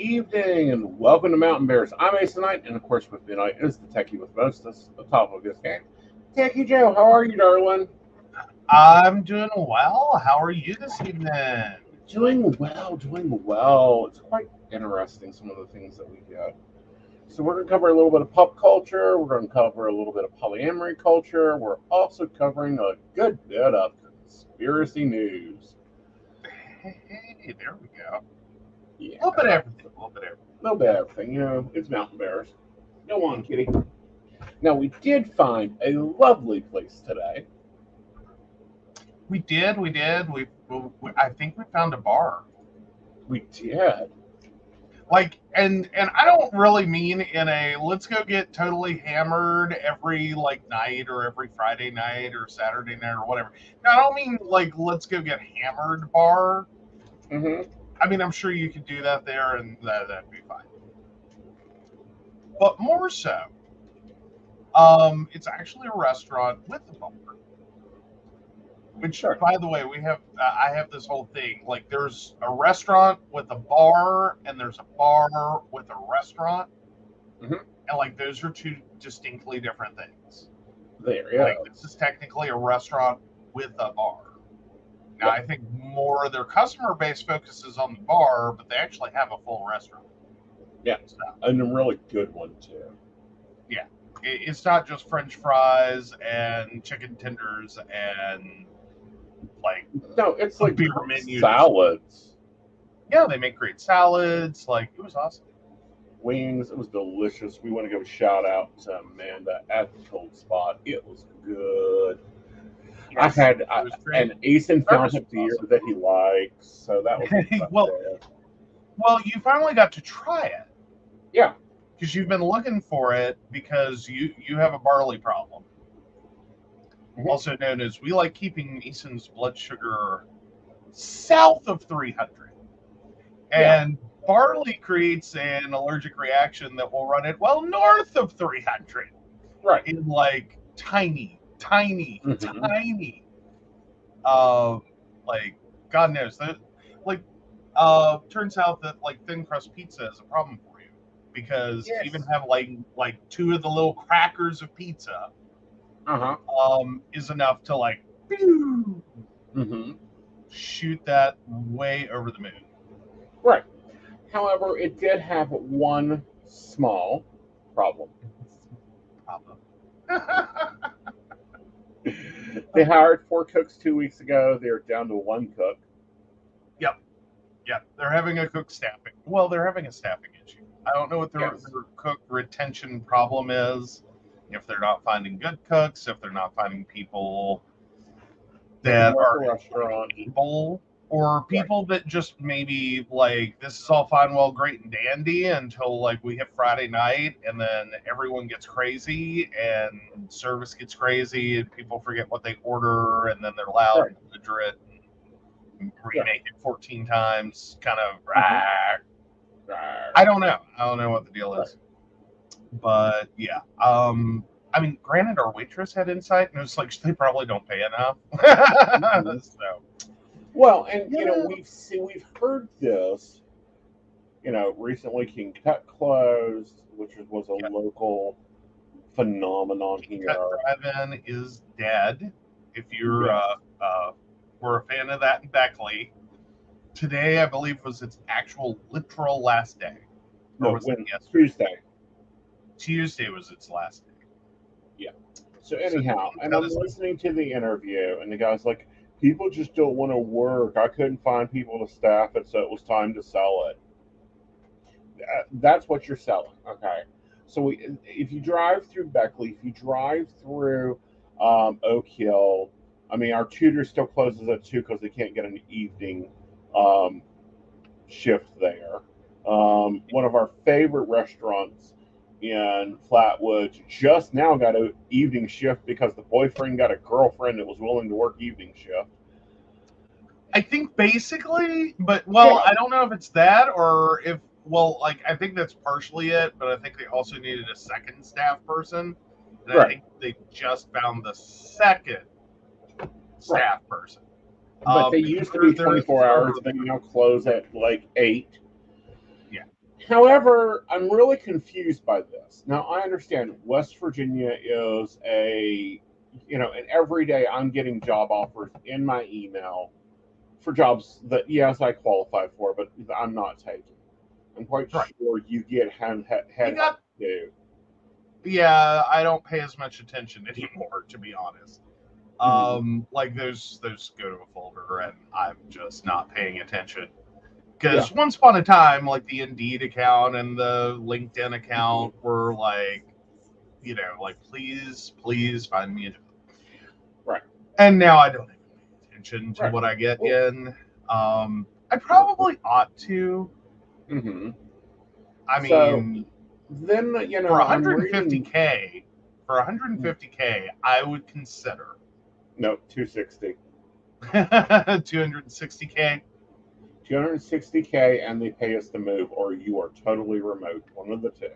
evening, and welcome to Mountain Bears. I'm Aeson and of course, with me tonight is the techie with mostest, the top of this game. Techie Joe, how are you, darling? I'm doing well. How are you this evening? Doing well, doing well. It's quite interesting, some of the things that we get. So we're going to cover a little bit of pop culture. We're going to cover a little bit of polyamory culture. We're also covering a good bit of conspiracy news. Hey, there we go. Yeah. A little bit of everything. A little bit of everything. You know, it's Mountain Bears. Go on, kitty. Now, we did find a lovely place today. We did. I think we found a bar. We did. Like, and I don't really mean in a let's go get totally hammered every night or every Friday night or Saturday night or whatever. No, I don't mean like let's go get hammered bar. Mm-hmm. I mean, I'm sure you could do that there, and that'd be fine. But more so, it's actually a restaurant with a bar. Which, Sure. by the way, we have. I have this whole thing. Like, there's a restaurant with a bar, and there's a bar with a restaurant, Mm-hmm. and like those are two distinctly different things. There, yeah. Like, this is technically a restaurant with a bar. Now, I think more of their customer base focuses on the bar, but they actually have a full restaurant. Yeah, So, and a really good one too. yeah, it's not just French fries and chicken tenders and like No, it's like beer menus. salads, Yeah, they make great salads. Like, it was awesome. wings. It was delicious. We want to give a shout out to Amanda at the Cold Spot. It was good. Yes, I had it was great. and Aeson found Service a beer was awesome. that he likes, so that was Well, you finally got to try it. Yeah. Because you've been looking for it because you have a barley problem. Mhm. Also known as we like keeping Eason's blood sugar south of 300. And barley creates an allergic reaction that will run it well north of 300. Right. In like tiny, Mhm. tiny. Like, God knows that. Like, turns out that like thin crust pizza is a problem for you because Yes. even have like two of the little crackers of pizza, is enough to like Mm-hmm. shoot that way over the moon. Right. However, it did have one small problem. They hired 4 cooks 2 weeks ago. They're down to 1 cook. Yep, they're having a cook staffing. Well, they're having a staffing issue. I don't know what their cook retention problem is. If they're not finding good cooks, if they're not finding people that are able, or people that just maybe like this is all fine, well, great and dandy until like we hit Friday night, and then everyone gets crazy and service gets crazy, and people forget what they order, and then they're loud and belligerent. Remake it 14 times, kind of. I don't know what the deal is, but yeah. I mean, granted, our waitress had insight, and it was like they probably don't pay enough. So, well, and you know, we've heard this. You know, recently King Tut closed, which was a local phenomenon here. Tut Drive-In is dead. If you're were a fan of that in Beckley, today I believe was its actual literal last day. No, was it Tuesday. Tuesday was its last day. Yeah. So anyhow, and I'm listening to the interview, and the guy's like, people just don't want to work. I couldn't find people to staff it, so it was time to sell it. That's what you're selling, okay? So if you drive through Beckley, if you drive through Oak Hill, I mean, our tutor still closes at 2 because they can't get an evening shift there. One of our favorite restaurants in Flatwoods just now got an evening shift because the boyfriend got a girlfriend that was willing to work evening shift. I think basically, but I don't know if it's that or if I think that's partially it, but I think they also needed a second staff person. And I think they just found the second staff person. But they used to be 24 hours. They now close at like 8. Yeah. However, I'm really confused by this. Now, I understand West Virginia is and every day I'm getting job offers in my email for jobs that, yes, I qualify for, but I'm not taking. I'm quite Right. sure you get head got- too. Yeah, I don't pay as much attention anymore, to be honest. Like those go to a folder, and I'm just not paying attention. Because once upon a time, like the Indeed account and the LinkedIn account were like, like please find me a job. Right. And now I don't even pay attention to Right. what I get in. I probably ought to. Mm-hmm. I mean, then for 150K, for 150K, I would consider. No, 260. 260K. 260K, and they pay us to move, or you are totally remote. One of the two.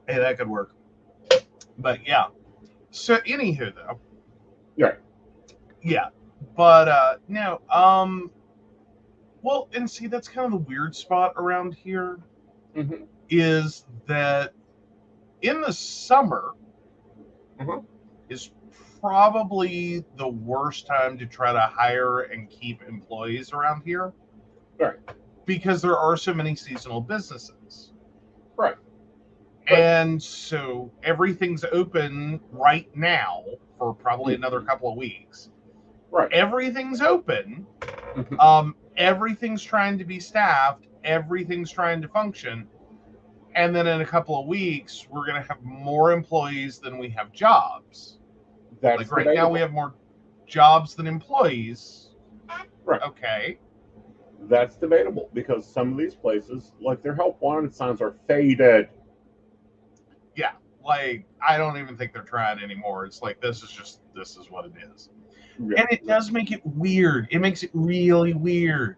Hey, that could work. But yeah. So anywho, though. Right. Yeah. But no. Well, and see, that's kind of the weird spot around here. Mm-hmm. Is that in the summer is probably the worst time to try to hire and keep employees around here. Right. Because there are so many seasonal businesses. Right. And so everything's open right now for probably another couple of weeks. Right. Everything's open. Everything's trying to be staffed. Everything's trying to function. And then in a couple of weeks, we're going to have more employees than we have jobs. That's like right now, we have more jobs than employees. Right. Okay. That's debatable because some of these places, like their help wanted signs, are faded. Yeah. Like, I don't even think they're trying anymore. It's like, this is what it is. Yeah. And it does make it weird. It makes it really weird.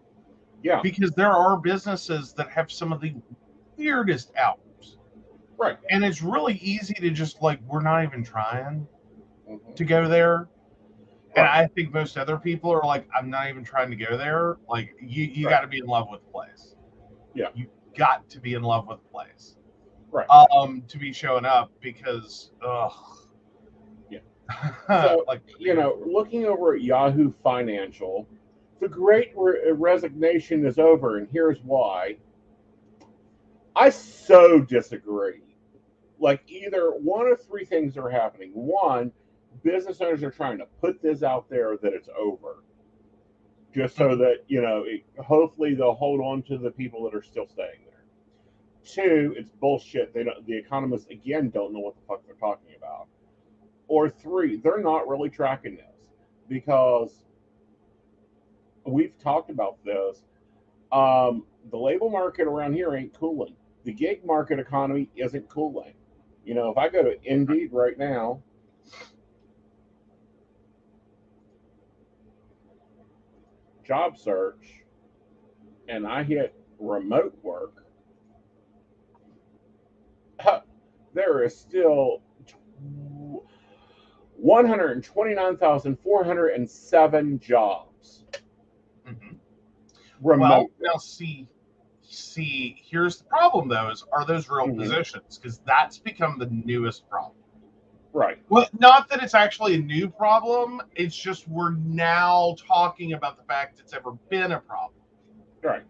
Yeah. Because there are businesses that have some of the weirdest hours. Right. And it's really easy to just like, we're not even trying to go there. Right. And I think most other people are like, I'm not even trying to go there. Like, you got to be in love with the place. Yeah. You got to be in love with the place. Right. To be showing up because, yeah. So, like, looking over at Yahoo Financial, the great resignation is over, and here's why. I so disagree. Like, either one of three things are happening. One, business owners are trying to put this out there that it's over, just so that hopefully they'll hold on to the people that are still staying there. Two, it's bullshit. The economists again don't know what the fuck they're talking about. Or three, they're not really tracking this because we've talked about this. The labor market around here ain't cooling. The gig market economy isn't cooling. If I go to Indeed right now, job search, and I hit remote work, there is still 129,407 jobs. Mm-hmm. Remote. Well, now see, here's the problem though: are those real positions? Because that's become the newest problem. Right. Well, not that it's actually a new problem. It's just we're now talking about the fact it's ever been a problem. Right.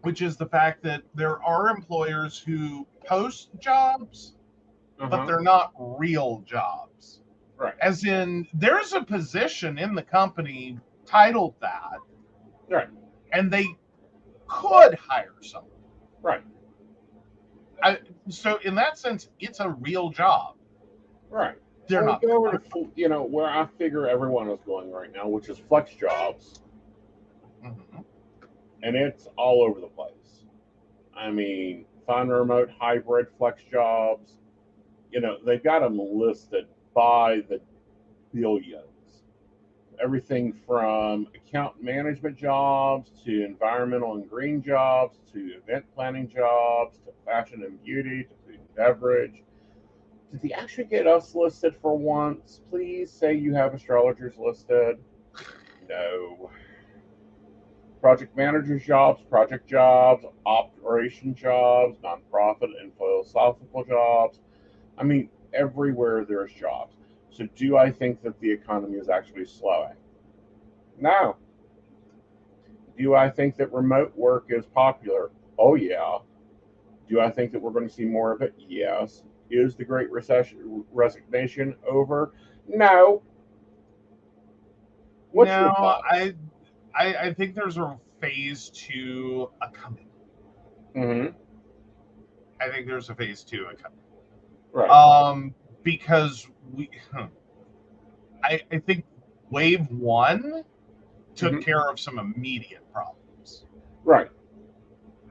Which is the fact that there are employers who post jobs, but they're not real jobs. Right. As in, there's a position in the company titled that. Right. And they could hire someone. Right. So in that sense, it's a real job. Right. They're not. Go over to where I figure everyone is going right now, which is flex jobs, and it's all over the place. I mean, find remote, hybrid, flex jobs. They've got them listed by the billions. Everything from account management jobs to environmental and green jobs to event planning jobs to fashion and beauty to food and beverage. Did they actually get us listed for once? Please say you have astrologers listed. No. project managers jobs, project jobs, operation jobs, nonprofit and philosophical jobs. I mean, everywhere there's jobs. So do I think that the economy is actually slowing? No. Do I think that remote work is popular? Oh, yeah. Do I think that we're going to see more of it? Yes. Is the Great Resignation over? No. What's your No, thoughts? I think there's a phase two coming. Mm-hmm. I think there's a phase two coming. Right. Because I think wave one took Mm-hmm. care of some immediate problems. Right.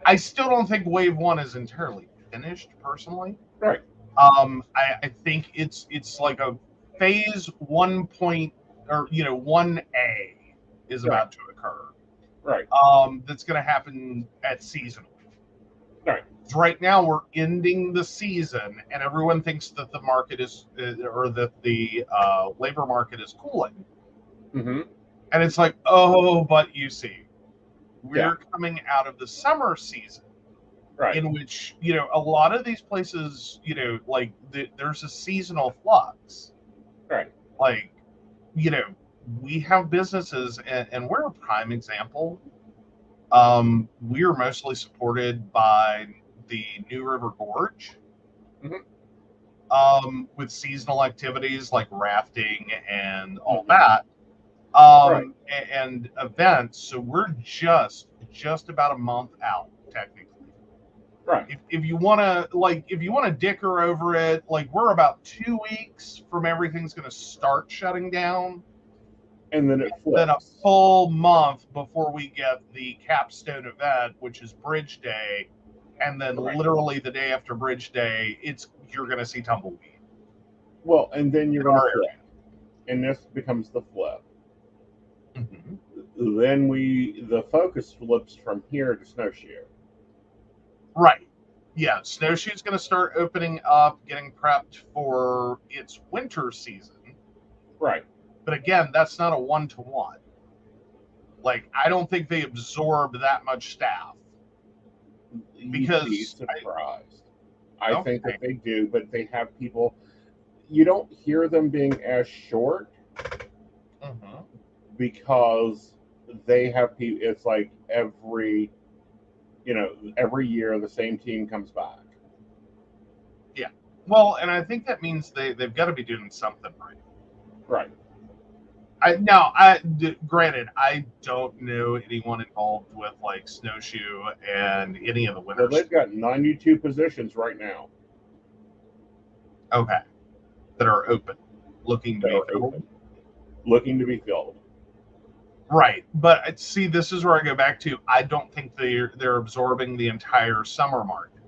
I still don't think wave one is entirely finished, personally. Right. I think it's like a phase 1 or 1A is Right. about to occur. Right. That's going to happen at seasonal. Right. Right now we're ending the season, and everyone thinks that the market is, or that the labor market is cooling. Mm-hmm. And it's like, oh, but you see, Yeah. we're coming out of the summer season, Right. in which a lot of these places, like there's a seasonal flux. Right. Like, we have businesses, and we're a prime example. We are mostly supported by the New River Gorge, with seasonal activities like rafting and all that, Right. and events. So we're just about a month out, technically. Right. If you want to dicker over it, like, we're about 2 weeks from everything's going to start shutting down. And then it Then a flips. full month before we get the capstone event, which is Bridge Day, and then Right. literally the day after Bridge Day, you're going to see tumbleweed Well, and then you're in going to our flip, area. and this becomes the flip. Mm-hmm. Then the focus flips from here to snowshoe. Right. Yeah, Snowshoe's going to start opening up, getting prepped for its winter season. Right. But again, that's not a one-to-one. Like, I don't think they absorb that much staff. You'd be Because surprised. I think okay. that they do, but they have people. You don't hear them being as short Mm-hmm. because they have people. It's like every year the same team comes back. Yeah. Well, and I think that means they've got to be doing something right. Right. Granted, I don't know anyone involved with like Snowshoe and any of the Well, winter. they've got 92 positions right now. Okay. That are open, looking to That be are filled. open, looking to be filled. Right, but see, this is where I go back to. I don't think they're absorbing the entire summer market,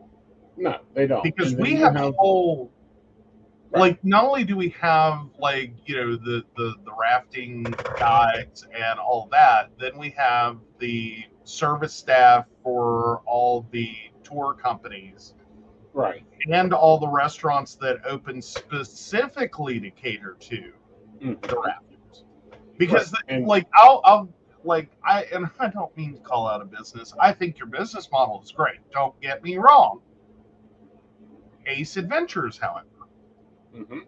No, they don't. because And then we you have have whole, right. like, not only do we have, like, the rafting guides and all that, then we have the service staff for all the tour companies Right. and all the restaurants that open specifically to cater to the rafters. Because Right. And like I'll like I don't mean to call out a business. I think your business model is great. Don't get me wrong. Ace Adventures, however, mm-hmm.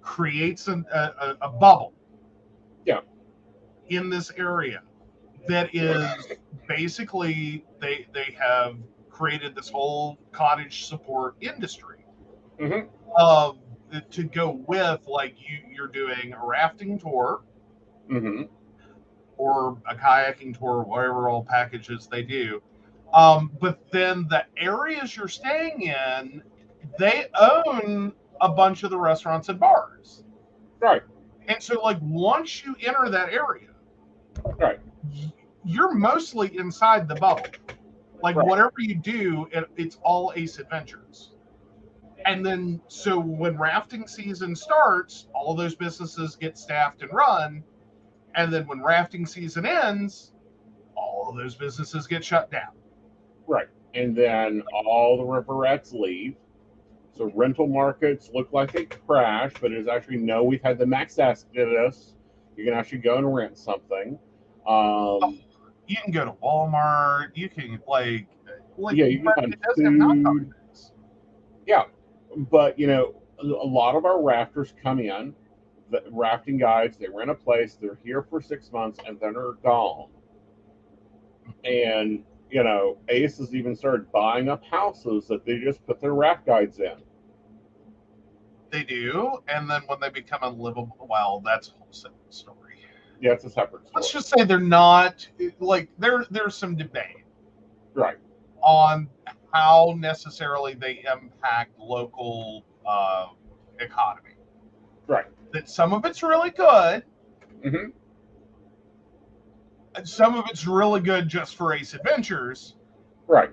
creates a bubble, Yeah. in this area that is basically they have created this whole cottage support industry Mm-hmm. of to go with, like, you're doing a rafting tour Mm-hmm. or a kayaking tour, whatever all packages they do. But then the areas you're staying in, they own a bunch of the restaurants and bars. Right. And so, like, once you enter that area, Right. you're mostly inside the bubble. Like, Right. whatever you do, it's all Ace Adventures. And then, so when rafting season starts, all those businesses get staffed and run. And then when rafting season ends, all of those businesses get shut down. Right. And then all the riverettes leave. So rental markets look like they crash, but it's actually no, we've had the max exodus. You can actually go and rent something. You can go to Walmart. You can Yeah, you can but find it does have knockoff food. things. Yeah, but a lot of our rafters come in. The rafting guides, they rent a place. They're here for 6 months and then they're gone. And Ace has even started buying up houses that they just put their raft guides in. They do, and then when they become unlivable, well, that's a whole separate story. Yeah, it's a separate story. Let's just say they're not there's some debate, right, on how necessarily they impact local economy. Right. That some of it's really good. Mm-hmm. And some of it's really good just for Ace Adventures. Right.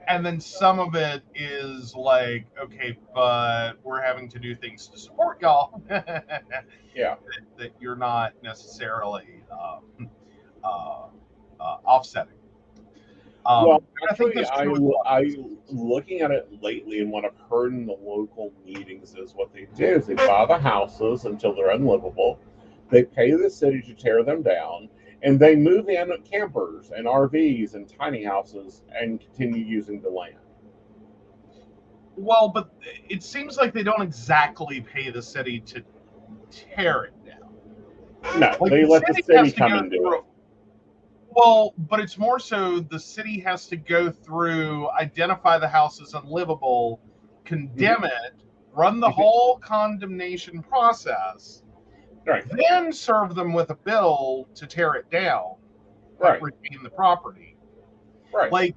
And then some of it is like, okay, but we're having to do things to support y'all. Yeah. that you're not necessarily offsetting. Well, I think actually, that's true with a lot of I looking at it lately, and what I've heard in the local meetings is what they do is they buy the houses until they're unlivable. They pay the city to tear them down, and they move in campers and RVs and tiny houses and continue using the land. Well, but it seems like they don't exactly pay the city to tear it down. No, Like they the let the city city has to come go and do through. it. Well, but it's more so the city has to go through, identify the house as unlivable, condemn it, run the whole condemnation process, Right. then serve them with a bill to tear it down, but Right. retain the property. Right. Like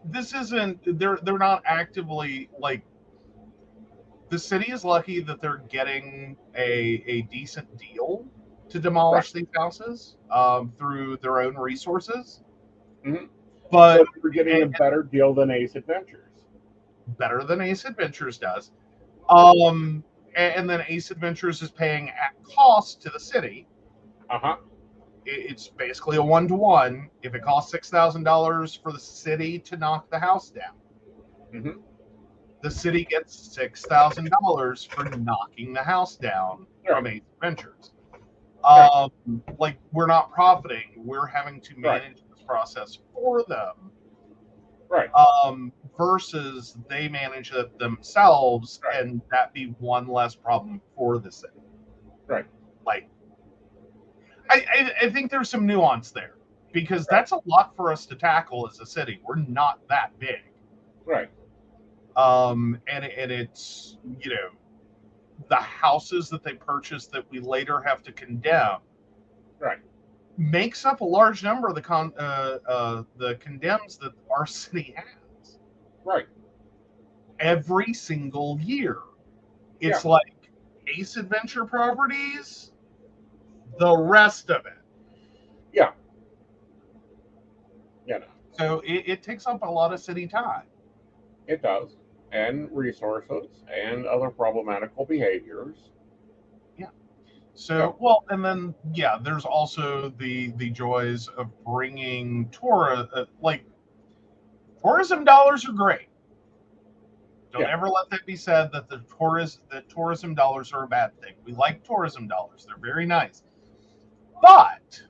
this isn't they're not actively like the city is lucky that they're getting a decent deal to demolish these houses through their own resources. Mm-hmm. But we're getting a better deal than Ace Adventures. Better than Ace Adventures does. And then Ace Adventures is paying at cost to the city. Uh-huh. It's basically a 1-to-1. If it costs $6,000 for the city to knock the house down, the city gets $6,000 for knocking the house down from Ace Adventures. Like we're not profiting; we're having to manage this process for them. Right. Versus they manage it themselves, and that be one less problem for the city. Right. Like, I think there's some nuance there because that's a lot for us to tackle as a city. We're not that big. Right. And it's the houses that they purchase that we later have to condemn. Right. Makes up a large number of the condemns that our city has. Right. Every single year. It's like Ace Adventure properties, the rest of it. Yeah. Yeah. No. So it takes up a lot of city time. It does. And resources and other problematical behaviors. Yeah. So, well, and then, yeah, there's also the joys of bringing like tourism dollars are great. Don't ever let that be said that tourism dollars are a bad thing. We like tourism dollars. They're very nice. But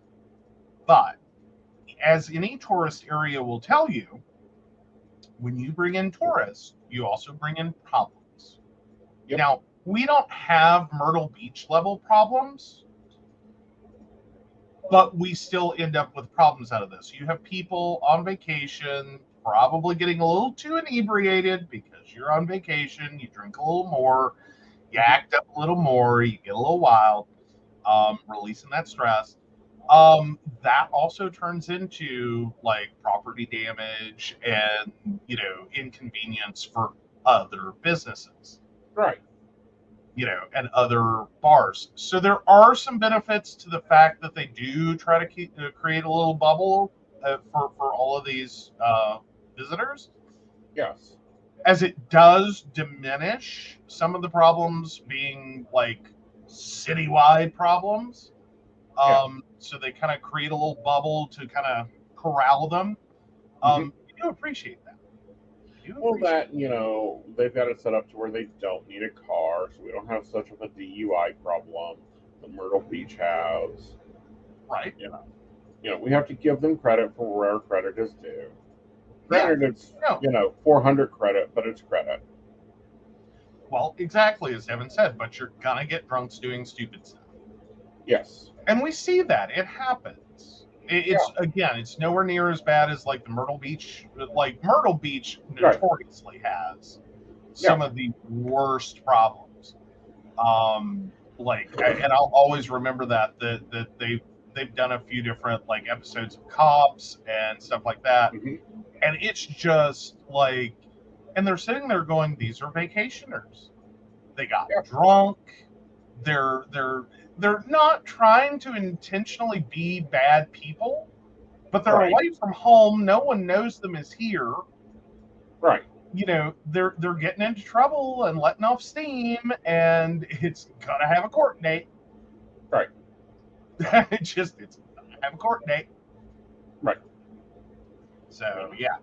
as any tourist area will tell you, when you bring in tourists, you also bring in problems. Yep. Now, we don't have Myrtle Beach level problems, but we still end up with problems out of this. You have people on vacation probably getting a little too inebriated because you're on vacation, you drink a little more, you act up a little more, you get a little wild, releasing that stress. That also turns into like property damage and inconvenience for other businesses, right? And other bars. So there are some benefits to the fact that they do try to create a little bubble for all of these visitors. Yes. As it does diminish some of the problems being like citywide problems. So they kind of create a little bubble to kind of corral them. You do appreciate that. They've got it set up to where they don't need a car, so we don't have such of a DUI problem the Myrtle Beach has. Right. We have to give them credit for where credit is due. Yeah, Granted, it's no. 400 credit, but it's credit. Well, exactly as Evan said, but you're gonna get drunks doing stupid stuff. Yes. And we see that it happens. It's again, it's nowhere near as bad as like the Myrtle Beach. Like Myrtle Beach notoriously has some of the worst problems. And I'll always remember that they've done a few different like episodes of Cops and stuff like that, and it's just like, and they're sitting there going, these are vacationers. They got drunk. They're not trying to intentionally be bad people, but they're away from home. No one knows them as here. Right. They're getting into trouble and letting off steam, and it's gonna have a court date. Right. it's gonna have a court date. Right. So yeah.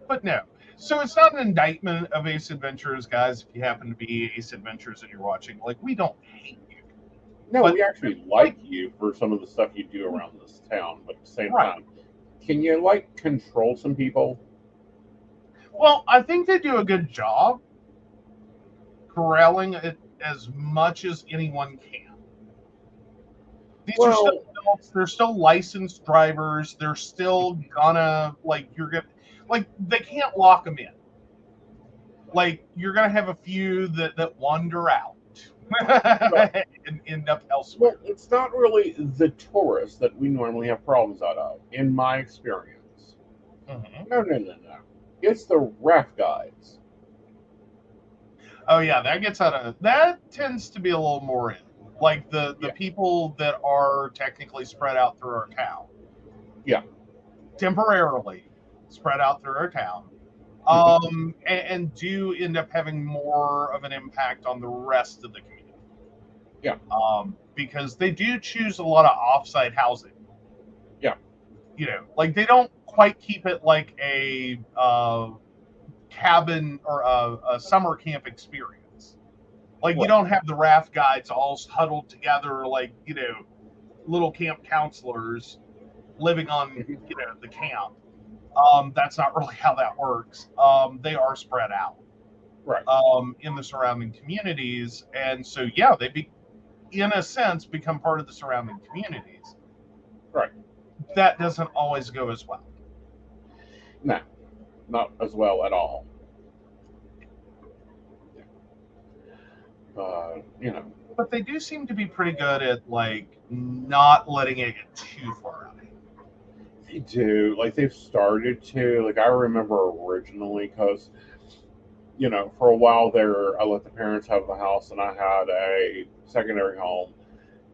But no. So it's not an indictment of Ace Adventures, guys. If you happen to be Ace Adventures and you're watching, like, we don't hate you. No, we actually like you for some of the stuff you do around this town, but at the same time, can you control some people? Well, I think they do a good job corralling it as much as anyone can. These are still adults. They're still licensed drivers. They're still gonna they can't lock them in. Like, you're gonna have a few that wander out and end up elsewhere. Well, it's not really the tourists that we normally have problems out of, in my experience. No. It's the raft guides. Oh yeah, that tends to be a little more in. Like the people that are technically spread out through our town. Yeah. Temporarily spread out through our town. And do end up having more of an impact on the rest of the community. Yeah. Because they do choose a lot of offsite housing. Yeah. Like they don't quite keep it like a cabin or a summer camp experience. Like you don't have the raft guides all huddled together like, little camp counselors living on, the camp. That's not really how that works. They are spread out, right? In the surrounding communities, and so yeah, in a sense, become part of the surrounding communities. Right. That doesn't always go as well. No, not as well at all. But they do seem to be pretty good at like not letting it get too far out. They do. Like they've started to. Like I remember originally, because for a while there, I let the parents have the house, and I had a secondary home,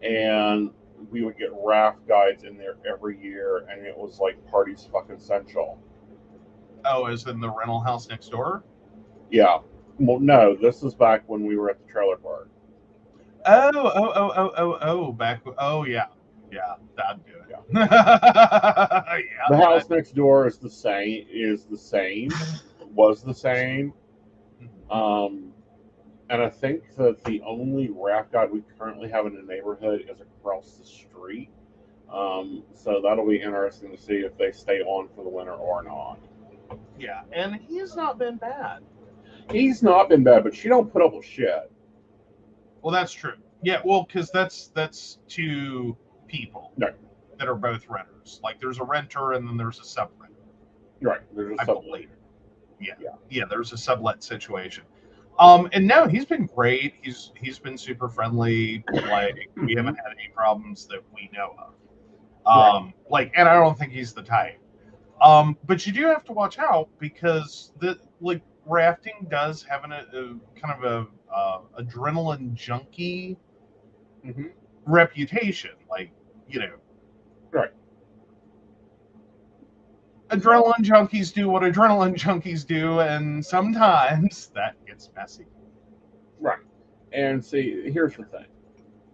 and we would get raft guides in there every year, and it was like party's fucking central. Oh, as in the rental house next door? Yeah. Well, no, this is back when we were at the trailer park. Back. Oh, yeah. Yeah, that'd do it. Yeah. Yeah, the house next door was the same. And I think that the only raft guide we currently have in the neighborhood is across the street. So that'll be interesting to see if they stay on for the winter or not. Yeah, and he's not been bad. He's not been bad, but she don't put up with shit. Well, that's true. Yeah, well, because that's two people that are both renters. Like, there's a renter and then there's a sublet. Right, there's a sublet. Yeah, there's a sublet situation. And no, he's been great. He's been super friendly. Like, we haven't had any problems that we know of. And I don't think he's the type. But you do have to watch out because rafting does have a kind of a adrenaline junkie reputation. Like, right. Adrenaline junkies do what adrenaline junkies do, and sometimes that gets messy. Right. And see, here's the thing,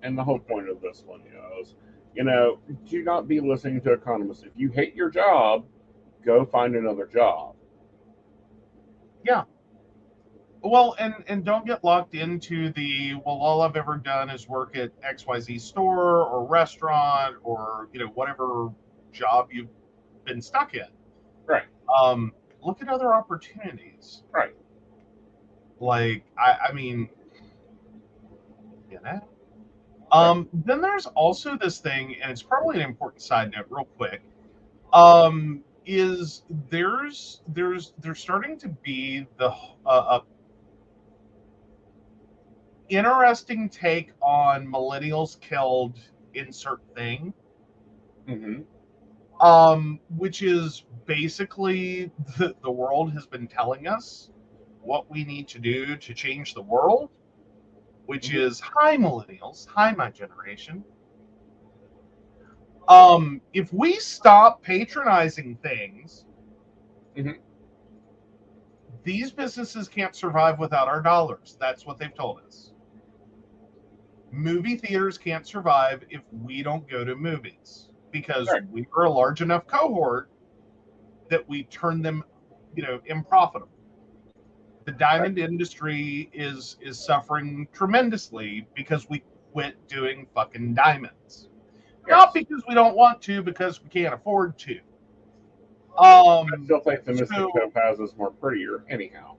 and the whole point of this one is, do not be listening to economists. If you hate your job, go find another job. Yeah. Well, and don't get locked into the, well, all I've ever done is work at XYZ store or restaurant or, whatever job you've been stuck in. Right. Look at other opportunities. Right. Like, I mean, then there's also this thing, and it's probably an important side note real quick, is there's starting to be the interesting take on millennials killed insert thing, which is basically the world has been telling us what we need to do to change the world, which is, hi millennials, hi my generation. If we stop patronizing things, these businesses can't survive without our dollars. That's what they've told us. Movie theaters can't survive if we don't go to movies, because we are a large enough cohort that we turn them, unprofitable. The diamond industry is suffering tremendously because we quit doing fucking diamonds. Not because we don't want to, because we can't afford to. I still think the Mystic Topaz is more prettier, anyhow.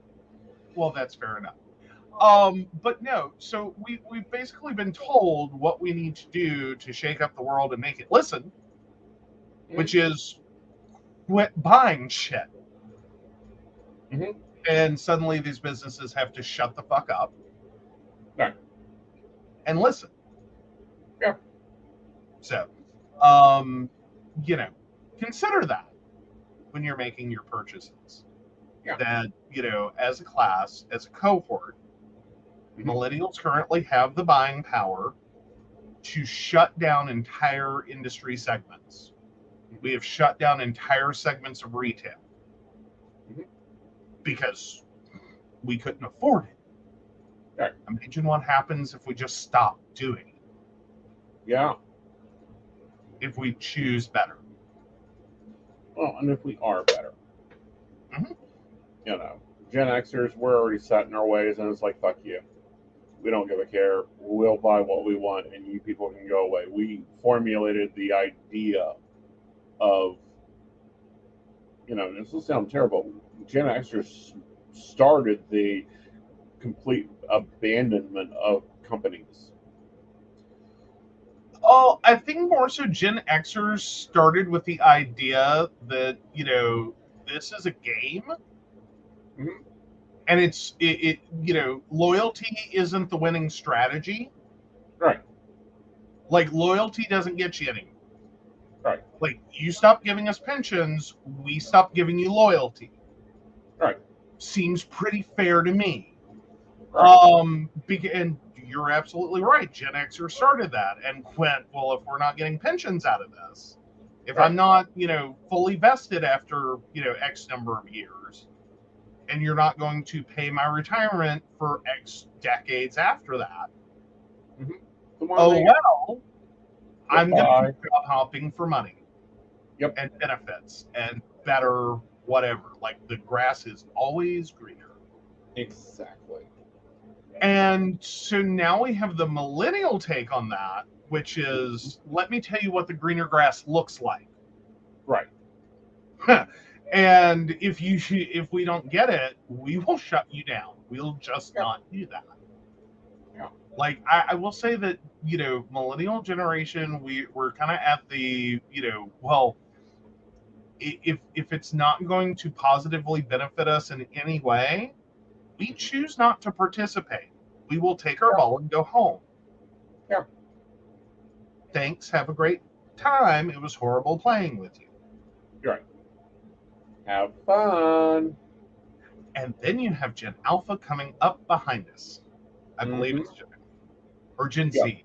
Well, that's fair enough. But no, so we've basically been told what we need to do to shake up the world and make it listen, which is quit buying shit. And suddenly these businesses have to shut the fuck up and listen. Yeah. So, consider that when you're making your purchases. Yeah. That, as a class, as a cohort, millennials currently have the buying power to shut down entire industry segments. We have shut down entire segments of retail because we couldn't afford it. Right. Imagine what happens if we just stop doing it. Yeah. If we choose better. Well, and if we are better. Gen Xers, we're already set in our ways, and it's like, fuck you. We don't give a care. We'll buy what we want, and you people can go away. We formulated the idea of, this will sound terrible. Gen Xers started the complete abandonment of companies. Oh, I think more so Gen Xers started with the idea that, this is a game. And loyalty isn't the winning strategy. Right. Like, loyalty doesn't get you anywhere. Right. Like, you stop giving us pensions, we stop giving you loyalty. Right. Seems pretty fair to me. Right. And you're absolutely right. Gen Xers started that and went, well, if we're not getting pensions out of this, if I'm not, fully vested after, X number of years, and you're not going to pay my retirement for X decades after that, I'm going to keep job hopping for money. Yep. And benefits and better whatever. Like, the grass is always greener. Exactly. And so now we have the millennial take on that, which is, let me tell you what the greener grass looks like. Right. And if we don't get it, we will shut you down. We'll just not do that. Yeah. Like, I will say that, millennial generation, we're kind of at the, well, if it's not going to positively benefit us in any way, we choose not to participate. We will take our ball and go home. Yeah. Thanks. Have a great time. It was horrible playing with you. You're right. Have fun. And then you have Gen Alpha coming up behind us. I believe it's Gen or Gen Z.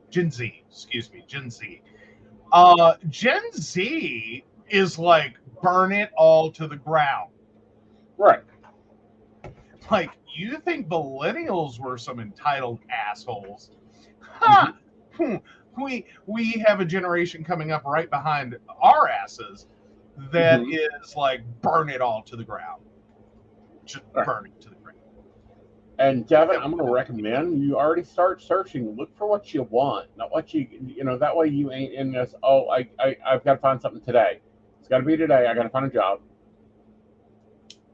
Gen Z, excuse me, Gen Z. Gen Z is like, burn it all to the ground. Right. Like, you think millennials were some entitled assholes? Ha! We have a generation coming up right behind our asses that is like, burn it all to the ground. Just burn it to the ground. And Devin, I'm going to recommend you already start searching. Look for what you want, not what that way you ain't in this, oh, I've got to find something today. It's got to be today. I got to find a job.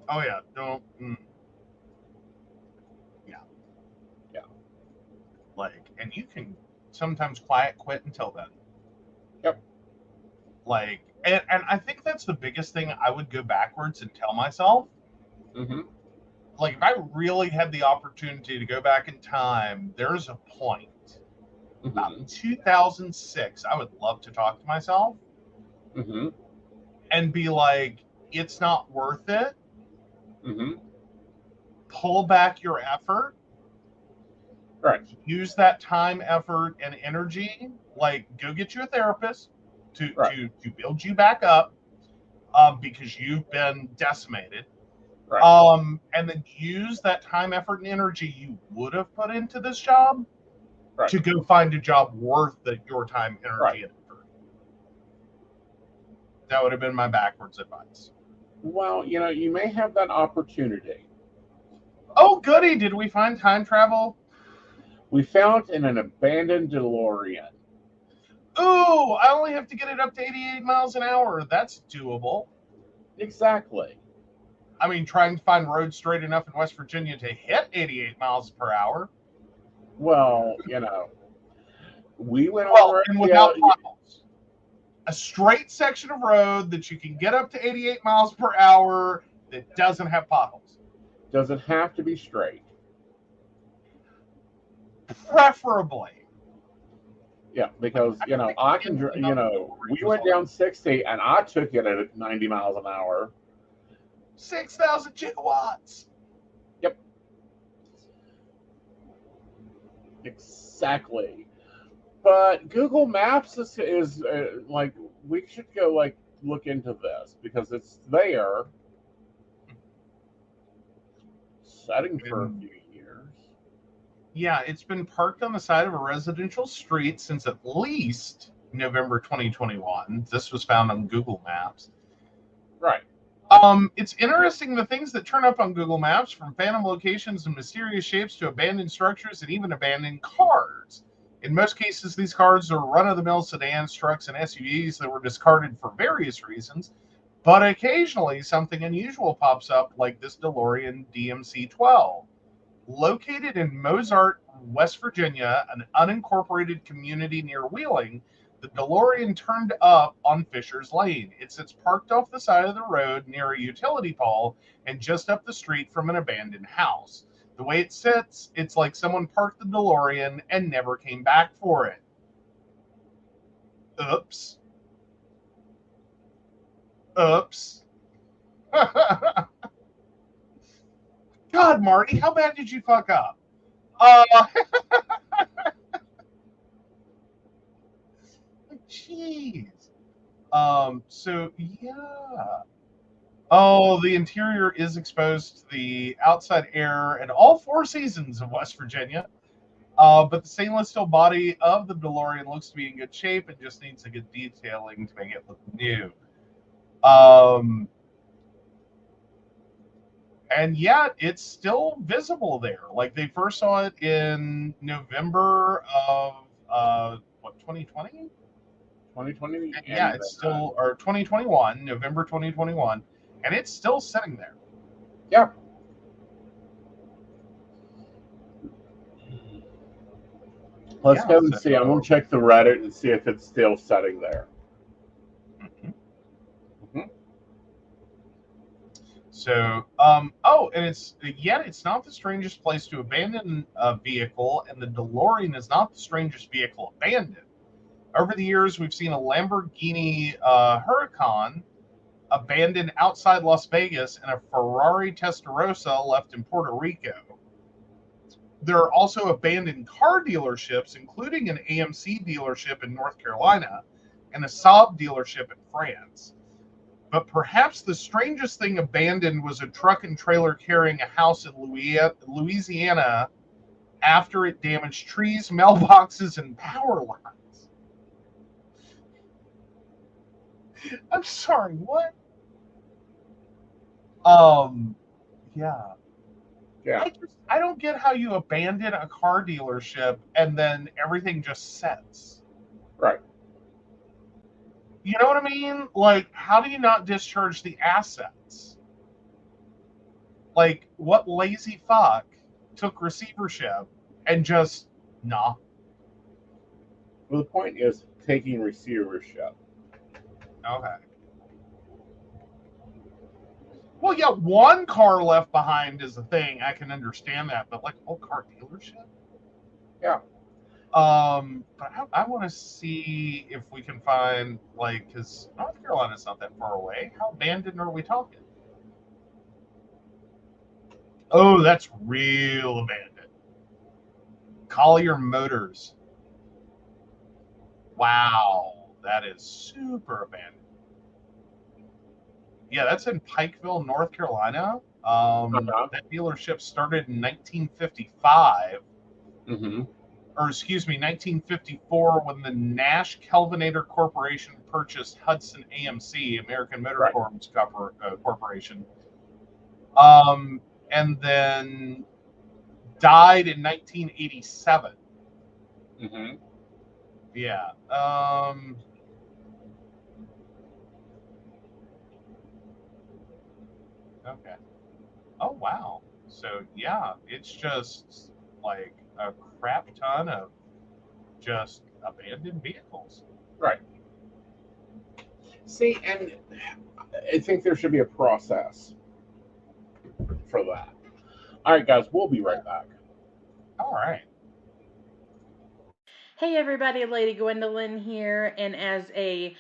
Oh, yeah. Don't. Yeah. Yeah. Like, and you can sometimes quiet quit until then. Yep. Like, and I think that's the biggest thing I would go backwards and tell myself. Mm-hmm. Like, if I really had the opportunity to go back in time, there's a point. About 2006, I would love to talk to myself and be like, it's not worth it. Pull back your effort. Right. Use that time, effort, and energy. Like, go get you a therapist to build you back up because you've been decimated. Right. And then use that time, effort, and energy you would have put into this job to go find a job worth your time, energy, and effort. That would have been my backwards advice. Well, you may have that opportunity. Oh, goody. Did we find time travel? We found in an abandoned DeLorean. Ooh, I only have to get it up to 88 miles an hour. That's doable. Exactly. I mean, trying to find roads straight enough in West Virginia to hit 88 miles per hour. Well, we went on and without potholes. A straight section of road that you can get up to 88 miles per hour that doesn't have potholes. Doesn't have to be straight. Preferably. Yeah, because I can, we went down 60 and I took it at 90 miles an hour. 6,000 gigawatts. Yep. Exactly. But Google Maps is like, we should go look into this because it's there. Setting for a few years. Yeah, it's been parked on the side of a residential street since at least November 2021. This was found on Google Maps. Right. It's interesting the things that turn up on Google Maps, from phantom locations and mysterious shapes to abandoned structures and even abandoned cars. In most cases, these cars are run-of-the-mill sedans, trucks, and SUVs that were discarded for various reasons, but occasionally something unusual pops up, like this DeLorean DMC-12. Located in Mozart, West Virginia, an unincorporated community near Wheeling, the DeLorean turned up on Fisher's Lane. It sits parked off the side of the road near a utility pole and just up the street from an abandoned house. The way it sits, it's like someone parked the DeLorean and never came back for it. Oops. Oops. God, Marty, how bad did you fuck up? Jeez. So yeah. Oh, the interior is exposed to the outside air at all four seasons of West Virginia. But the stainless steel body of the DeLorean looks to be in good shape and just needs a good detailing to make it look new. And yet it's still visible there. Like, they first saw it in November of 2020? 2020? Yeah, it's still, or 2021, November 2021, and it's still sitting there. Yeah. Let's go and see. I'm going to check the Reddit and see if it's still sitting there. So, and it's not the strangest place to abandon a vehicle, and the DeLorean is not the strangest vehicle abandoned. Over the years, we've seen a Lamborghini Huracan abandoned outside Las Vegas and a Ferrari Testarossa left in Puerto Rico. There are also abandoned car dealerships, including an AMC dealership in North Carolina and a Saab dealership in France. But perhaps the strangest thing abandoned was a truck and trailer carrying a house in Louisiana after it damaged trees, mailboxes, and power lines. I'm sorry, what? Yeah. Yeah. I don't get how you abandon a car dealership and then everything just sets. Right. You know what I mean? Like, how do you not discharge the assets? Like, what lazy fuck took receivership and just nah? Well, the point is taking receivership. Okay. Well, yeah, one car left behind is a thing. I can understand that, but like a whole car dealership? Yeah. But I want to see if we can find, like, because North Carolina's not that far away. How abandoned are we talking? Oh, that's real abandoned. Collier Motors. Wow, that is super abandoned. Yeah, that's in Pikeville, North Carolina. That dealership started in 1955. Mm-hmm. Or excuse me, 1954, when the Nash Kelvinator Corporation purchased Hudson AMC, American Motor Corps Corporation, and then died in 1987. Mm-hmm. Yeah. Okay. Oh wow. So yeah, it's just like a crap ton of just abandoned vehicles. Right. See, and I think there should be a process for that. All right, guys, we'll be right back. All right. Hey everybody, Lady Gwendolyn here, and as a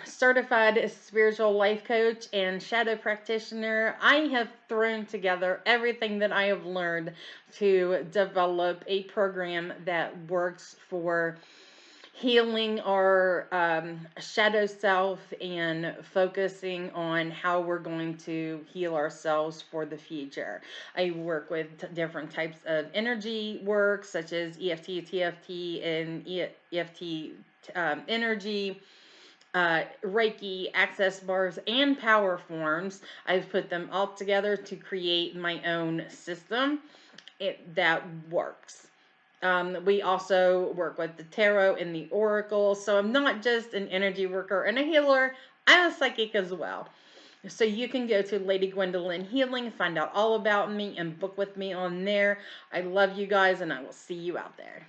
certified spiritual life coach and shadow practitioner, I have thrown together everything that I have learned to develop a program that works for healing our shadow self and focusing on how we're going to heal ourselves for the future. I work with different types of energy work, such as EFT, TFT, and EFT energy. Reiki, access bars, and power forms. I've put them all together to create my own system that works. We also work with the tarot and the oracle. So I'm not just an energy worker and a healer, I'm a psychic as well. So you can go to Lady Gwendolyn Healing, find out all about me, and book with me on there. I love you guys, and I will see you out there.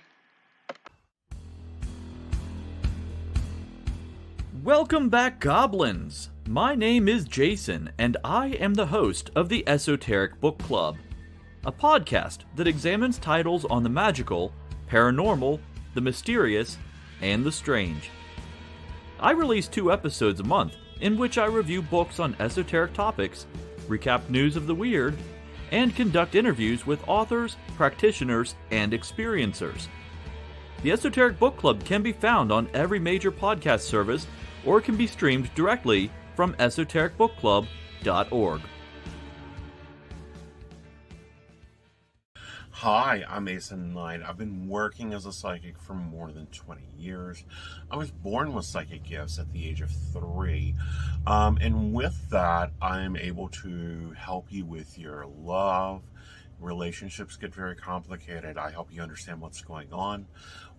Welcome back, Goblins! My name is Jason, and I am the host of the Esoteric Book Club, a podcast that examines titles on the magical, paranormal, the mysterious, and the strange. I release 2 episodes a month in which I review books on esoteric topics, recap news of the weird, and conduct interviews with authors, practitioners, and experiencers. The Esoteric Book Club can be found on every major podcast service or can be streamed directly from esotericbookclub.org. Hi, I'm Aeson and I've been working as a psychic for more than 20 years. I was born with psychic gifts at the age of 3. And with that, I'm able to help you with your love. Relationships get very complicated. I help you understand what's going on,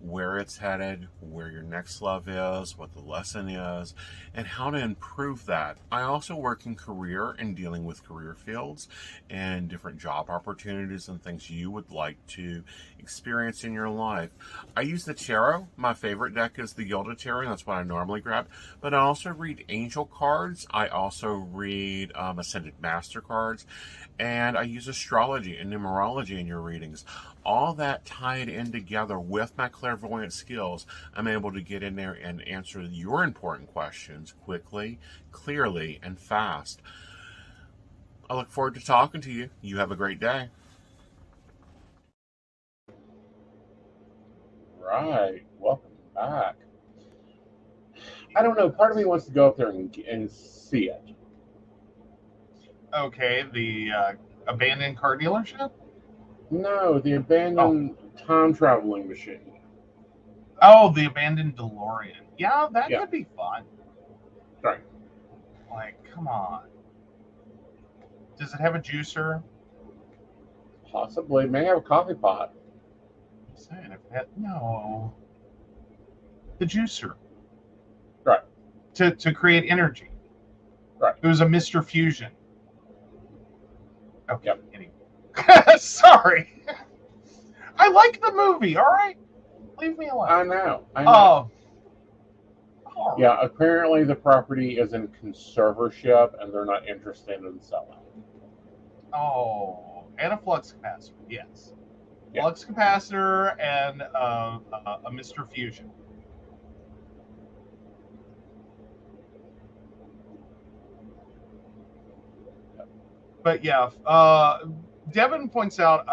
where it's headed, where your next love is, what the lesson is, and how to improve that. I also work in career and dealing with career fields and different job opportunities and things you would like to experience in your life. I use the tarot. My favorite deck is the Yoda Tarot. That's what I normally grab. But I also read angel cards. I also read Ascended Master cards. And I use astrology and numerology in your readings. All that tied in together with my clairvoyant skills, I'm able to get in there and answer your important questions quickly, clearly, and fast. I look forward to talking to you. You have a great day. Right. Welcome back. I don't know. Part of me wants to go up there and see it. Okay, the abandoned car dealership? No, the abandoned time traveling machine. Oh, the abandoned DeLorean. Yeah, that could be fun. Right. Like, come on. Does it have a juicer? Possibly. May have a coffee pot. I'm saying if that no, the juicer. Right. To create energy. Right. It was a Mr. Fusion. Okay. Yep. Anyway. Sorry. I like the movie. All right. Leave me alone. I know. Oh. Yeah, apparently the property is in conservatorship and they're not interested in selling. Oh, and a flux capacitor. Yes. Yeah. Flux capacitor and a Mr. Fusion. But yeah, Devin points out.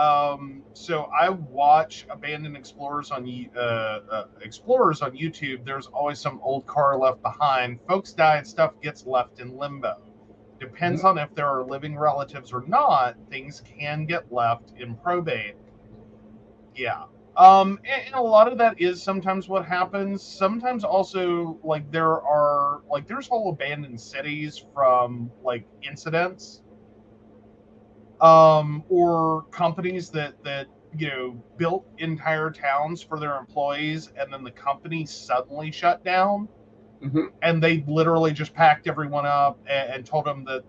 So I watch abandoned explorers on YouTube. There's always some old car left behind. Folks die and stuff gets left in limbo. Depends on if there are living relatives or not. Things can get left in probate. Yeah. And a lot of that is sometimes what happens. Sometimes also like there's whole abandoned cities from like incidents. Or companies that built entire towns for their employees, and then the company suddenly shut down, and they literally just packed everyone up and told them that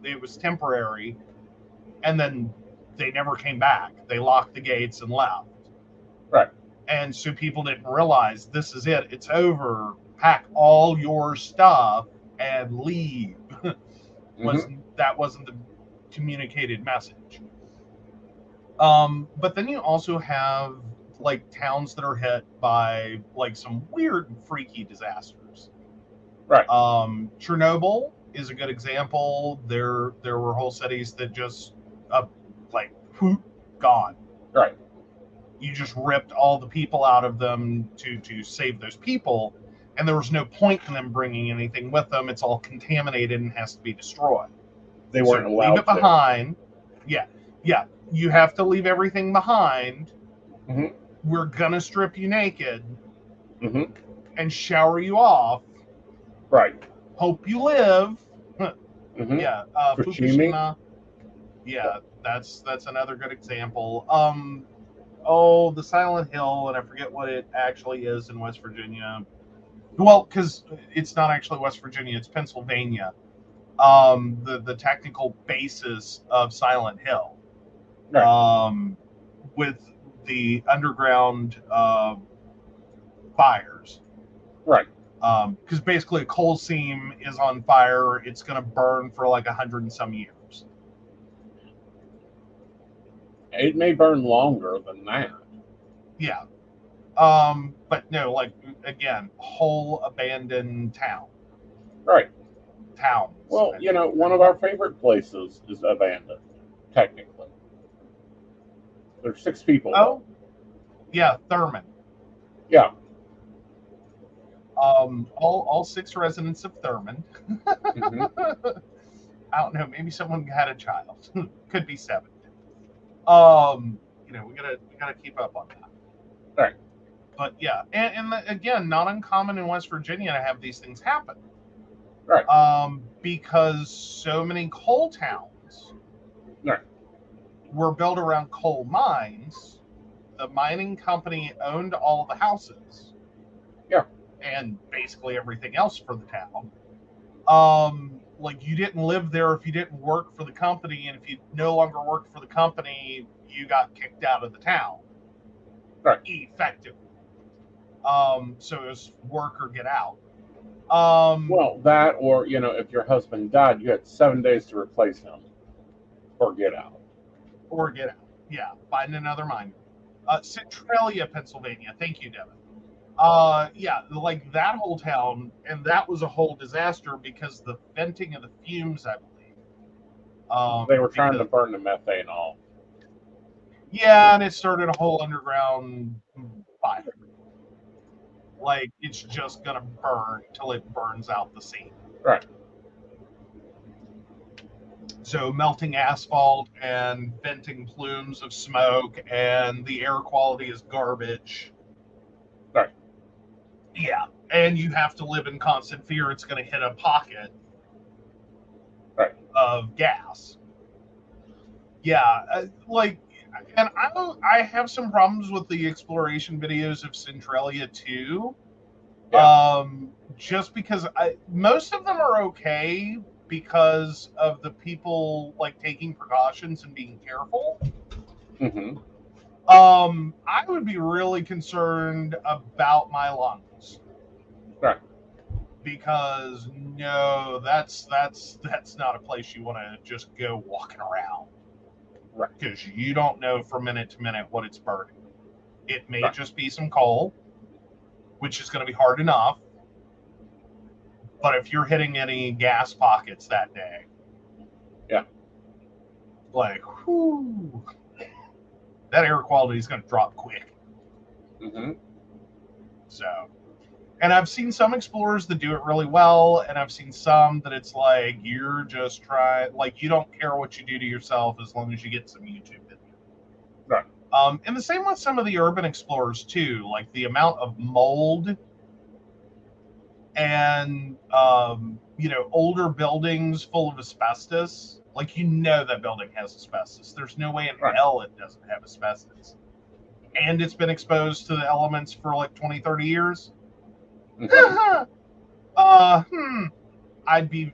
it was temporary, and then they never came back. They locked the gates and left. Right. And so people didn't realize this is it. It's over. Pack all your stuff and leave. That wasn't the communicated message. But then you also have like towns that are hit by like some weird and freaky disasters. Right. Chernobyl is a good example. There were whole cities that just like poop gone. Right. You just ripped all the people out of them to save those people, and there was no point in them bringing anything with them. It's all contaminated and has to be destroyed. They weren't allowed leave it behind. Yeah. You have to leave everything behind. We're gonna strip you naked and shower you off. Right. Hope you live. Yeah. Fukushima. Yeah, that's another good example. The Silent Hill, and I forget what it actually is in West Virginia. Well, because it's not actually West Virginia; it's Pennsylvania. The technical basis of Silent Hill, right. With the underground fires, right? Because basically a coal seam is on fire, it's going to burn for like 100 and some years. It may burn longer than that. Yeah, but no, like again, whole abandoned town, right? Towns. Well, one of our favorite places is abandoned, technically. There's 6 people. Oh, yeah, Thurman. Yeah. All 6 residents of Thurman. I don't know. Maybe someone had a child. Could be 7. We gotta keep up on that. Right. But yeah, and again, not uncommon in West Virginia to have these things happen. Right. Because so many coal towns were built around coal mines. The mining company owned all the houses. Yeah. And basically everything else for the town. Like you didn't live there if you didn't work for the company, and if you no longer worked for the company, you got kicked out of the town. Right. Effectively. So it was work or get out. Well, that, or if your husband died, you had 7 days to replace him, or get out. Yeah, find another miner. Centralia, Pennsylvania. Thank you, Devin. Yeah, like that whole town, and that was a whole disaster because the venting of the fumes, I believe. They were trying to burn the methane off. Yeah, and it started a whole underground fire. Like, it's just going to burn till it burns out the seam. Right. So melting asphalt and venting plumes of smoke, and the air quality is garbage. Right. Yeah, and you have to live in constant fear it's going to hit a pocket right. of gas. Yeah, like And I have some problems with the exploration videos of Centralia too. Yeah. Just because most of them are okay because of the people like taking precautions and being careful. Mm-hmm. I would be really concerned about my lungs. Right. Because no, that's not a place you want to just go walking around. Right. Because you don't know from minute to minute what it's burning. It may Right. just be some coal, which is going to be hard enough. But if you're hitting any gas pockets that day, yeah, like, whew, that air quality is going to drop quick. Mm-hmm. So, and I've seen some explorers that do it really well, and I've seen some that it's like you're just trying, like you don't care what you do to yourself as long as you get some YouTube video. Right. And the same with some of the urban explorers too, like the amount of mold and older buildings full of asbestos. Like that building has asbestos. There's no way in hell it doesn't have asbestos. And it's been exposed to the elements for like 20, 30 years. Mm-hmm. I think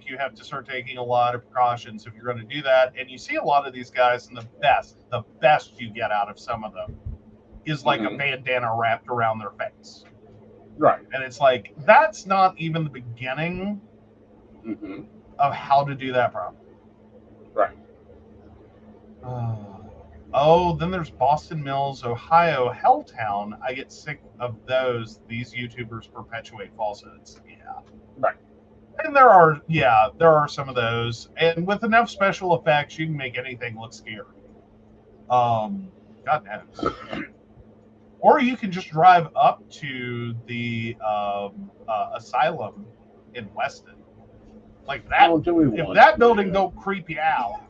you have to start taking a lot of precautions if you're going to do that. And you see a lot of these guys, and the best you get out of some of them is like a bandana wrapped around their face. Right. And it's like, that's not even the beginning of how to do that properly. Right. Then there's Boston Mills, Ohio, Helltown. I get sick of those. These YouTubers perpetuate falsehoods. Yeah. Right. And there are some of those. And with enough special effects, you can make anything look scary. God knows. Or you can just drive up to the asylum in Weston. Like that. If that building don't creep you out.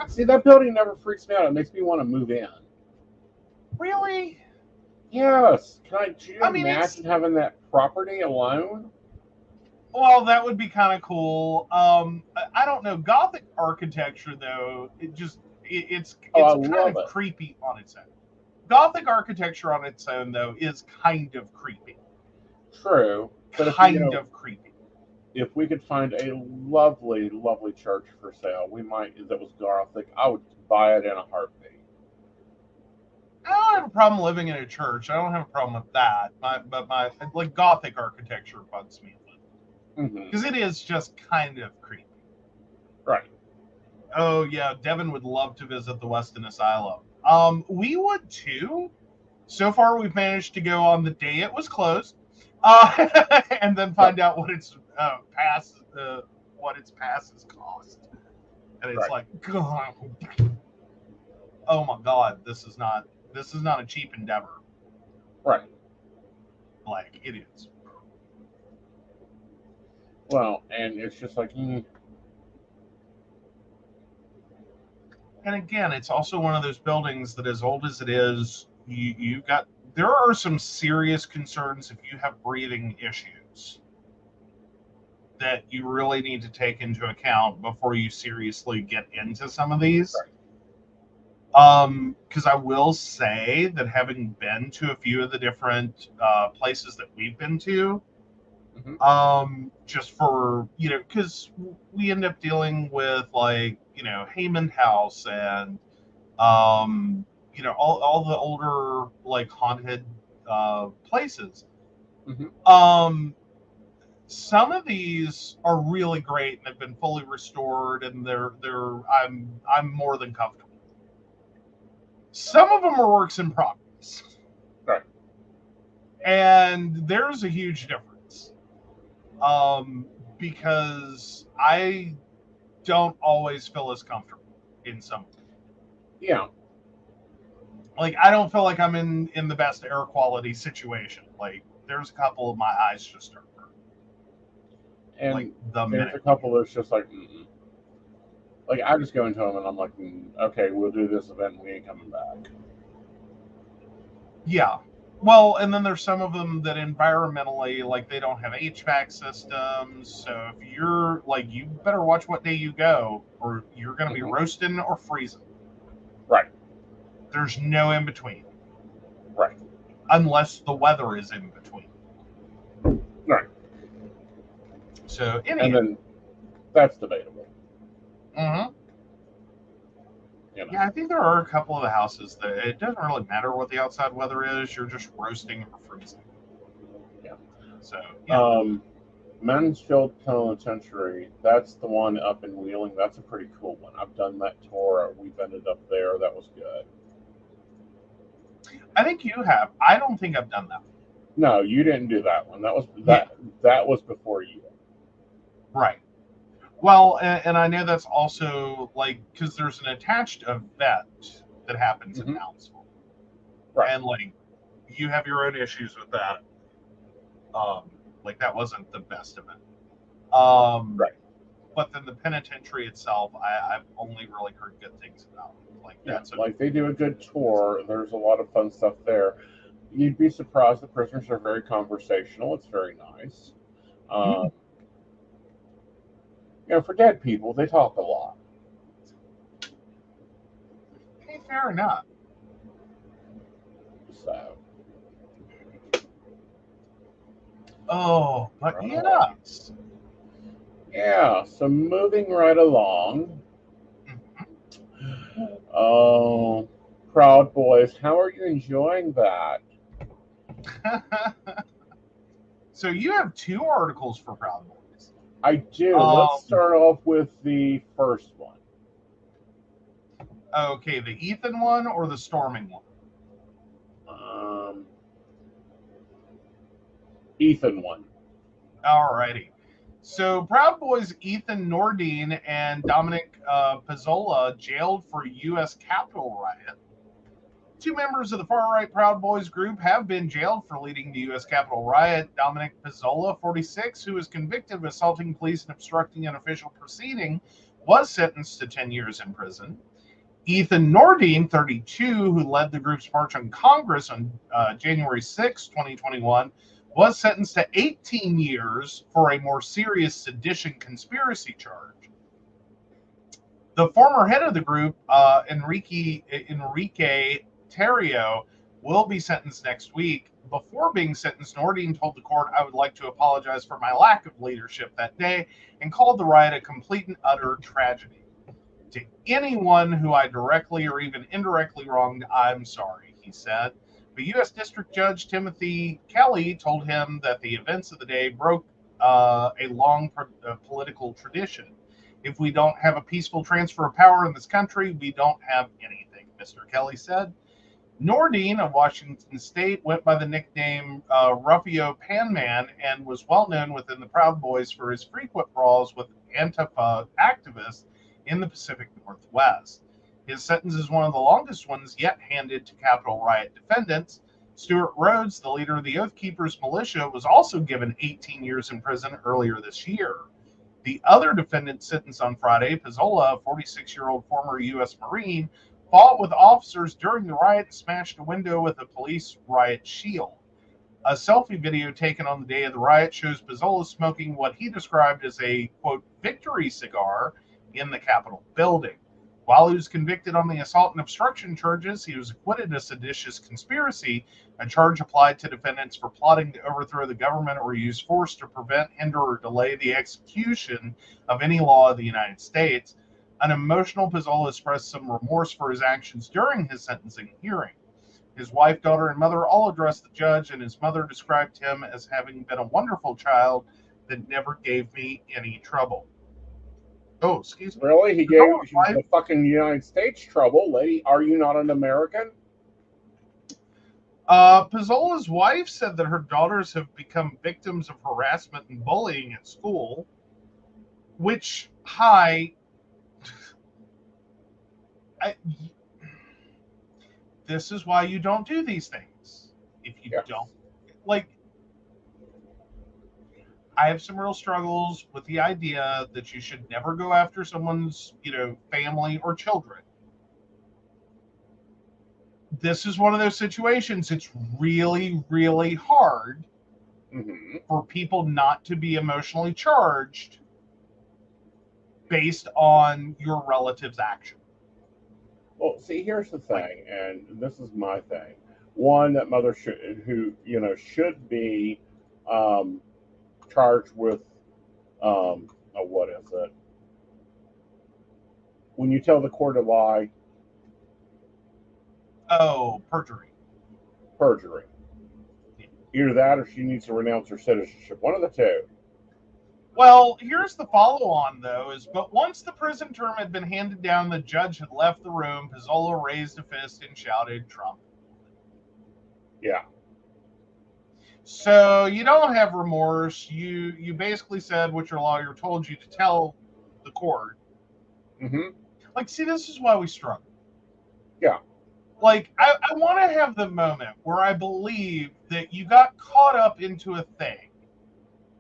See, that building never freaks me out. It makes me want to move in. Really? Yes. Can you imagine having that property alone? Well, that would be kind of cool. I don't know. Gothic architecture, though, it's kind of creepy on its own. Gothic architecture on its own, though, is kind of creepy. True. But kind of creepy. If we could find a lovely, lovely church for sale, that was Gothic, I would buy it in a heartbeat. I don't have a problem living in a church. I don't have a problem with that. But my Gothic architecture bugs me a little. Because it is just kind of creepy. Right. Oh, yeah. Devin would love to visit the Weston Asylum. We would too. So far, we've managed to go on the day it was closed, and then find out what its passes cost. And it's like, God, oh my God, this is not a cheap endeavor. Right. Like it is. Well, and it's just like. And again, it's also one of those buildings that, as old as it is, there are some serious concerns if you have breathing issues that you really need to take into account before you seriously get into some of these. Because I will say that having been to a few of the different places that we've been to, just for, because we end up dealing with Heyman House and, all the older haunted places. Some of these are really great and have been fully restored, and I'm more than comfortable. Some of them are works in progress. Right. And there's a huge difference. Because I don't always feel as comfortable in some. Yeah. I don't feel like I'm in the best air quality situation. There's a couple of my eyes just start burning. And there's a couple that's just like, I just go into them and I'm like, okay, we'll do this event and we ain't coming back. Yeah. Well, and then there's some of them that environmentally, like they don't have HVAC systems. So if you're like, you better watch what day you go, or you're going to be roasting or freezing. Right. There's no in between. Right. Unless the weather is in between. Right. So, and then that's debatable. Mm-hmm. You know. Yeah, I think there are a couple of the houses that it doesn't really matter what the outside weather is. You're just roasting or freezing. Yeah. So, yeah. Mansfield Penitentiary, that's the one up in Wheeling. That's a pretty cool one. I've done that tour. We've ended up there. That was good. I think you have. I don't think I've done that. No, you didn't do that one. That was before you. Right. Well, and I know that's also like because there's an attached event that happens in Moundsville, right? And like you have your own issues with that. Like that wasn't the best event. Right. But then the penitentiary itself, I've only really heard good things about. Like that's like they do a good tour. There's a lot of fun stuff there. You'd be surprised. The prisoners are very conversational. It's very nice. For dead people, they talk a lot. Hey, fair enough. So. Oh, but yes. Yeah, so moving right along. Oh, Proud Boys, how are you enjoying that? So you have 2 articles for Proud Boys. I do. Let's start off with the first one. Okay, the Ethan one or the Storming one? Ethan one. Alrighty. So Proud Boys Ethan Nordine and Dominic Pizzola jailed for U.S. Capitol riot. 2 members of the far-right Proud Boys group have been jailed for leading the U.S. Capitol riot. Dominic Pizzola, 46, who was convicted of assaulting police and obstructing an official proceeding, was sentenced to 10 years in prison. Ethan Nordine, 32, who led the group's march on Congress on January 6, 2021, was sentenced to 18 years for a more serious sedition conspiracy charge. The former head of the group, Enrique Terrio, will be sentenced next week. Before being sentenced, Nordine told the court, "I would like to apologize for my lack of leadership that day," and called the riot a complete and utter tragedy. "To anyone who I directly or even indirectly wronged, I'm sorry," he said. But U.S. District Judge Timothy Kelly told him that the events of the day broke a long political tradition. "If we don't have a peaceful transfer of power in this country, we don't have anything," Mr. Kelly said. Nordine of Washington State went by the nickname Rufio Panman and was well known within the Proud Boys for his frequent brawls with Antifa activists in the Pacific Northwest. His sentence is one of the longest ones yet handed to Capitol riot defendants. Stuart Rhodes, the leader of the Oath Keepers militia, was also given 18 years in prison earlier this year. The other defendant sentenced on Friday, Pizzola, a 46-year-old former U.S. Marine, fought with officers during the riot and smashed a window with a police riot shield. A selfie video taken on the day of the riot shows Pizzola smoking what he described as a, quote, victory cigar in the Capitol building. While he was convicted on the assault and obstruction charges, he was acquitted of seditious conspiracy, a charge applied to defendants for plotting to overthrow the government or use force to prevent, hinder, or delay the execution of any law of the United States. An emotional Pizzola expressed some remorse for his actions during his sentencing hearing. His wife, daughter, and mother all addressed the judge, and his mother described him as having been a wonderful child that never gave me any trouble. Oh, excuse me. Really? He gave you the fucking United States trouble, lady. Are you not an American? Pizzola's wife said that her daughters have become victims of harassment and bullying at school, which, this is why you don't do these things. If you don't, I have some real struggles with the idea that you should never go after someone's, family or children. this is one of those situations. It's really, really hard for people not to be emotionally charged based on your relative's action. Well, see, here's the thing, and this is my thing. One, that mother should be charged with what is it? When you tell the court a lie. Oh, perjury. Perjury. Either that, or she needs to renounce her citizenship. One of the two. Well, here's the follow-on, though, but once the prison term had been handed down, the judge had left the room. Pizzola raised a fist and shouted, "Trump." Yeah. So you don't have remorse. You basically said what your lawyer told you to tell the court. Like, see, this is why we struggle. Yeah. Like, I want to have the moment where I believe that you got caught up into a thing.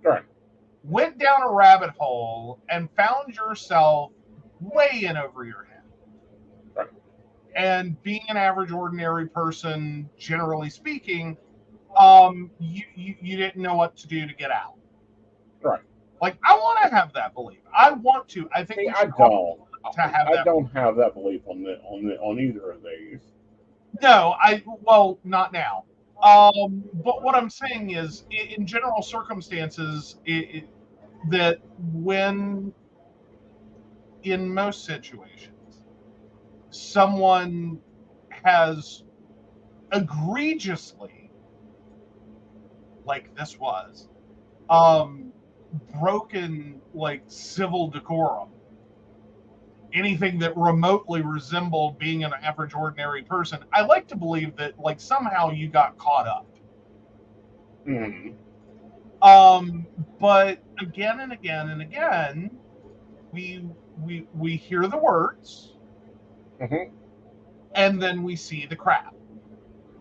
Right. Went down a rabbit hole and found yourself way in over your head. Right. And being an average, ordinary person, generally speaking, you didn't know what to do to get out. Right. Like, I want to have that belief. I want to. I think I don't. I don't have that belief on either of these. No, well, not now. But what I'm saying is, in general circumstances, that when, in most situations, someone has egregiously, like this was, broken like civil decorum, anything that remotely resembled being an average ordinary person, I like to believe that like somehow you got caught up. But again and again and again, we hear the words, and then we see the crap.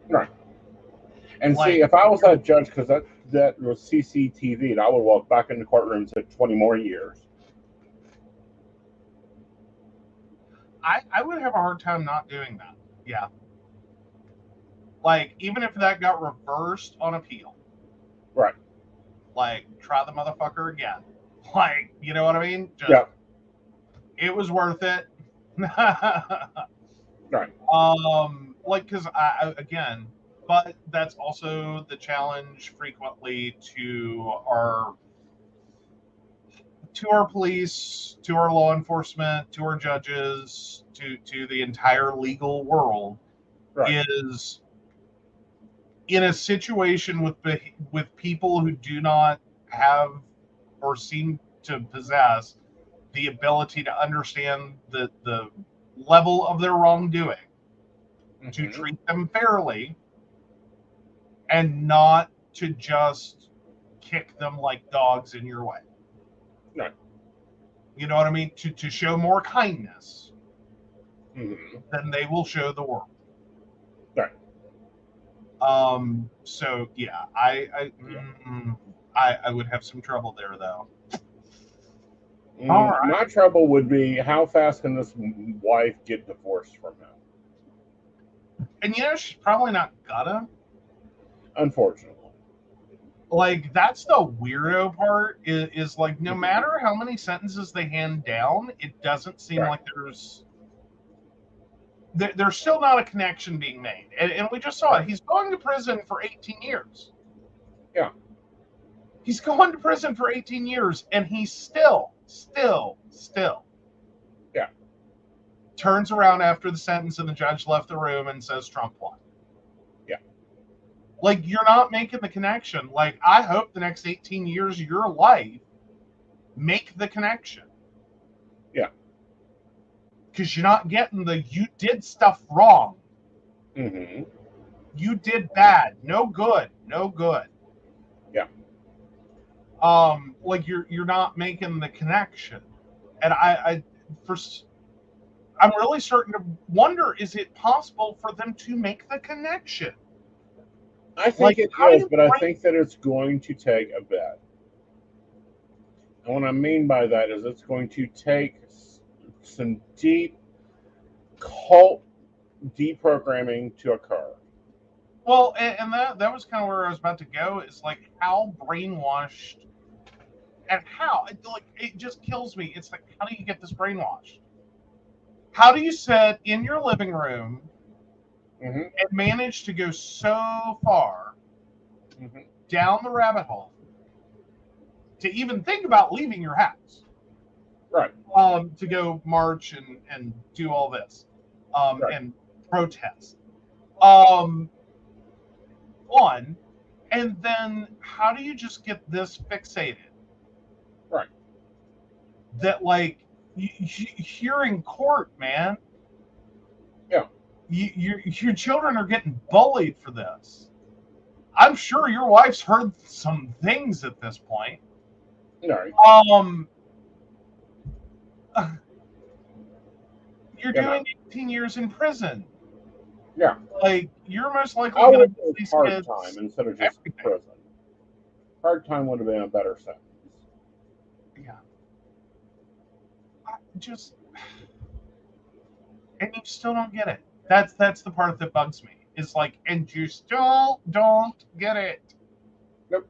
Right. And like, see, if I was that judge, because that was CCTV, I would walk back in the courtroom and say 20 more years. I would have a hard time not doing that. Yeah. Like, even if that got reversed on appeal. Right. Like, try the motherfucker again. Like, you know what I mean? Just, yeah. It was worth it. Right. Like, because again, but that's also the challenge frequently to our police, to our law enforcement, to our judges, to the entire legal world, right, is in a situation with people who do not have or seem to possess the ability to understand the level of their wrongdoing, to treat them fairly and not to just kick them like dogs in your way. Right. You know what I mean? To show more kindness than they will show the world. Right. So yeah, I would have some trouble there though. All right. My trouble would be, how fast can this wife get divorced from him? And she's probably not gonna. Unfortunately. Like, that's the weirdo part, is like, no matter how many sentences they hand down, it doesn't seem like there's still not a connection being made. And we just saw it. He's going to prison for 18 years. Yeah. He's going to prison for 18 years, and he's still yeah, turns around after the sentence and the judge left the room and says Trump won. Yeah. Like, you're not making the connection. Like, I hope the next 18 years of your life make the connection. Yeah. Because you're not getting you did stuff wrong. You did bad. No good. Yeah. Like, you're not making the connection. And I'm really starting to wonder, is it possible for them to make the connection? I think it is, but I think that it's going to take a bit. And what I mean by that is it's going to take some deep cult deprogramming to occur. Well, and that was kind of where I was about to go. Is like how brainwashed and how it just kills me. It's like, how do you get this brainwashed? How do you sit in your living room Mm-hmm. and manage to go so far Mm-hmm. down the rabbit hole to even think about leaving your house? Right. To go march and do all this, Right. and protest. One, and then how do you just get this fixated? Right. That like you're in court, man. Yeah. Your children are getting bullied for this. I'm sure your wife's heard some things at this point. Right. You're doing 18 years in prison. Yeah. Like, you're most likely I going would to do these hard kids time instead of just everything. prison. Hard time would have been a better sentence. Yeah. And you still don't get it. That's the part that bugs me. It's like, and you still don't get it. Nope.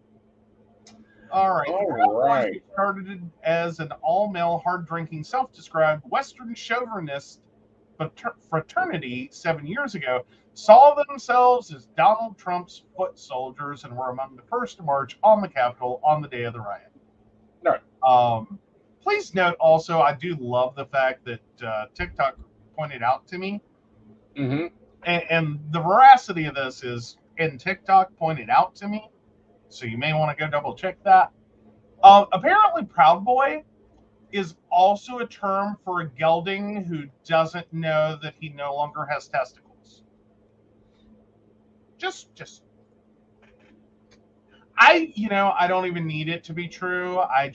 All right. All right. Started as an all-male, hard-drinking, self-described Western chauvinist fraternity 7 years ago, saw themselves as Donald Trump's foot soldiers and were among the first to march on the Capitol on the day of the riot. No. Please note also, I do love the fact that TikTok pointed out to me, Mm-hmm. and the veracity of this is, and TikTok pointed out to me, so you may want to go double check that. Apparently, Proud Boy is also a term for a gelding who doesn't know that he no longer has testicles. Just I don't even need it to be true. I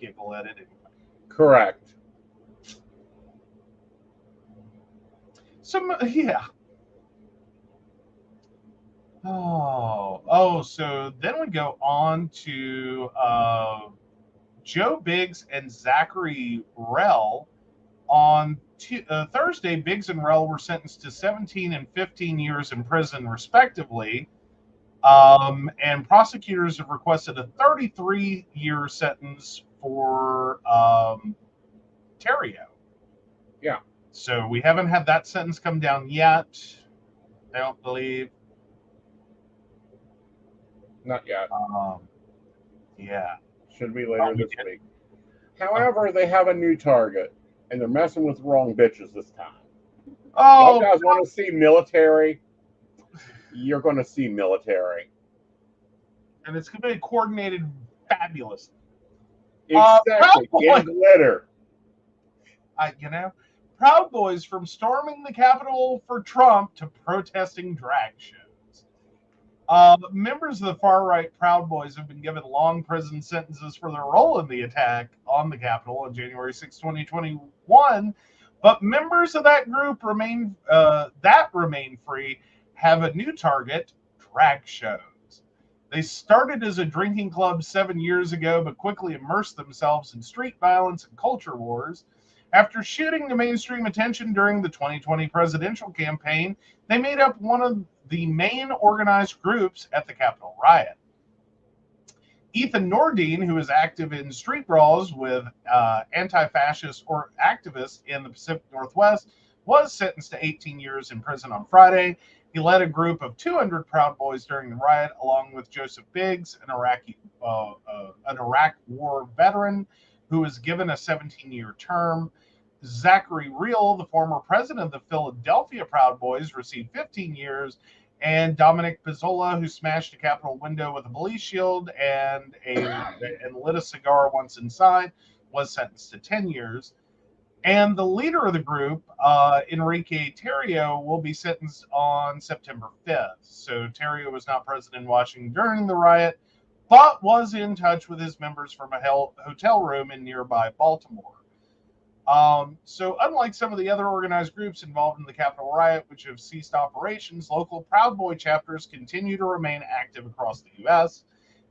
giggle at it anyway. Correct. Yeah. So then we go on to Joe Biggs and Zachary Rell. On Thursday, Biggs and Rell were sentenced to 17 and 15 years in prison, respectively. And prosecutors have requested a 33-year sentence for Terrio. Yeah. So we haven't had that sentence come down yet. I don't believe. Not yet. Yeah. Should be later this week. However, they have a new target, and they're messing with the wrong bitches this time. Oh, you guys want to see military? You're going to see military. And it's going to be coordinated fabulous. Exactly. In glitter. Proud Boys, from storming the Capitol for Trump to protesting drag shows. Members of the far-right Proud Boys have been given long prison sentences for their role in the attack on the Capitol on January 6, 2021, but members of that group remain free have a new target: drag shows. They started as a drinking club 7 years ago, but quickly immersed themselves in street violence and culture wars. After shooting the mainstream attention during the 2020 presidential campaign, they made up one of the main organized groups at the Capitol riot. Ethan Nordine, who is active in street brawls with anti-fascist or activists in the Pacific Northwest, was sentenced to 18 years in prison on Friday. He led a group of 200 Proud Boys during the riot, along with Joseph Biggs, an Iraq War veteran, who was given a 17-year term. Zachary Reel, the former president of the Philadelphia Proud Boys, received 15 years, and Dominic Pizzola, who smashed a Capitol window with a police shield and lit a cigar once inside, was sentenced to 10 years. And the leader of the group, Enrique Terrio, will be sentenced on September 5th. So Terrio was not present in Washington during the riot, but was in touch with his members from a hotel room in nearby Baltimore. So unlike some of the other organized groups involved in the Capitol riot, which have ceased operations, local Proud Boy chapters continue to remain active across the U.S.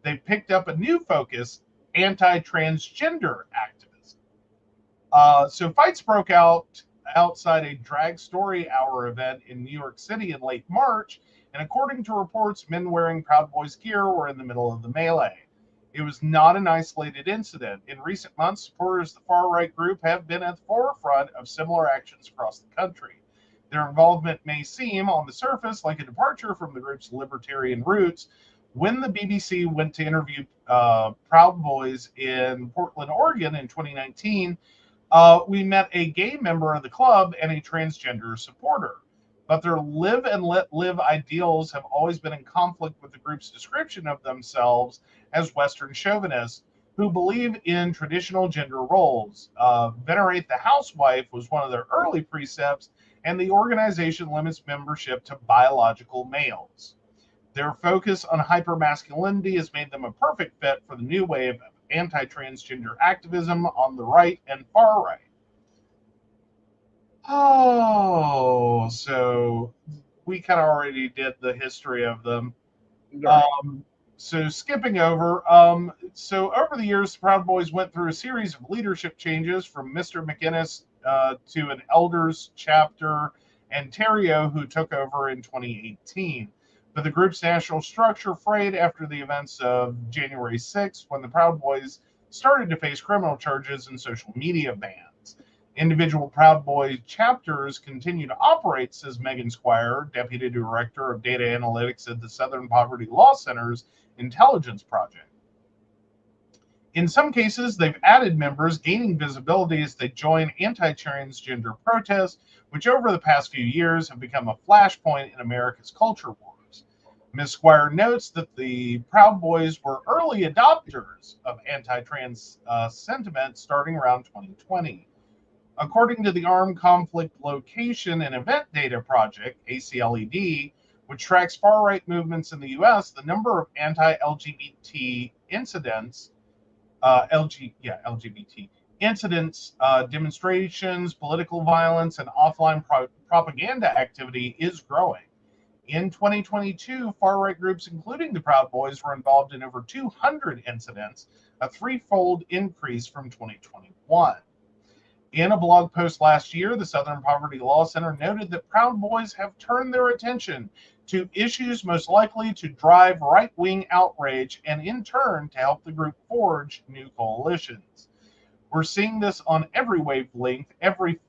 They've picked up a new focus: anti-transgender activism. So fights broke out outside a drag story hour event in New York City in late March, and according to reports, men wearing Proud Boys gear were in the middle of the melee. It was not an isolated incident. In recent months, supporters of the far-right group have been at the forefront of similar actions across the country. Their involvement may seem, on the surface, like a departure from the group's libertarian roots. When the BBC went to interview Proud Boys in Portland, Oregon in 2019, we met a gay member of the club and a transgender supporter. But their live and let live ideals have always been in conflict with the group's description of themselves as Western chauvinists who believe in traditional gender roles. Venerate the housewife was one of their early precepts, and the organization limits membership to biological males. Their focus on hypermasculinity has made them a perfect fit for the new wave of anti-transgender activism on the right and far right. Oh, so we kind of already did the history of them. Right. So skipping over, so over the years, the Proud Boys went through a series of leadership changes from Mr. McInnes to an elders chapter and Terrio, who took over in 2018. But the group's national structure frayed after the events of January 6th, when the Proud Boys started to face criminal charges and social media bans. Individual Proud Boy chapters continue to operate, says Megan Squire, Deputy Director of Data Analytics at the Southern Poverty Law Center's Intelligence Project. In some cases, they've added members, gaining visibility as they join anti-transgender protests, which over the past few years have become a flashpoint in America's culture wars. Ms. Squire notes that the Proud Boys were early adopters of anti-trans sentiment starting around 2020. According to the Armed Conflict Location and Event Data Project, ACLED, which tracks far-right movements in the U.S., the number of anti-LGBT incidents, LGBT incidents, demonstrations, political violence, and offline propaganda activity is growing. In 2022, far-right groups, including the Proud Boys, were involved in over 200 incidents, a threefold increase from 2021. In a blog post last year, the Southern Poverty Law Center noted that Proud Boys have turned their attention to issues most likely to drive right-wing outrage and, in turn, to help the group forge new coalitions. We're seeing this on every wavelength, every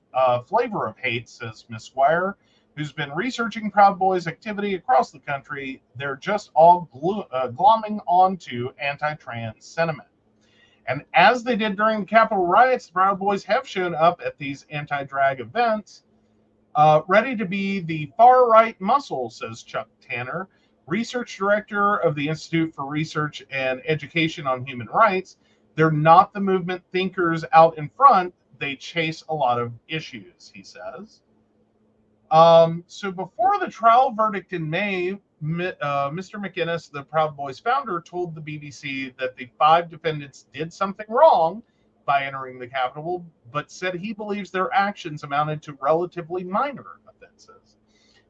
flavor of hate, says Ms. Squire, who's been researching Proud Boys' activity across the country. They're just all glomming onto anti-trans sentiment. And as they did during the Capitol riots, the Proud Boys have shown up at these anti-drag events, ready to be the far-right muscle, says Chuck Tanner, research director of the Institute for Research and Education on Human Rights. They're not the movement thinkers out in front. They chase a lot of issues, he says. So before the trial verdict in May, Mr. McInnes, the Proud Boys founder, told the BBC that the 5 defendants did something wrong by entering the Capitol, but said he believes their actions amounted to relatively minor offenses.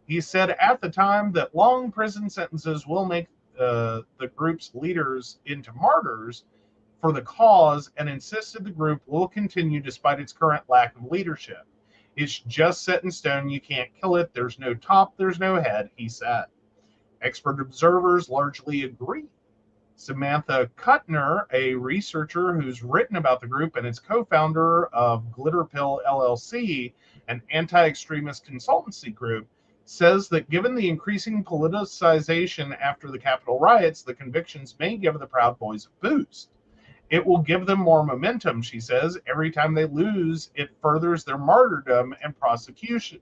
He said at the time that long prison sentences will make the group's leaders into martyrs for the cause, and insisted the group will continue despite its current lack of leadership. It's just set in stone. You can't kill it. There's no top, there's no head, he said. Expert observers largely agree. Samantha Kuttner, a researcher who's written about the group and is co-founder of Glitter Pill LLC, an anti-extremist consultancy group, says that given the increasing politicization after the Capitol riots, the convictions may give the Proud Boys a boost. It will give them more momentum, she says. Every time they lose, it furthers their martyrdom and persecution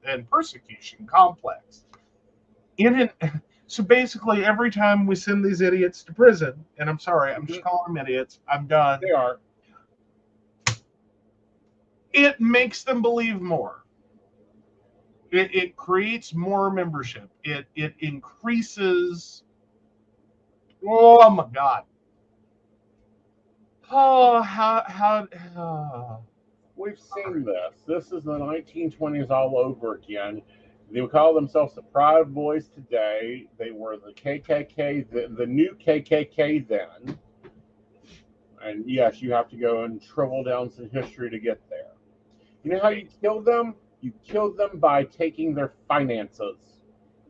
complex. So basically, every time we send these idiots to prison, and I'm sorry, I'm just calling them idiots, I'm done. They are. It makes them believe more. It creates more membership. It increases. Oh my God. Oh, how We've seen this. This is the 1920s all over again. They would call themselves the Proud Boys today. They were the KKK, the new KKK then. And yes, you have to go and travel down some history to get there. You know how you kill them? You kill them by taking their finances.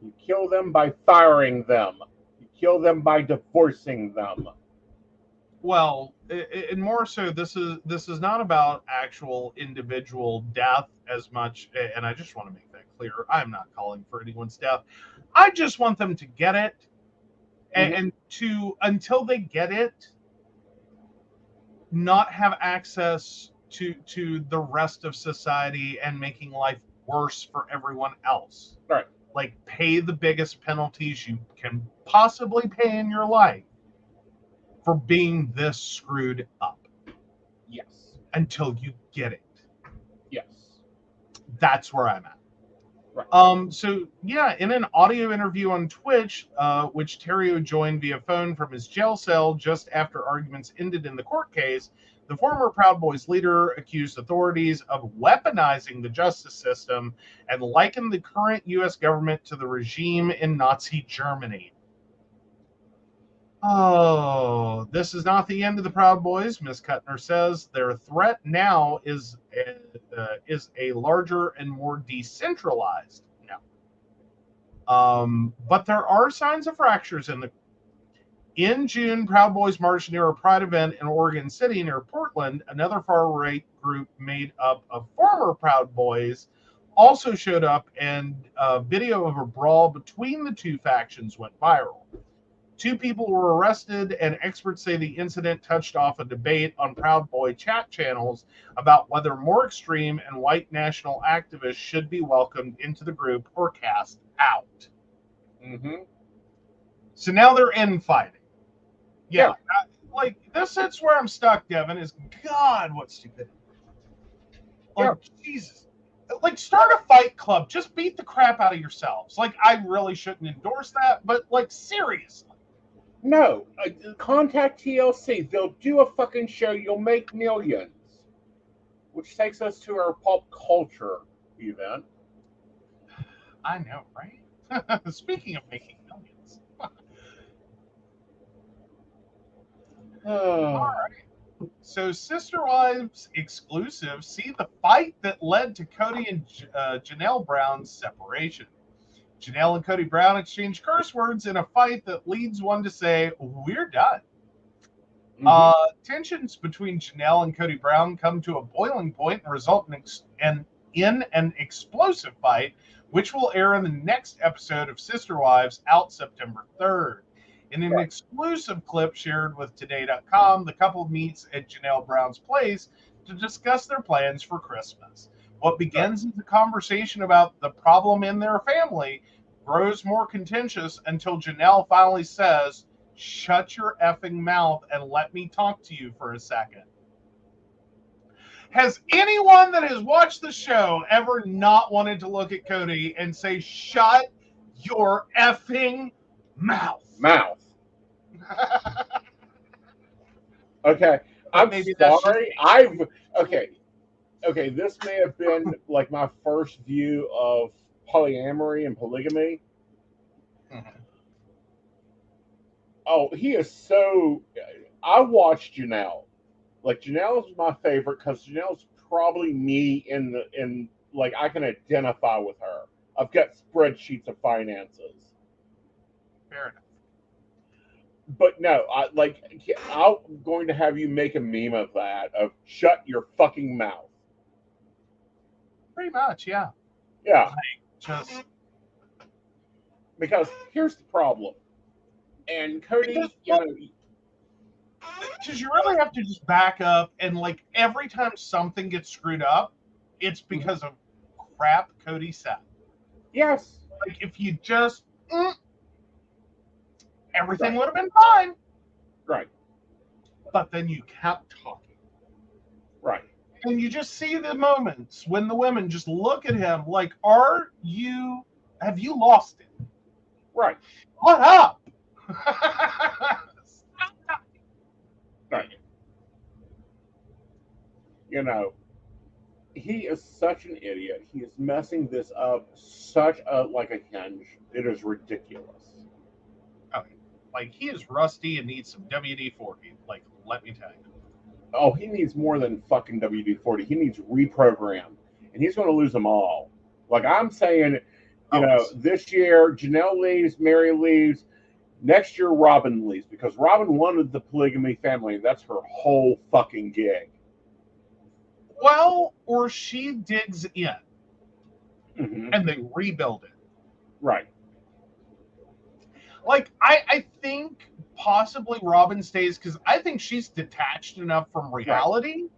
You kill them by firing them. You kill them by divorcing them. Well, and more so, this is not about actual individual death as much. And I just want to make that clear. I'm not calling for anyone's death. I just want them to get it, and to until they get it, not have access to the rest of society and making life worse for everyone else. Right. Like, pay the biggest penalties you can possibly pay in your life for being this screwed up. Yes. Until you get it. Yes. That's where I'm at. Right. So yeah, in an audio interview on Twitch, which Terrio joined via phone from his jail cell just after arguments ended in the court case, the former Proud Boys leader accused authorities of weaponizing the justice system and likened the current U.S. government to the regime in Nazi Germany. Oh, this is not the end of the Proud Boys, Ms. Kuttner says. Their threat now is a larger and more decentralized now. But there are signs of fractures in June. Proud Boys marched near a Pride event in Oregon City near Portland. Another far-right group made up of former Proud Boys also showed up, and a video of a brawl between the two factions went viral. 2 people were arrested, and experts say the incident touched off a debate on Proud Boy chat channels about whether more extreme and white national activists should be welcomed into the group or cast out. So now they're infighting. Yeah. Like, this is where I'm stuck, Devin, is God, what stupidity. Like, Jesus. Like, start a fight club. Just beat the crap out of yourselves. Like, I really shouldn't endorse that, but, like, seriously. No, contact TLC. They'll do a fucking show. You'll make millions. Which takes us to our pop culture event. I know, right? Speaking of making millions. All right. So, Sister Wives exclusive, see the fight that led to Cody and Janelle Brown's separation. Janelle and Cody Brown exchange curse words in a fight that leads one to say, "We're done." Tensions between Janelle and Cody Brown come to a boiling point and result in an explosive fight, which will air in the next episode of Sister Wives, out September 3rd. In an exclusive clip shared with Today.com, the couple meets at Janelle Brown's place to discuss their plans for Christmas. What begins as a conversation about the problem in their family grows more contentious until Janelle finally says, "Shut your effing mouth and let me talk to you for a second." Has anyone that has watched the show ever not wanted to look at Cody and say, "Shut your effing mouth"? Okay, I'm Maybe sorry. Okay, this may have been like my first view of polyamory and polygamy. Oh, he is so. I watched Janelle. Like, Janelle's my favorite because Janelle's probably me in like, I can identify with her. I've got spreadsheets of finances. Fair enough. But no, I'm going to have you make a meme of that, of "shut your fucking mouth." Pretty much, yeah. Yeah. Like, just because here's the problem. And Cody, because you really have to just back up, and like, every time something gets screwed up, it's because of crap Cody said. Yes. Like, if you just everything would have been fine. Right. But then you kept talking. Right. And you just see the moments when the women just look at him like, have you lost it? Right. What up? Right. You know, he is such an idiot. He is messing this up like a hinge. It is ridiculous. Okay. Like, he is rusty and needs some WD-40. Like, let me tell you. Oh, he needs more than fucking WD-40. He needs reprogram. And and he's going to lose them all. Like I'm saying, this year Janelle leaves, Mary leaves. Next year Robin leaves because Robin wanted the polygamy family. That's her whole fucking gig. Well, or she digs in and they rebuild it. Right. Like, I think possibly Robin stays because I think she's detached enough from reality. Right.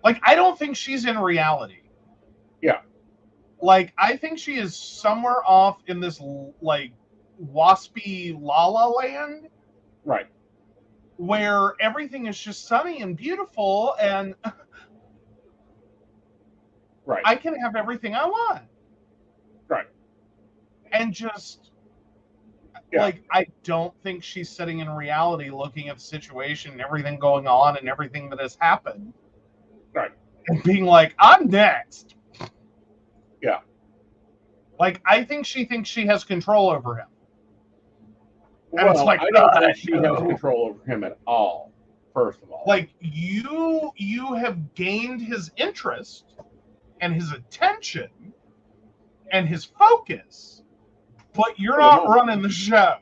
Like, I don't think she's in reality. Yeah. Like, I think she is somewhere off in this, like, waspy la-la land. Right. Where everything is just sunny and beautiful and right. I can have everything I want. Right. And just, like, I don't think she's sitting in reality looking at the situation and everything going on and everything that has happened. Right. And being like, I'm next. Yeah. Like, I think she thinks she has control over him. And it's like, I don't think she has control over him at all, first of all. Like, you have gained his interest and his attention and his focus, but you're not running the show.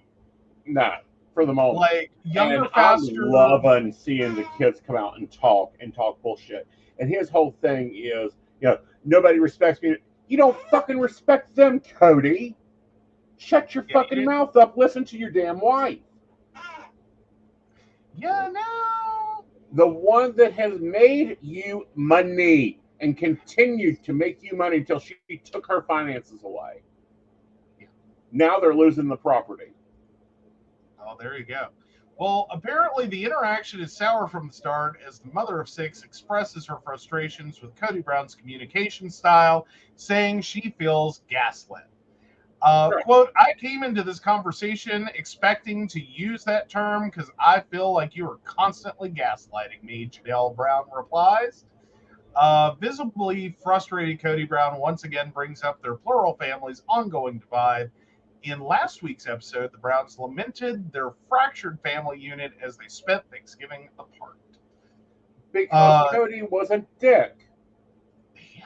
No, for the moment. Like, younger, and faster. I'm loving seeing the kids come out and talk bullshit. And his whole thing is, nobody respects me. You don't fucking respect them, Cody. Shut your fucking mouth up. Listen to your damn wife. Yeah, no. The one that has made you money and continued to make you money until she took her finances away. Yeah. Now they're losing the property. Oh, there you go. Well, apparently the interaction is sour from the start as the mother of six expresses her frustrations with Cody Brown's communication style, saying she feels gaslit. Quote, I came into this conversation expecting to use that term because I feel like you are constantly gaslighting me, Janelle Brown replies. Visibly frustrated, Cody Brown once again brings up their plural family's ongoing divide. In last week's episode, the Browns lamented their fractured family unit as they spent Thanksgiving apart. Because Cody was a dick. Yeah.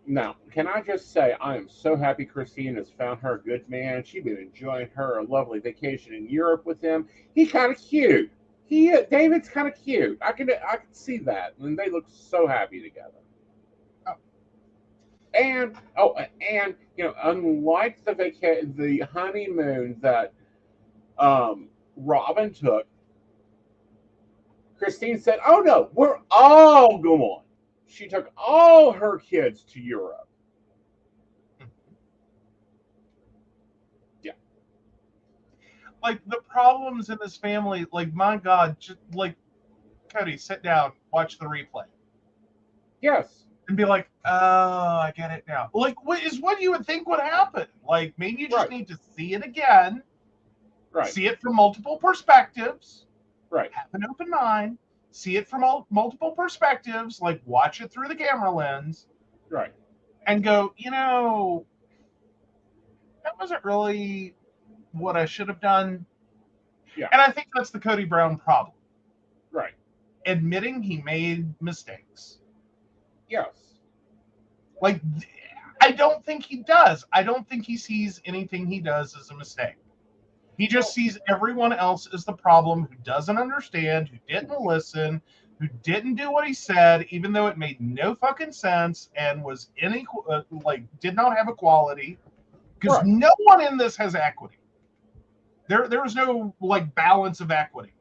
Now, can I just say, I am so happy Christine has found her a good man. She's been enjoying her a lovely vacation in Europe with him. He's kind of cute. David's kind of cute. I can see that, and they look so happy together. And unlike the honeymoon that Robin took, Christine said, "Oh no, we're all going." She took all her kids to Europe. Yeah. Like, the problems in this family, like, my God, just, like, Cody, sit down, watch the replay. Yes. And be like, oh, I get it now. Like, what you would think would happen. Like, maybe you just need to see it again. Right. See it from multiple perspectives. Right. Have an open mind. See it from multiple perspectives. Like, watch it through the camera lens. Right. And go, that wasn't really what I should have done. Yeah. And I think that's the Cody Brown problem. Right. Admitting he made mistakes. Yes. Like, I don't think he does. I don't think he sees anything he does as a mistake. He just sees everyone else as the problem, who doesn't understand, who didn't listen, who didn't do what he said, even though it made no fucking sense and was did not have equality. Because no one in this has equity. There is no balance of equity.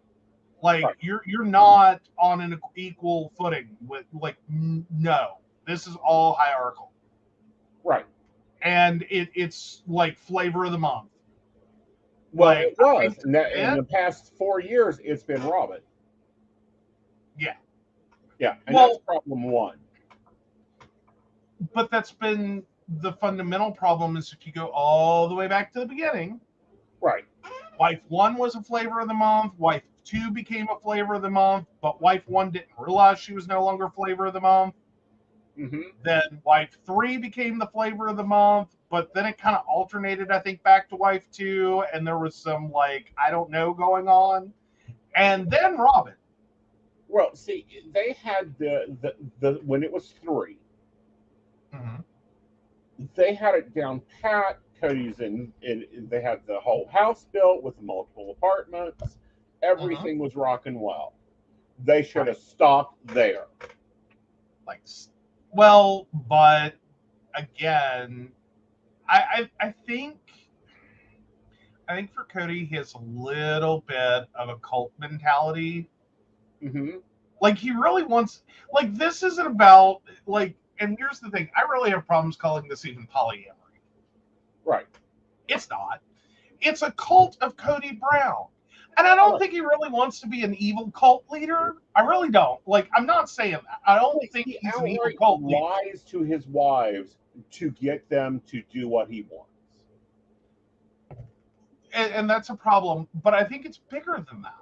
You're not on an equal footing with no. This is all hierarchical. Right. And it's like flavor of the month. Well, it was. In the past 4 years, it's been Robin. Yeah. Yeah, and that's problem one. But that's been the fundamental problem is if you go all the way back to the beginning. Right. Wife 1 was a flavor of the month. Wife 2 became a flavor of the month. But wife 1 didn't realize she was no longer flavor of the month. Mm-hmm. Then wife 3 became the flavor of the month. But then it kind of alternated, I think, back to wife 2. And there was some, I don't know, going on. And then Robin. Well, see, they had the when it was 3, Mhm. they had it down pat. Cody's they had the whole house built with multiple apartments. Mhm. Everything was rocking well. They should Right. have stopped there. Like, well, but again, I think for Cody, he has a little bit of a cult mentality. Hmm. Like, he really wants, like, this isn't about, like, and here's the thing, I really have problems calling this even polyamory. Right. It's not. It's a cult of Cody Brown. And I don't Right. think he really wants to be an evil cult leader. I really don't. Like, I'm not saying that. I don't think He he's an evil outright cult leader. lies to his wives to get them to do what he wants. And that's a problem. But I think it's bigger than that.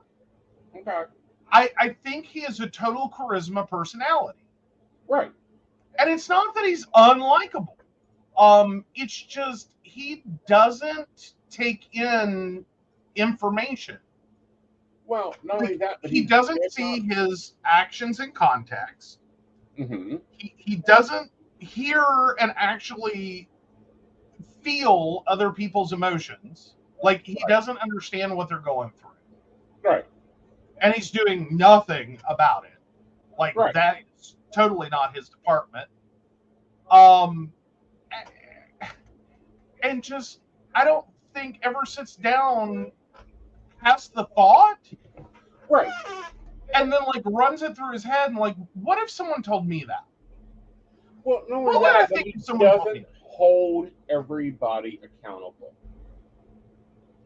Okay. I think he is a total charisma personality. Right. And it's not that he's unlikable. It's just he doesn't take in information. Well, not only Like, that, but he he doesn't did see his actions in context. not. Hmm. He doesn't hear and actually feel other people's emotions. Like, he Right. doesn't understand what they're going through. Right. And he's doing nothing about it. Like, Right. that's totally not his department. Um and just, I don't think ever sits down, has the thought, Right. and then like runs it through his head and like, what if someone told me that? Well, not only What would I that, but think he if someone told me doesn't that? hold everybody accountable.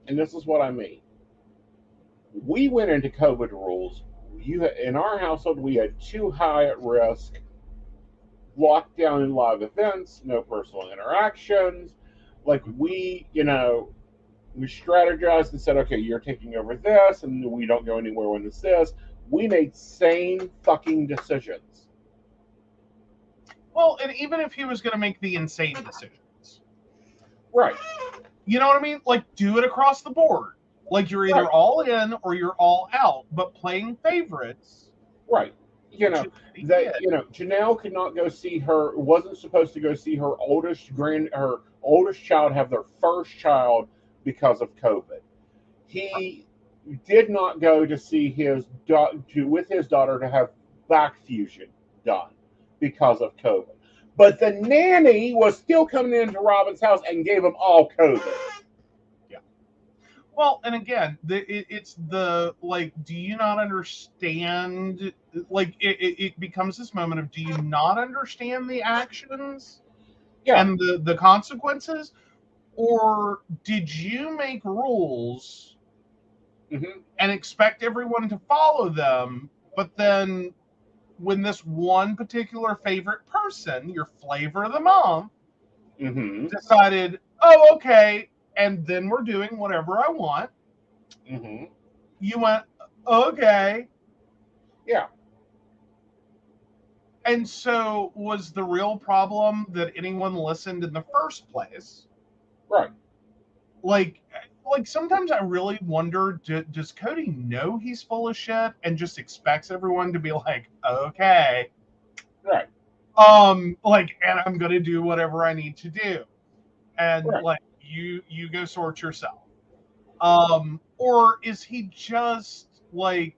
And this is what I mean. We went into COVID rules. In our household, we had 2 high at risk, lockdown in live events, no personal interactions. Like we strategized and said, okay, you're taking over this, and we don't go anywhere when it's this. We made sane fucking decisions. Well, and even if he was going to make the insane decisions, Right. you know what I mean? Like, do it across the board. Like, you're either Right. all in or you're all out. But playing favorites, Right. You know, which he that did. Janelle could not go see wasn't supposed to go see her oldest child have their first child because of COVID. He did not go to see with his daughter to have back fusion done because of COVID. But the nanny was still coming into Robin's house and gave him all COVID. Well, and again, it's the, like, do you not understand? Like, it becomes this moment of, do you not understand the actions Yeah. and the consequences? Or did you make rules Hmm. and expect everyone to follow them, but then when this one particular favorite person, your flavor of the month, Hmm. decided, oh, okay, and then we're doing whatever I want, Hmm. you went, okay. Yeah. And so, was the real problem that anyone listened in the first place? Right. Like, like sometimes I really wonder, does Cody know he's full of shit and just expects everyone to be like, okay, Right. like, and I'm gonna do whatever I need to do, and Right. like, you go sort yourself. Or is he just like,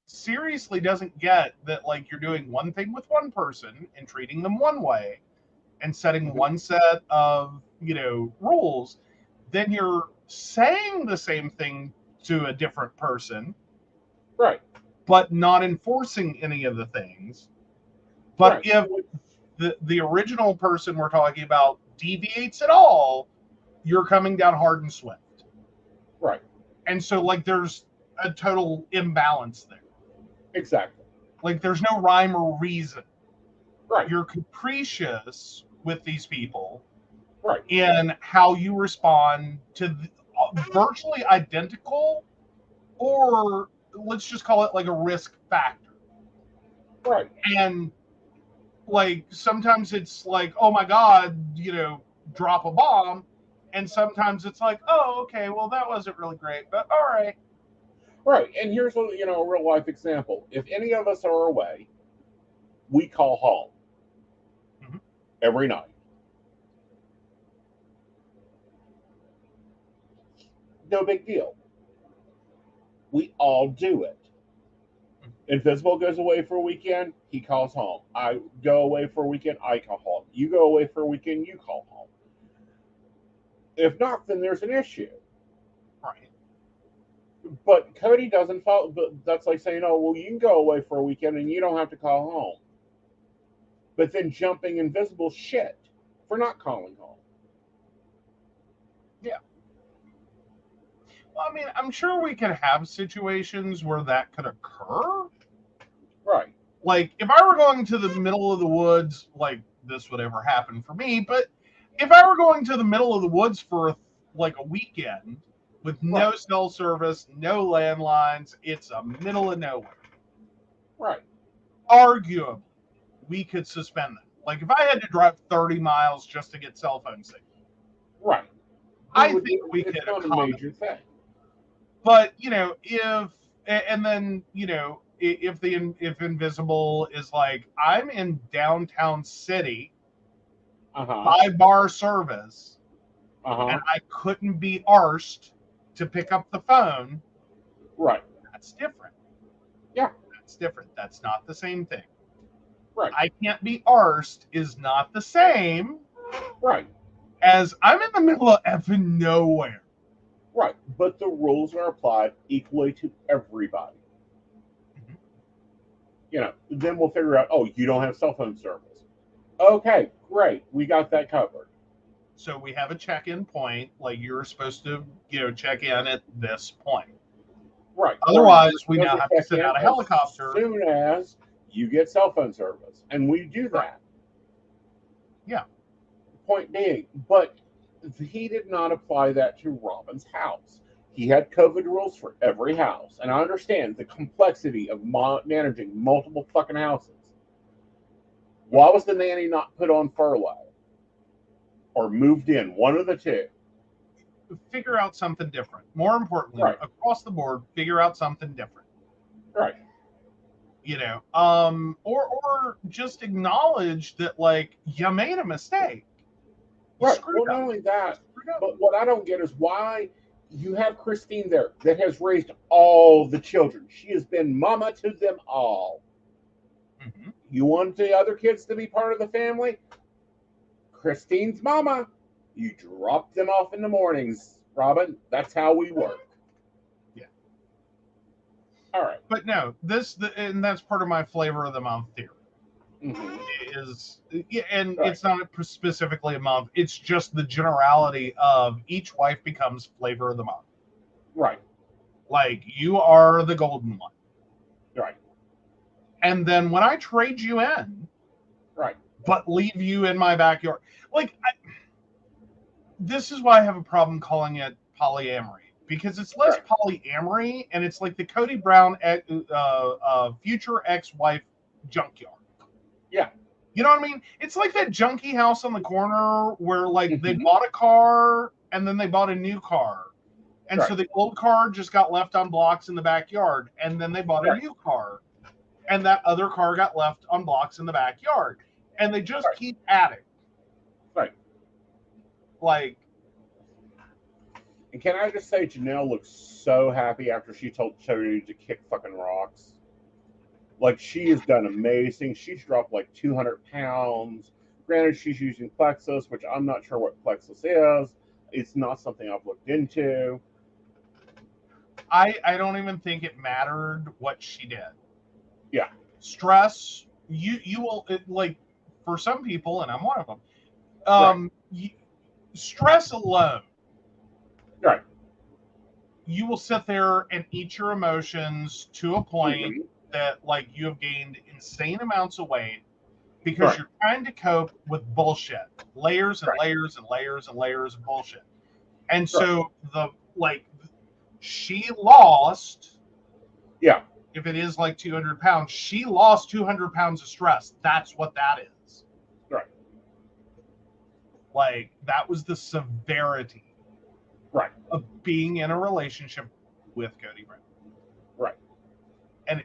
seriously doesn't get that, like, you're doing one thing with one person and treating them one way and setting Hmm. one set of, rules, then you're saying the same thing to a different person, Right. but not enforcing any of the things. But Right. if the original person we're talking about deviates at all, you're coming down hard and swift. Right. And so, like, there's a total imbalance there. Exactly. Like, there's no rhyme or reason. Right. You're capricious with these people Right. in how you respond to virtually identical, or let's just call it like a risk factor. Right. And like, sometimes it's like, oh my God, drop a bomb. And sometimes it's like, oh, okay, well, that wasn't really great, but all right. Right. And here's a real life example. If any of us are away, we call home Mhm. every night. No big deal. We all do it. Invisible goes away for a weekend, he calls home. I go away for a weekend, I call home. You go away for a weekend, you call home. If not, then there's an issue. Right. But Cody doesn't follow. But that's like saying, "Oh, well, you can go away for a weekend and you don't have to call home." But then jumping invisible shit for not calling home. Yeah. Well, I mean, I'm sure we could have situations where that could occur. Right. Like, if I were going to the middle of the woods, like, this would ever happen for me, but if I were going to the middle of the woods for, like, a weekend with no Right. cell service, no landlines, it's a middle of nowhere. Right. Arguably, we could suspend them. Like, if I had to drive 30 miles just to get cell phone signal, Right. I think we It's could not a accommodate. major thing. But, and then, if Invisible is like, I'm in downtown city, Uh-huh. 5-bar service, Uh-huh. and I couldn't be arsed to pick up the phone, Right. that's different. Yeah. That's different. That's not the same thing. Right. I can't be arsed is not the same Right. as I'm in the middle of effing nowhere. Right. But the rules are applied equally to everybody. Mhm. Then we'll figure out, oh, you don't have cell phone service. Okay, great. We got that covered. So we have a check-in point, like you're supposed to, check in at this point. Right. Otherwise, we Or now have to check send in out a as helicopter. soon as you get cell phone service. And we do that. Right. Yeah. Point being, but he did not apply that to Robin's house. He had COVID rules for every house. And I understand the complexity of managing multiple fucking houses. Why was the nanny not put on furlough? Or moved in? One of the two. Figure out something different. More importantly, Right. across the board, figure out something different. Right. Or just acknowledge that, like, you made a mistake. You Right. screwed Well, up. not only that, Screwed up. but what I don't get is why you have Christine there that has raised all the children. She has been mama to them all. Mm-hmm. You want the other kids to be part of the family? Christine's mama. You drop them off in the mornings, Robin. That's how we work. Yeah. All right. But no, and that's part of my flavor of the month theory. Mm-hmm. Right. It's not specifically a month. It's just the generality of each wife becomes flavor of the month. Right. Like, you are the golden one. Right. And then when I trade you in, right, but leave you in my backyard, like, this is why I have a problem calling it polyamory, because it's less polyamory and it's like the Cody Brown future ex-wife junkyard. Yeah. You know what I mean? It's like that junkie house on the corner where, like, they bought a car and then they bought a new car. And so the old car just got left on blocks in the backyard, and then they bought a new car. And that other car got left on blocks in the backyard. And they just keep adding. Right. Like. And can I just say, Janelle looks so happy after she told Cody to kick fucking rocks. Like, she has done amazing. She's dropped like 200 pounds. Granted, she's using Plexus, which I'm not sure what Plexus is. It's not something I've looked into. I don't even think it mattered what she did. Yeah. Stress, you will, like, for some people, and I'm one of them, stress alone. Right. You will sit there and eat your emotions to a point that, like, you have gained insane amounts of weight because you're trying to cope with bullshit. Layers and layers and layers and layers of bullshit. And so she lost. Yeah. If it is like 200 pounds, she lost 200 pounds of stress. That's what that is. Right. Like, that was the severity. Right. Of being in a relationship with Cody Brown. Right. And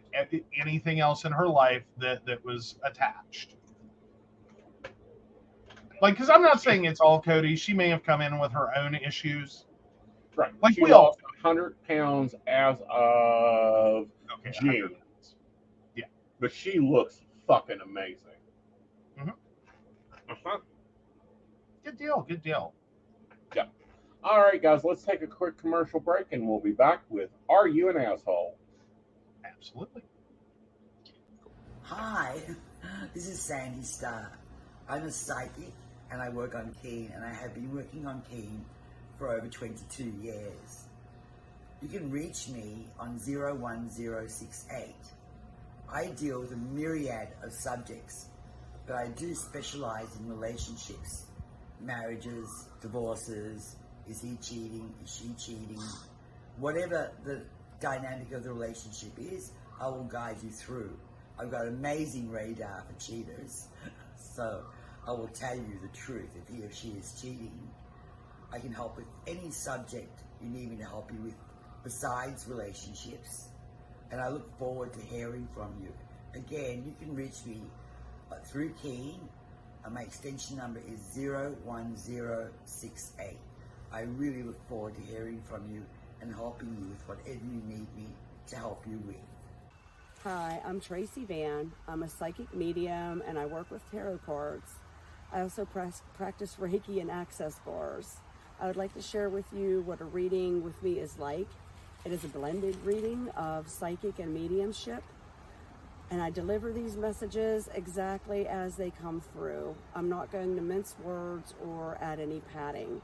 anything else in her life that was attached. Like, because I'm not saying it's all Cody. She may have come in with her own issues. Right. Like she we all. lost 100 pounds as of June. Yeah. But she looks fucking amazing. Mm-hmm. Uh-huh. Good deal. Good deal. Yeah. All right, guys, let's take a quick commercial break and we'll be back with Are You an Asshole? Absolutely. Hi, this is Sandy Starr. I'm a psychic and I work on Keen, and I have been working on Keen for over 22 years. You can reach me on 01068. I deal with a myriad of subjects, but I do specialize in relationships, marriages, divorces, is he cheating, is she cheating, whatever the dynamic of the relationship is, I will guide you through. I've got amazing radar for cheaters, so I will tell you the truth if he or she is cheating. I can help with any subject you need me to help you with besides relationships, and I look forward to hearing from you. Again, you can reach me through Keen. My extension number is 01068. I really look forward to hearing from you and helping you with whatever you need me to help you with. Hi, I'm Tracy Van. I'm a psychic medium and I work with tarot cards. I also practice Reiki and access bars. I would like to share with you what a reading with me is like. It is a blended reading of psychic and mediumship, and I deliver these messages exactly as they come through. I'm not going to mince words or add any padding.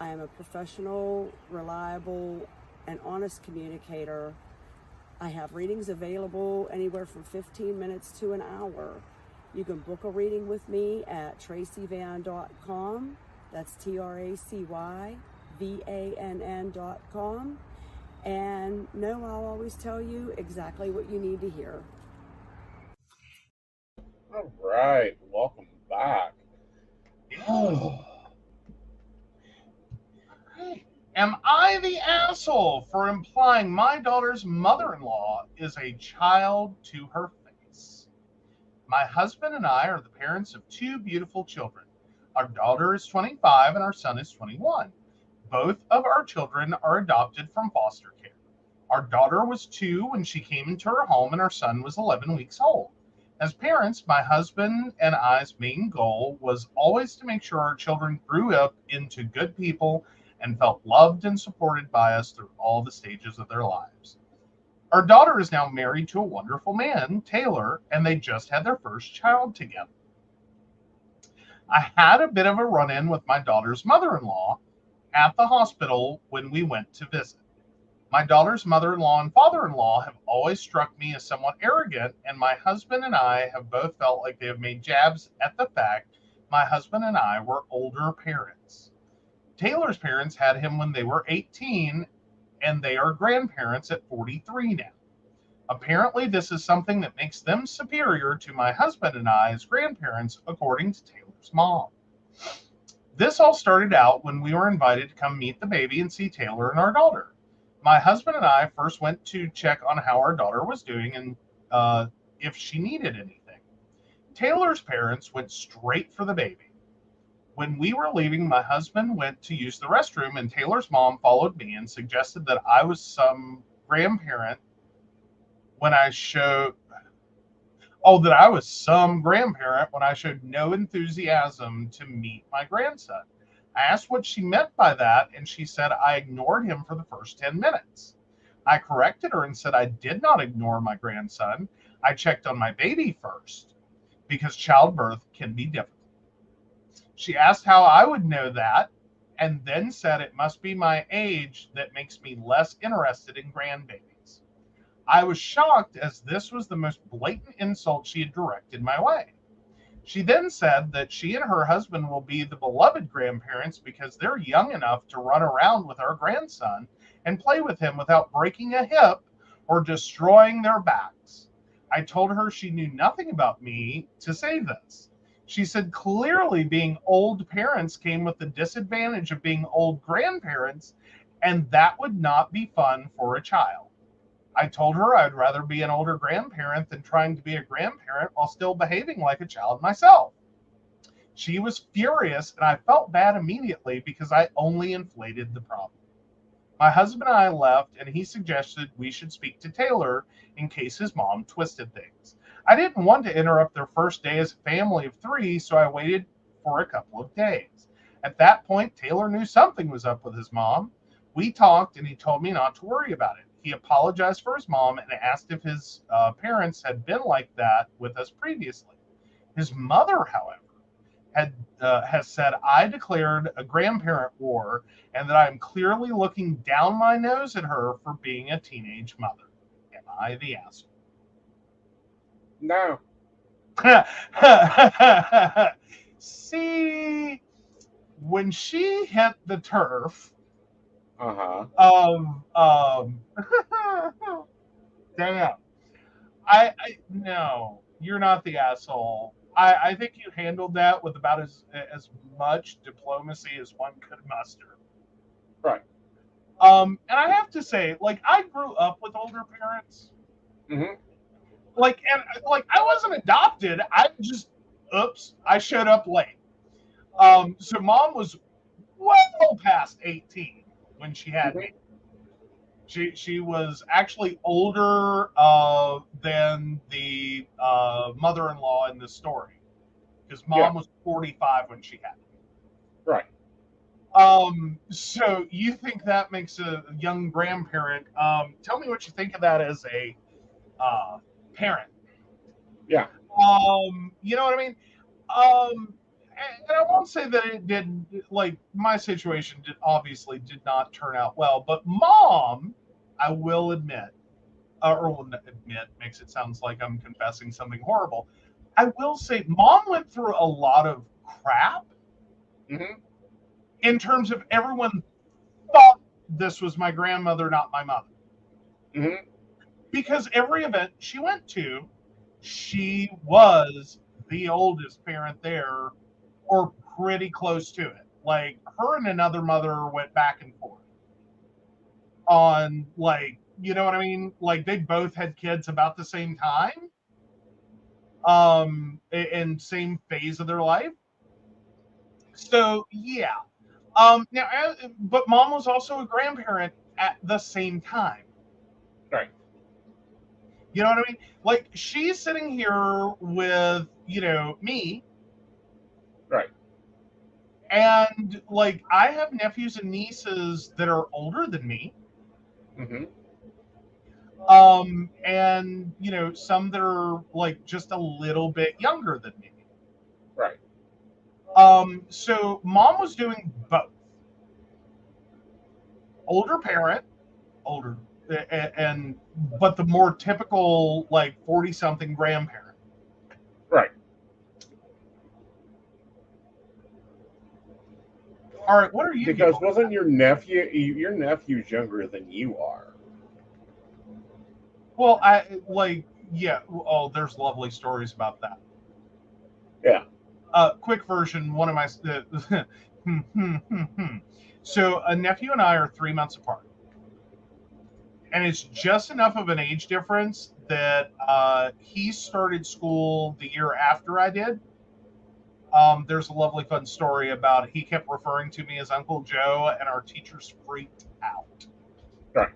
I am a professional, reliable, and honest communicator. I have readings available anywhere from 15 minutes to an hour. You can book a reading with me at tracyvan.com. That's TRACYVANN.com. And no, I'll always tell you exactly what you need to hear. All right, welcome back. Am I the asshole for implying my daughter's mother-in-law is a child to her face? My husband and I are the parents of two beautiful children. Our daughter is 25 and our son is 21. Both of our children are adopted from foster care. Our daughter was 2 when she came into her home and our son was 11 weeks old. As parents, my husband and I's main goal was always to make sure our children grew up into good people and felt loved and supported by us through all the stages of their lives. Our daughter is now married to a wonderful man, Taylor, and they just had their first child together. I had a bit of a run-in with my daughter's mother-in-law at the hospital when we went to visit. My daughter's mother-in-law and father-in-law have always struck me as somewhat arrogant, and my husband and I have both felt like they have made jabs at the fact my husband and I were older parents. Taylor's parents had him when they were 18, and they are grandparents at 43 now. Apparently, this is something that makes them superior to my husband and I as grandparents, according to Taylor's mom. This all started out when we were invited to come meet the baby and see Taylor and our daughter. My husband and I first went to check on how our daughter was doing and if she needed anything. Taylor's parents went straight for the baby. When we were leaving, my husband went to use the restroom and Taylor's mom followed me and suggested that I was some grandparent when I showed no enthusiasm to meet my grandson. I asked what she meant by that, and she said I ignored him for the first 10 minutes. I corrected her and said I did not ignore my grandson. I checked on my baby first, because childbirth can be difficult. She asked how I would know that, and then said it must be my age that makes me less interested in grandbabies. I was shocked, as this was the most blatant insult she had directed my way. She then said that she and her husband will be the beloved grandparents because they're young enough to run around with our grandson and play with him without breaking a hip or destroying their backs. I told her she knew nothing about me to say this. She said clearly being old parents came with the disadvantage of being old grandparents, and that would not be fun for a child. I told her I'd rather be an older grandparent than trying to be a grandparent while still behaving like a child myself. She was furious, and I felt bad immediately because I only inflated the problem. My husband and I left, and he suggested we should speak to Taylor in case his mom twisted things. I didn't want to interrupt their first day as a family of 3, so I waited for a couple of days. At that point, Taylor knew something was up with his mom. We talked, and he told me not to worry about it. He apologized for his mom and asked if his parents had been like that with us previously. His mother, however, has said I declared a grandparent war and that I'm clearly looking down my nose at her for being a teenage mother. Am I the asshole? No. See, when she hit the turf Uh-huh. of damn, I no, you're not the asshole. I think you handled that with about as much diplomacy as one could muster. Right. And I have to say, like, I grew up with older parents. Mm-hmm. Like, and like, I wasn't adopted. I just, I showed up late. So mom was well past 18 when she had me. She was actually older than the mother-in-law in this story, because mom was 45 when she had me. Right. So you think that makes a young grandparent? Tell me what you think of that as a parent. Yeah. You know what I mean? And I won't say that it did, like, my situation obviously did not turn out well, but mom, I will admit, or will admit makes it sound like I'm confessing something horrible. I will say mom went through a lot of crap in terms of everyone thought this was my grandmother, not my mother. Because every event she went to, she was the oldest parent there, or pretty close to it. Like, her and another mother went back and forth on, like, you know what I mean? Like, they both had kids about the same time, and same phase of their life. So yeah. Now, but mom was also a grandparent at the same time. Right. You know what I mean? Like, she's sitting here with, you know, me. Right. And, like, I have nephews and nieces that are older than me. And, you know, some that are, like, just a little bit younger than me. Right. So mom was doing both. Older parent, older, and but the more typical, like, 40-something grandparent. Right. All right, what are you Because doing? wasn't your nephew's younger than you are? Well, yeah. Oh, there's lovely stories about that. Yeah. Quick version. One of my so a nephew and I are 3 months apart, and it's just enough of an age difference that he started school the year after I did. There's a lovely fun story about he kept referring to me as Uncle Joe, and our teachers freaked out. Right.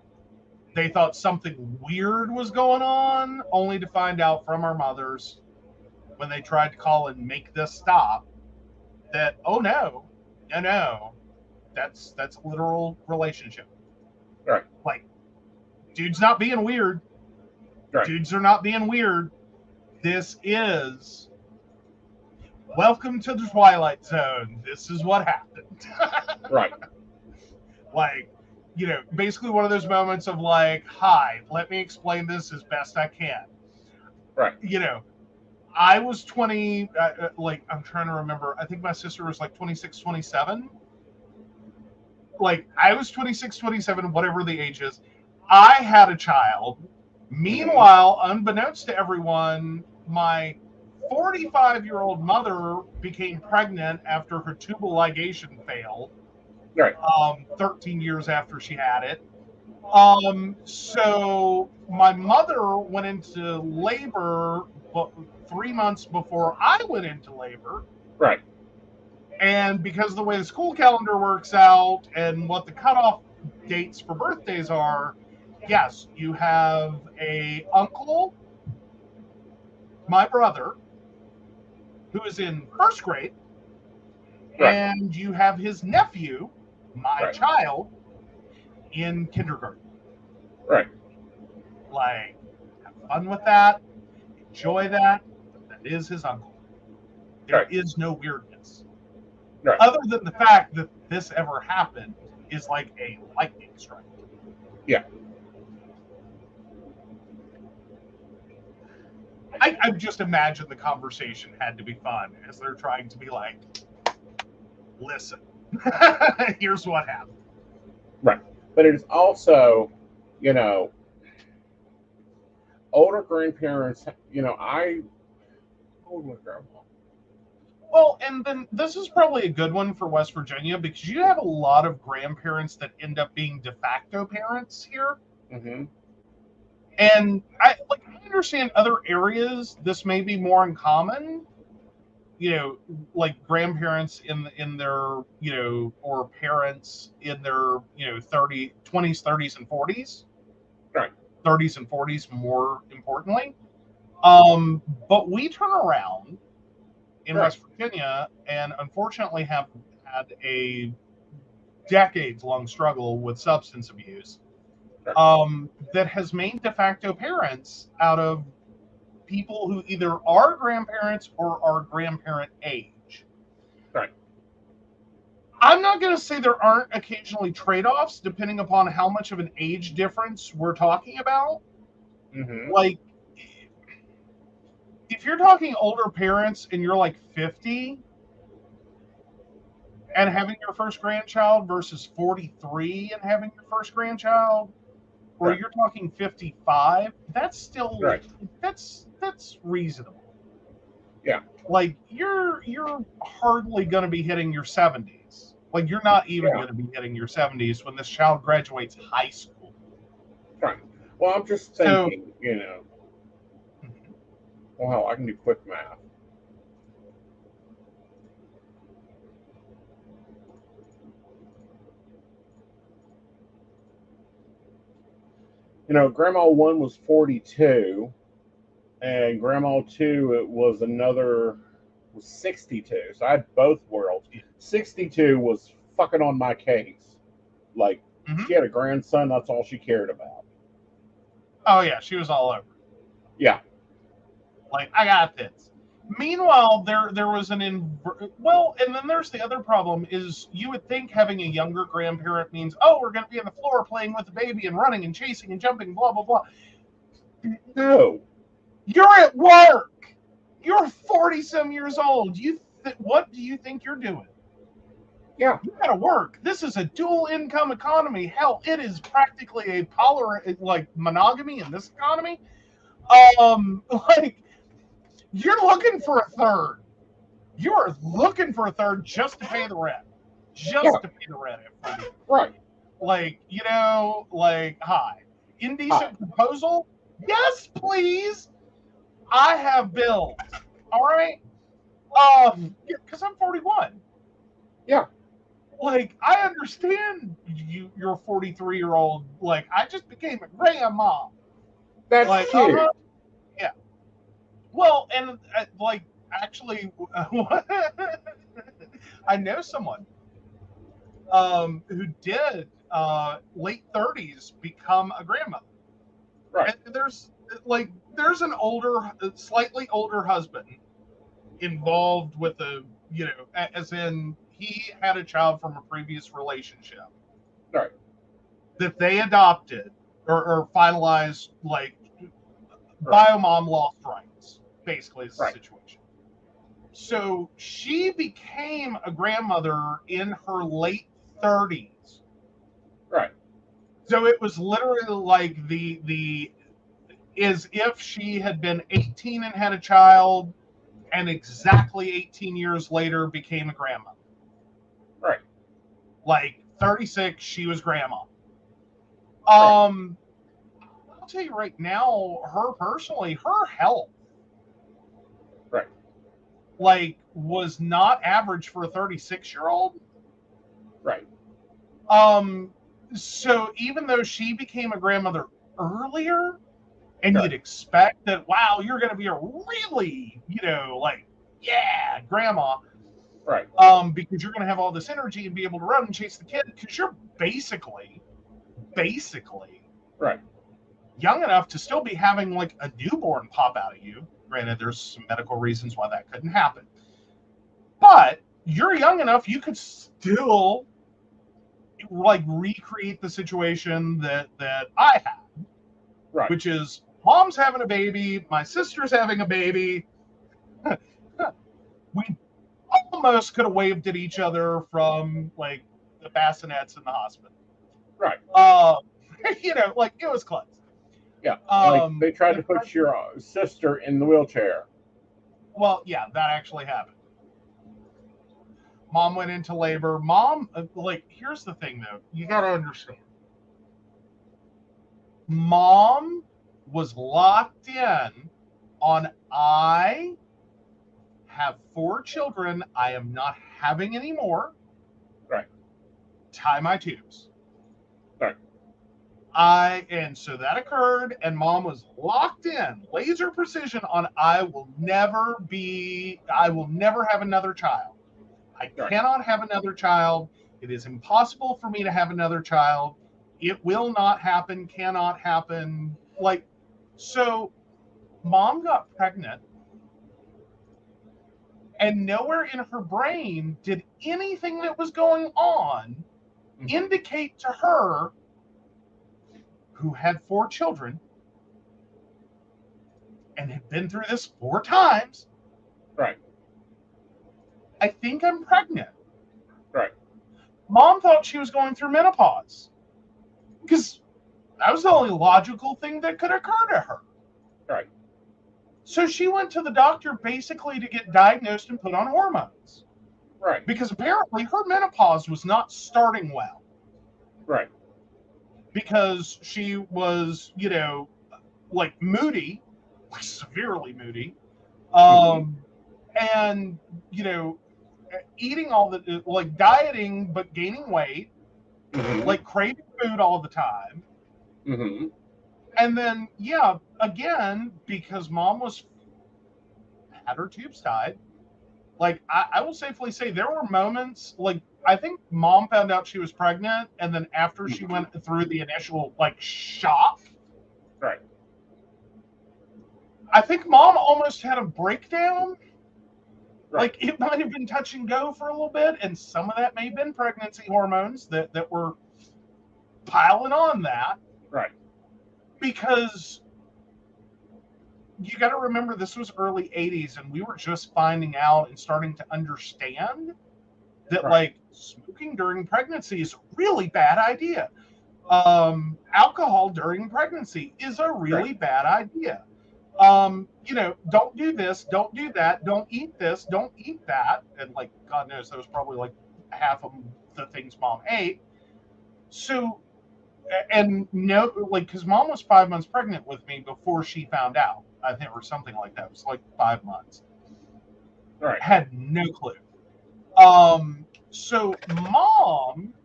They thought something weird was going on, only to find out from our mothers when they tried to call and make this stop that, oh no, that's a literal relationship. Right. Like, dude's not being weird. Right. Dudes are not being weird. This is welcome to the Twilight Zone. This is what happened. Right. Like, you know, basically one of those moments of, like, hi, let me explain this as best I can. Right. You know, I was 20, like, I'm trying to remember. I think my sister was like 26, 27. Like, I was 26, 27, whatever the age is. I had a child. Meanwhile, unbeknownst to everyone, my 45-year-old mother became pregnant after her tubal ligation failed. Right. 13 years after she had it. So my mother went into labor 3 months before I went into labor. Right. And because of the way the school calendar works out and what the cutoff dates for birthdays are, yes, you have a uncle, my brother, who is in first grade, Right. and you have his nephew, my Right. child, in kindergarten. Right. Like, have fun with that, enjoy that. That is his uncle. There Right. is no weirdness. Right. Other than the fact that this ever happened is like a lightning strike. Yeah. I just imagine the conversation had to be fun as they're trying to be like, listen, here's what happened. Right. But it's also, you know, older grandparents, you know, oh my grandma. Well, and then this is probably a good one for West Virginia because you have a lot of grandparents that end up being de facto parents here. Mm-hmm. And I understand other areas this may be more uncommon, you know, like grandparents in their, you know, or parents in their, you know, 20s, 30s, and 40s. Right. 30s and 40s more importantly. But we turn around in Right. West Virginia and unfortunately have had a decades-long struggle with substance abuse. That has made de facto parents out of people who either are grandparents or are grandparent age. Right. I'm not going to say there aren't occasionally trade-offs depending upon how much of an age difference we're talking about. Mm-hmm. Like, if you're talking older parents and you're like 50 and having your first grandchild versus 43 and having your first grandchild, or Right. you're talking 55, that's still Right. that's reasonable. Yeah. Like you're hardly going to be hitting your 70s. Like you're not even Yeah. going to be hitting your 70s when this child graduates high school. Right. Well, I'm just thinking, you know, well, I can do quick math. You know, Grandma 1 was 42, and Grandma 2, it was 62. So I had both worlds. 62 was fucking on my case. Like, she had a grandson, that's all she cared about. Oh, yeah, she was all over. Yeah. Like, I got this. Meanwhile, there was and then there's the other problem is you would think having a younger grandparent means, oh, we're going to be on the floor playing with the baby and running and chasing and jumping, blah, blah, blah. No. You're at work. You're 40-some years old. What do you think you're doing? Yeah. You gotta work. This is a dual income economy. Hell, it is practically a like monogamy in this economy. Like, you're looking for a third. You are looking for a third just to pay the rent. To pay the rent. Right. Like, you know, like, hi. Indecent proposal? Yes, please. I have bills. All right? Because I'm 41. Yeah. Like, I understand you're 43-year-old. Like, I just became a grandma. That's like, cute. Yeah. Well, and like, actually, I know someone who did late 30s become a grandmother. Right. And there's an slightly older husband involved with as in he had a child from a previous relationship. Right. That they adopted or finalized, like, biomom lost rights, basically, is the situation. So she became a grandmother in her late 30s. Right. So it was literally like as if she had been 18 and had a child, and exactly 18 years later became a grandmother. Right. Like 36, she was grandma. Right. I'll tell you right now, her personally, her health, Right. like, was not average for a 36-year-old. Right. So even though she became a grandmother earlier, and Right. you'd expect that, wow, you're going to be a really, like, yeah, grandma, Right. because you're going to have all this energy and be able to run and chase the kid, because you're basically Right. young enough to still be having like a newborn pop out of you. Granted, there's some medical reasons why that couldn't happen, but you're young enough you could still like recreate the situation that I had, Right. which is mom's having a baby, my sister's having a baby. We almost could have waved at each other from like the bassinets in the hospital. Right. Like it was close. Yeah. Like they tried to put your sister in the wheelchair. Well, yeah, that actually happened. Mom went into labor. Mom, like, here's the thing, though. You got to understand. Mom was locked in on, I have 4 children. I am not having any more. Right. Tie my tubes. Right. And so that occurred, and Mom was locked in, laser precision on, I will never have another child. I cannot have another child. It is impossible for me to have another child. It will not happen, cannot happen. Like, so Mom got pregnant, and nowhere in her brain did anything that was going on indicate to her, who had 4 children and had been through this 4 times, Right. I think I'm pregnant. Right. Mom thought she was going through menopause, because that was the only logical thing that could occur to her. Right. So she went to the doctor basically to get diagnosed and put on hormones. Right. Because apparently her menopause was not starting well. Right. Because she was, like moody, like severely moody. And, eating all the, like dieting, but gaining weight, like craving food all the time. And then, again, because Mom had her tubes tied, like I will safely say there were moments, like I think Mom found out she was pregnant, and then after she went through the initial like shock, right, I think Mom almost had a breakdown. Right. Like it might have been touch and go for a little bit, and some of that may have been pregnancy hormones that were piling on that. Right. Because you got to remember, this was early 80s, and we were just finding out and starting to understand that, like, smoking during pregnancy is a really bad idea. Alcohol during pregnancy is a really bad idea. Don't do this, don't do that, don't eat this, don't eat that. And, like, God knows, that was probably, like, half of the things Mom ate. So, and no, like, because Mom was 5 months pregnant with me before she found out, I think, or something like that. It was like 5 months. Right. Had no clue. So Mom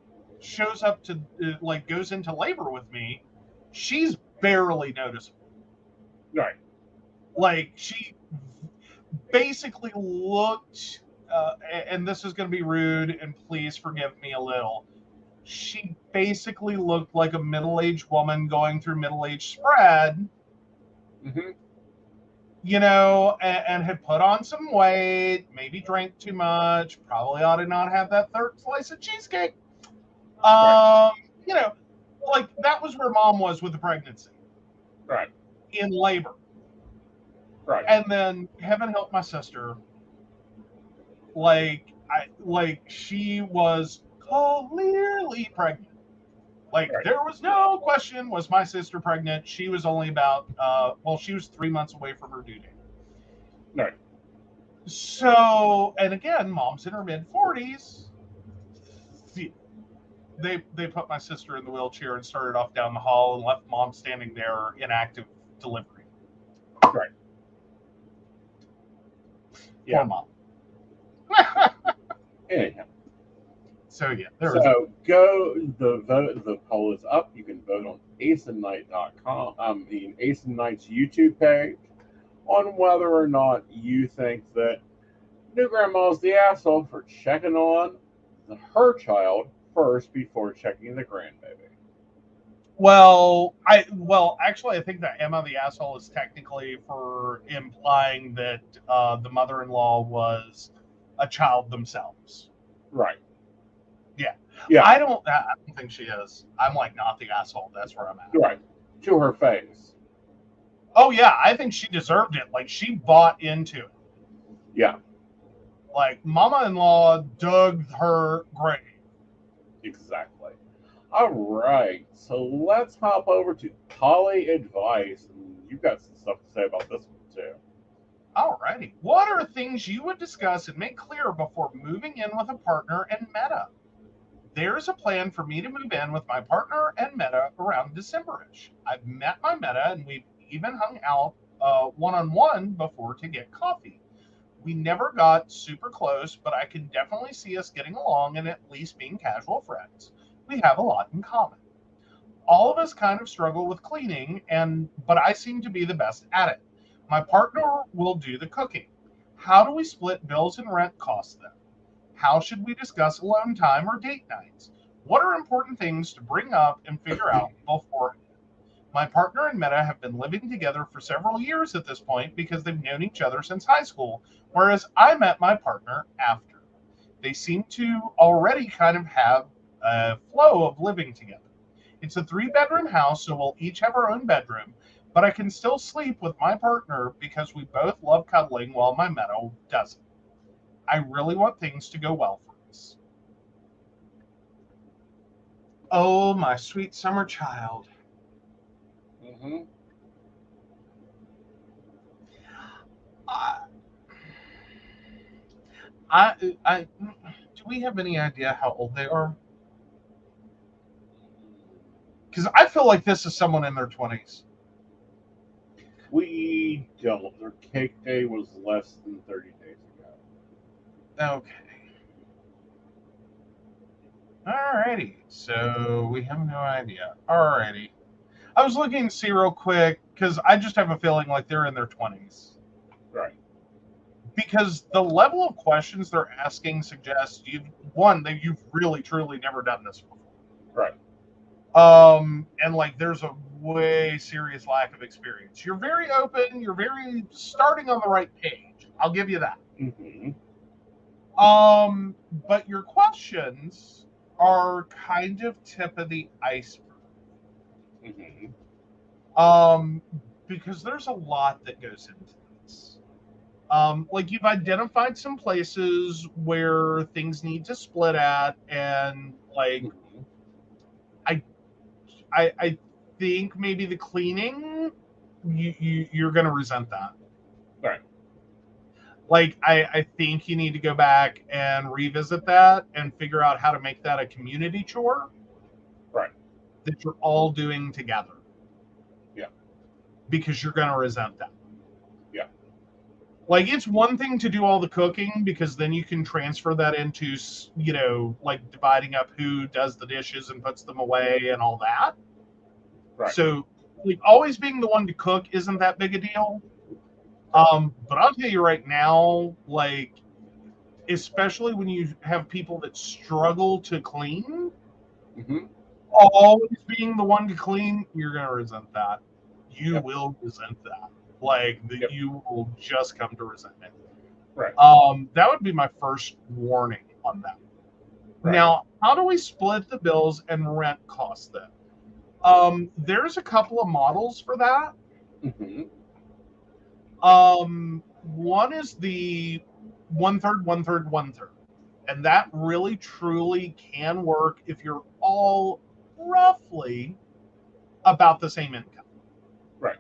shows up to, like, goes into labor with me. She's barely noticeable. Right. Like, she basically looked, and this is going to be rude, and please forgive me a little. She basically looked like a middle-aged woman going through middle-aged spread, and had put on some weight, maybe drank too much, probably ought to not have that 3rd slice of cheesecake. Like, that was where Mom was with the pregnancy. Right. In labor. Right. And then, heaven help my sister, she was clearly pregnant. Like, there was no question, was my sister pregnant? She was only about, she was 3 months away from her due date. Right. So, and again, Mom's in her mid-40s. they put my sister in the wheelchair and started off down the hall and left mom standing there in active delivery. Right. Yeah. Poor mom. Anyhow. So yeah. So go, the poll is up. You can vote on aesonknight.com. Aeson Knight's YouTube page on whether or not you think that new grandma's the asshole for checking on her child first before checking the grandbaby. Well, actually, I think that Emma the asshole is technically for implying that the mother-in-law was a child themselves. Right. Yeah. Yeah. I don't think she is. I'm like not the asshole. That's where I'm at. Right. To her face. Oh yeah, I think she deserved it. Like she bought into it. Yeah. Like mama-in-law dug her grave. Exactly. All right. So let's hop over to Poly Advice. And you've got some stuff to say about this one too. Alrighty. What are things you would discuss and make clear before moving in with a partner and meta? There's a plan for me to move in with my partner and meta around December-ish. I've met my meta and we've even hung out one-on-one before to get coffee. We never got super close, but I can definitely see us getting along and at least being casual friends. We have a lot in common. All of us kind of struggle with cleaning, but I seem to be the best at it. My partner will do the cooking. How do we split bills and rent costs then? How should we discuss alone time or date nights? What are important things to bring up and figure out beforehand? My partner and Meta have been living together for several years at this point because they've known each other since high school, whereas I met my partner after. They seem to already kind of have a flow of living together. It's a 3-bedroom house, so we'll each have our own bedroom, but I can still sleep with my partner because we both love cuddling while my Meta doesn't. I really want things to go well for us. Oh, my sweet summer child. Mm-hmm. Do we have any idea how old they are? Because I feel like this is someone in their 20s. We don't. Their cake day was less than 30 days ago. Okay. Alrighty. So we have no idea. Alrighty. I was looking to see real quick because I just have a feeling like they're in their 20s. Right. Because the level of questions they're asking suggests you've really truly never done this before. Right. And like there's a way serious lack of experience. You're very open, you're very starting on the right page. I'll give you that. Mm-hmm. But your questions are kind of tip of the iceberg. Mm-hmm. Because there's a lot that goes into this. Like you've identified some places where things need to split at, and like I think maybe the cleaning, you're gonna resent that. Right. Like I think you need to go back and revisit that and figure out how to make that a community chore. Right. That you're all doing together. Yeah. Because you're gonna resent that. Yeah. Like it's one thing to do all the cooking because then you can transfer that into, like dividing up who does the dishes and puts them away and all that. Right. So like always being the one to cook isn't that big a deal. But I'll tell you right now, like, especially when you have people that struggle to clean, always being the one to clean, you're going to resent that. You will resent that. Like, you will just come to resent it. Right. That would be my first warning on that. Right. Now, how do we split the bills and rent costs then? There's a couple of models for that. Mm-hmm. One is the 1/3, 1/3, 1/3. And that really truly can work if you're all roughly about the same income. Right.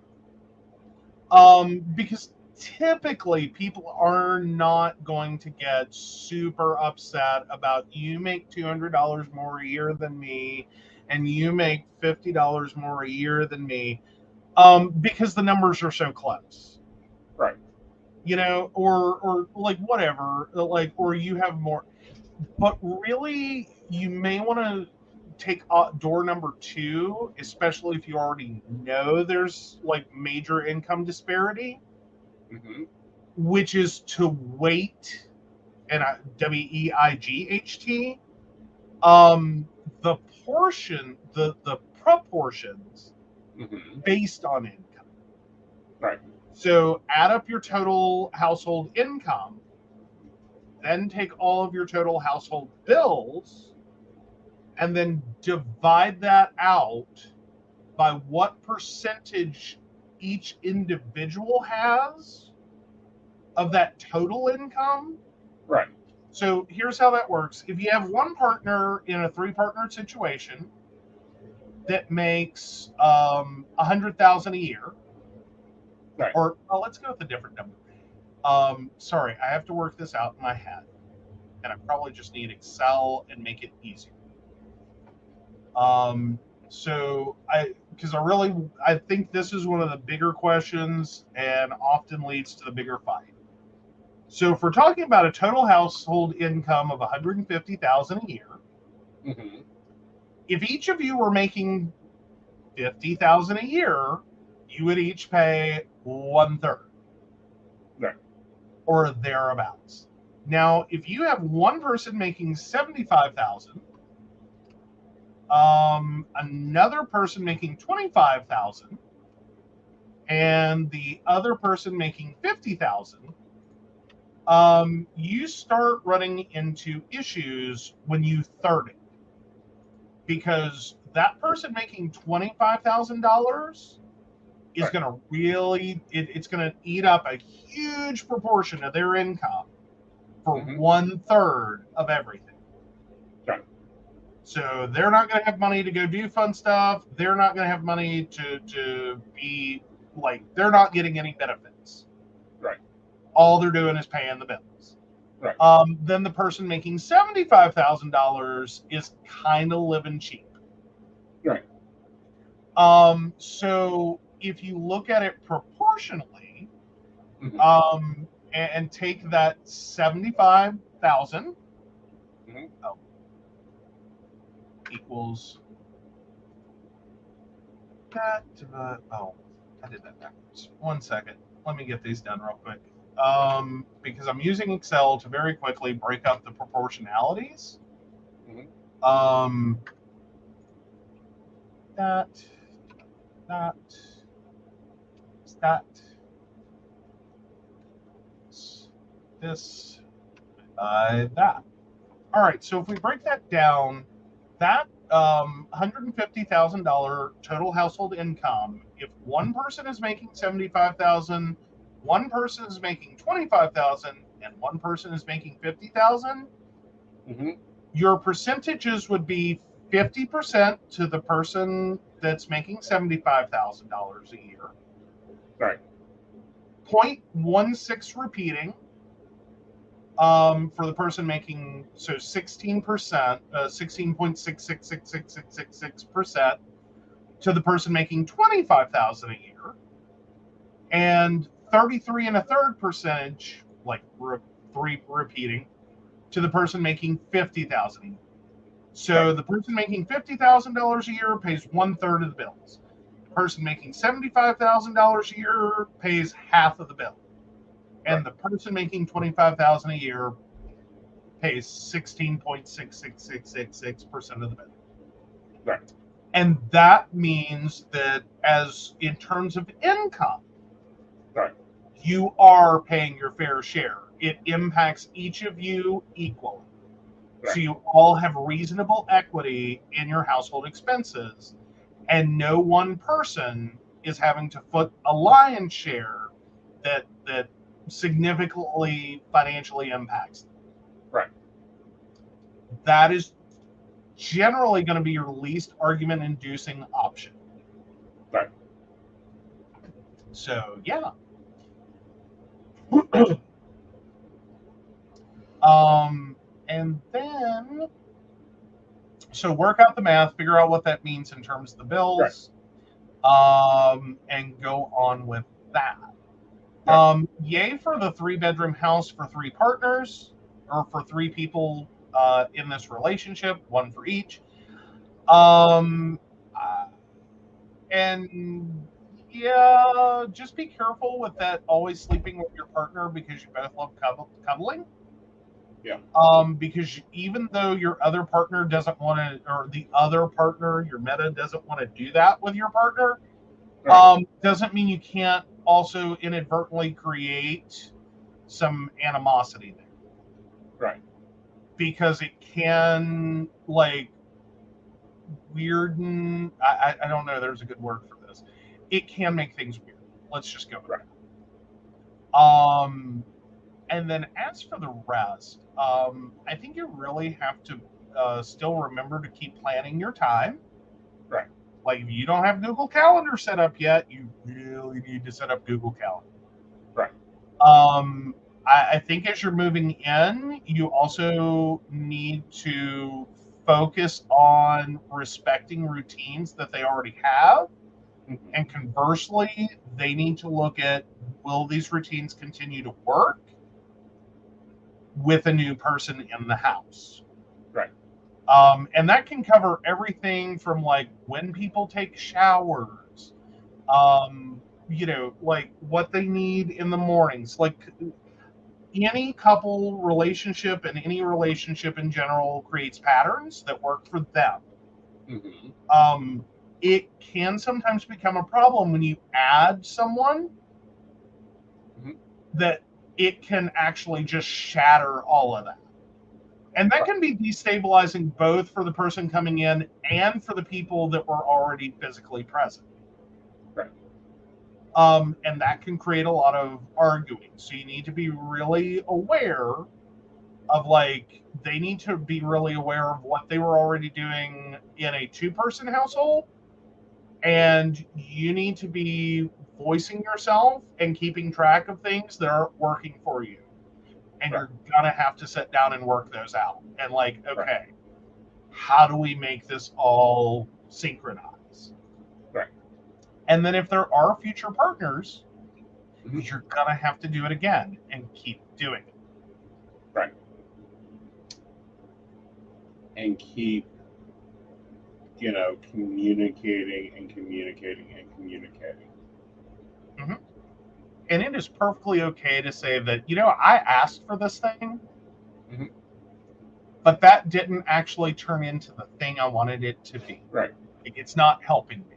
Because typically people are not going to get super upset about you make $200 more a year than me and you make $50 more a year than me, because the numbers are so close. Right. You know, or like whatever, like, or you have more. But really, you may want to take door number 2, especially if you already know there's like major income disparity, which is to weight, and WEIGHT, the proportions based on income. Right. So add up your total household income, then take all of your total household bills, and then divide that out by what percentage each individual has of that total income. Right. So here's how that works. If you have one partner in a 3-partner situation that makes $100,000 a year, Right. or let's go with a different number. Sorry, I have to work this out in my head, and I probably just need Excel and make it easier. So I think this is one of the bigger questions and often leads to the bigger fight. So if we're talking about a total household income of $150,000 a year, if each of you were making $50,000 a year, you would each pay 1/3. Right. Or thereabouts. Now, if you have one person making $75,000, another person making $25,000, and the other person making $50,000, you start running into issues when you third it, because that person making $25,000 is going to really, it's going to eat up a huge proportion of their income for 1/3 of everything. Right. So they're not going to have money to go do fun stuff. They're not going to have money to be like, they're not getting any benefits. Right. All they're doing is paying the bills. Right. Then the person making $75,000 is kind of living cheap. Right. So if you look at it proportionally, and take that 75,000 equals that. I did that backwards. 1 second. Let me get these done real quick. Because I'm using Excel to very quickly break up the proportionalities. This, that. All right, so if we break that down, that $150,000 total household income, if one person is making $75,000, one person is making $25,000, and one person is making $50,000, your percentages would be 50% to the person that's making $75,000 a year. Right. 0.16 repeating for the person making 16%, 16.666666% to the person making $25,000 a year, and 33 1/3 percentage, like 3 repeating, to the person making $50,000 a year. So the person making $50,000 a year pays 1/3 of the bills. The person making $75,000 a year pays half of the bill. And the person making $25,000 a year pays 16.666666% of the bill. Right. And that means that, as in terms of income, you are paying your fair share. It impacts each of you equally. So you all have reasonable equity in your household expenses, and no one person is having to foot a lion's share that significantly financially impacts them. Right. That is generally going to be your least argument-inducing option. Right. So, yeah. And then, so work out the math, figure out what that means in terms of the bills, and go on with that. Yay for the 3-bedroom house for 3 partners, or for 3 people in this relationship, 1 for each. And yeah, just be careful with that always sleeping with your partner because you both love cuddling. Yeah. Because even though your other partner doesn't want to, or the other partner, your meta doesn't want to do that with your partner, doesn't mean you can't also inadvertently create some animosity there. Right. Because it can, like, weirden, I don't know, there's a good word for this. It can make things weird. Let's just go with that. And then as for the rest, I think you really have to still remember to keep planning your time. Right. Like, if you don't have Google Calendar set up yet, you really need to set up Google Calendar. Right. I think as you're moving in, you also need to focus on respecting routines that they already have. Mm-hmm. And conversely, they need to look at, will these routines continue to work with a new person in the house? Right. And that can cover everything from, like, when people take showers, like what they need in the mornings. Like, any couple relationship and any relationship in general creates patterns that work for them. Mm-hmm. It can sometimes become a problem when you add someone that it can actually just shatter all of that. And that can be destabilizing both for the person coming in and for the people that were already physically present. Right. And that can create a lot of arguing. So you need to be really aware of, like, they need to be really aware of what they were already doing in a 2-person household. And you need to be voicing yourself and keeping track of things that aren't working for you. And you're going to have to sit down and work those out. And, like, okay, how do we make this all synchronize? Right. And then if there are future partners, you're going to have to do it again and keep doing it. Right. And keep, communicating and communicating and communicating. Mm-hmm. And it is perfectly okay to say that, I asked for this thing, but that didn't actually turn into the thing I wanted it to be. Right. It's not helping me.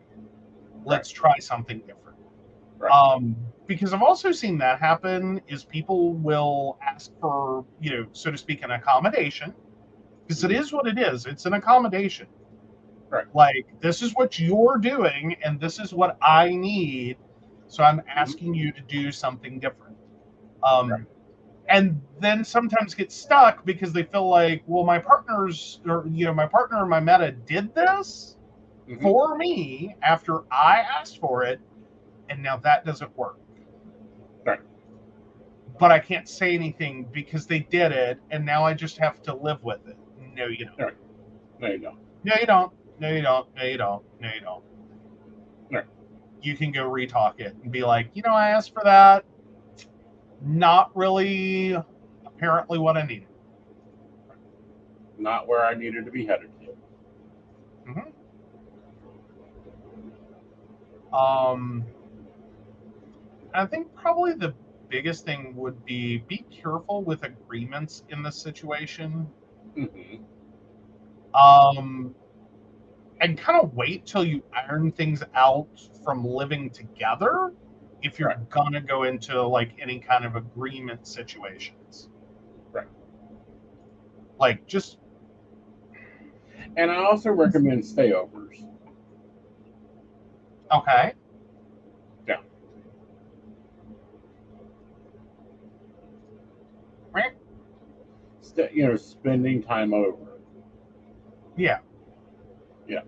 Let's try something different. Right. Because I've also seen that happen is people will ask for, so to speak, an accommodation. Because it is what it is. It's an accommodation. Right. Like, this is what you're doing, and this is what I need. So I'm asking you to do something different. And then sometimes get stuck because they feel like, well, my partners, or, my partner and my meta did this for me after I asked for it, and now that doesn't work. Right. But I can't say anything because they did it, and now I just have to live with it. No, you don't. Right. No, you don't. No, you don't. No, you don't. No, you don't. No, you don't. Right. You can go retalk it and be like, I asked for that. Not really apparently what I needed. Not where I needed to be headed to. I think probably the biggest thing would be careful with agreements in this situation. And kind of wait till you iron things out from living together if you're gonna go into, like, any kind of agreement situations. Right. Like, just. And I also recommend stayovers. Okay. Yeah. Spending time over. Yeah. Yeah.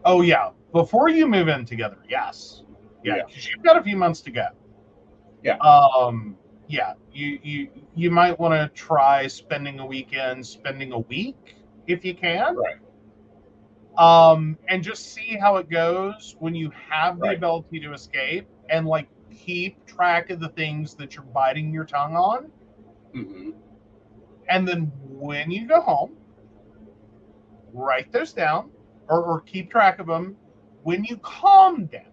Oh, yeah. Before you move in together, yes. Yeah, because you've got a few months to go. Yeah. Yeah, you might want to try spending a weekend, spending a week if you can. Right. And just see how it goes when you have the Right. ability to escape, and like keep track of the things that you're biting your tongue on. Mm-hmm. And then when you go home, write those down or keep track of them when you calm down.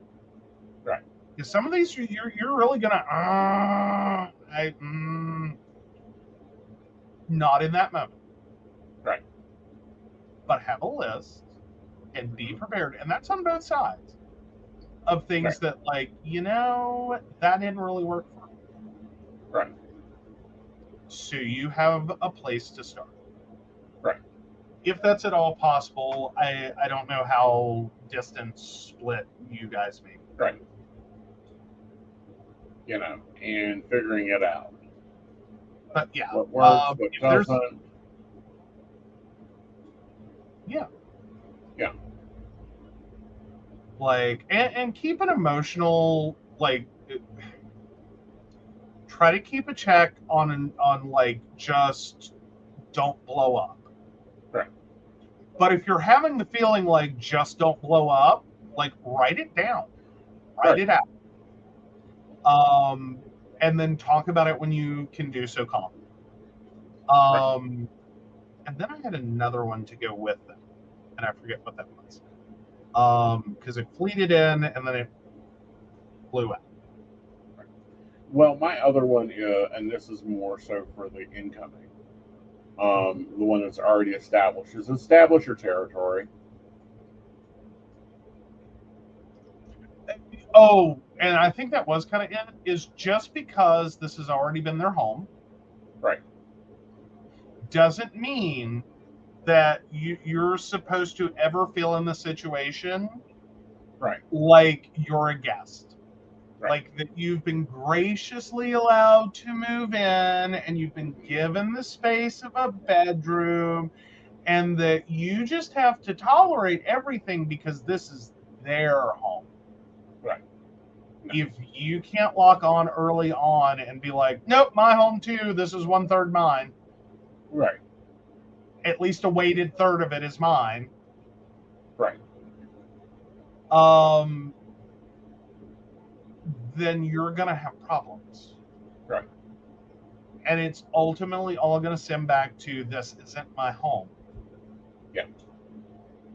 Right. Because some of these you're really gonna not in that moment. Right. But have a list and be prepared. And that's on both sides of things Right. that, like, that didn't really work for me. Right. So you have a place to start. Right. If that's at all possible, I don't know how distance split you guys may be. Right. And figuring it out. But yeah, What works, what if there's doesn't. yeah, Yeah. like, and keep an emotional, like, try to keep a check on like, just don't blow up. Right. But if you're having the feeling like just don't blow up, like, write it down, write it out, and then talk about it when you can do so calmly. And then I had another one to go with them, and I forget what that was. Because it fleeted in and then it blew out. Well, my other one, and this is more so for the incoming, the one that's already established, is establish your territory. Oh, and I think that was kind of it, is just because this has already been their home. Right. Doesn't mean that you're supposed to ever feel in the situation Right. like you're a guest. Right. Like that you've been graciously allowed to move in and you've been given the space of a bedroom, and that you just have to tolerate everything because this is their home. Right. No. If you can't lock on early on and be like, nope, my home too, this is 1/3 mine. Right. At least a weighted third of it is mine. Right. Then you're going to have problems. Right. And it's ultimately all going to stem back to, this isn't my home. Yeah.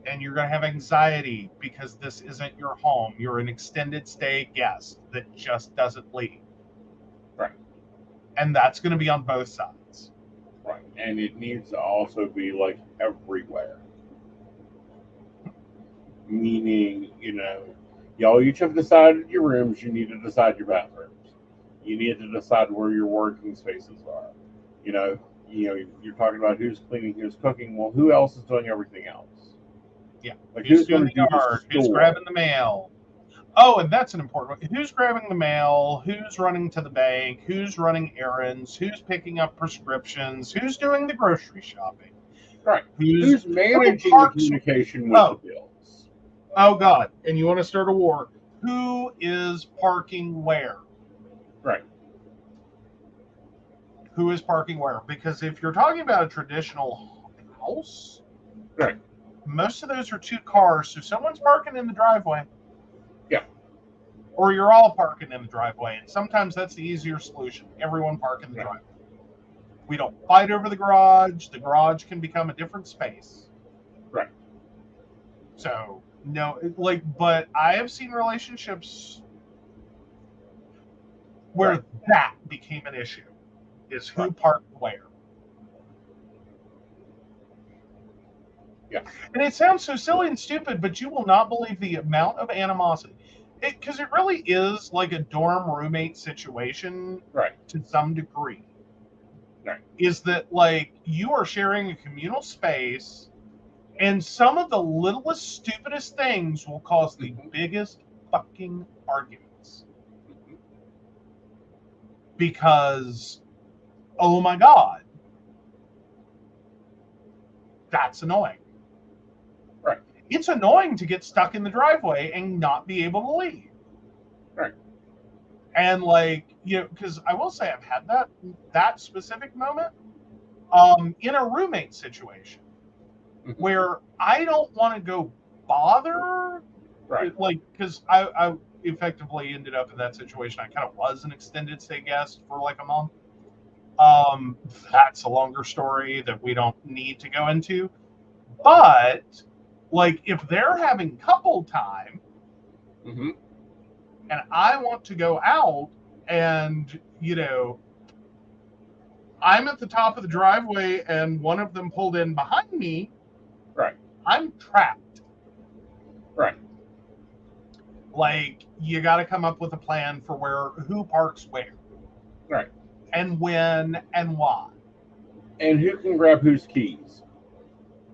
And you're going to have anxiety because this isn't your home. You're an extended stay guest that just doesn't leave. Right. And that's going to be on both sides. Right. And it needs to also be like everywhere. Meaning, y'all each have decided your rooms, you need to decide your bathrooms. You need to decide where your working spaces are. You're talking about who's cleaning, who's cooking. Well, who else is doing everything else? Yeah. Like who's doing going the yard? Who's grabbing the mail? Oh, and that's an important one. Who's grabbing the mail? Who's running to the bank? Who's running errands? Who's picking up prescriptions? Who's doing the grocery shopping? Right. Who's managing the communication with the bills? Oh, God. And you want to start a war. Who is parking where? Right. Who is parking where? Because if you're talking about a traditional house, right, most of those are 2 cars. So someone's parking in the driveway. Yeah. Or you're all parking in the driveway. And sometimes that's the easier solution. Everyone park in the driveway. We don't fight over the garage. The garage can become a different space. Right. So, no, but I have seen relationships where that became an issue, is who parked where. Yeah. And it sounds so silly and stupid, but you will not believe the amount of animosity. Because it really is like a dorm roommate situation, right, to some degree. Right. Is that, like, you are sharing a communal space, and some of the littlest, stupidest things will cause the biggest fucking arguments. Because, oh my God, that's annoying. Right. It's annoying to get stuck in the driveway and not be able to leave. Right. And like, you know, because I will say I've had that specific moment in a roommate situation where I don't want to go bother, Right. like, because I effectively ended up in that situation. I kind of was an extended stay guest for like a month. That's a longer story that we don't need to go into. But like, if they're having couple time Mm-hmm. and I want to go out, and you know, I'm at the top of the driveway and one of them pulled in behind me, Right. I'm trapped. Right. Like, you got to come up with a plan for who parks where, Right. and when and why. And who can grab whose keys?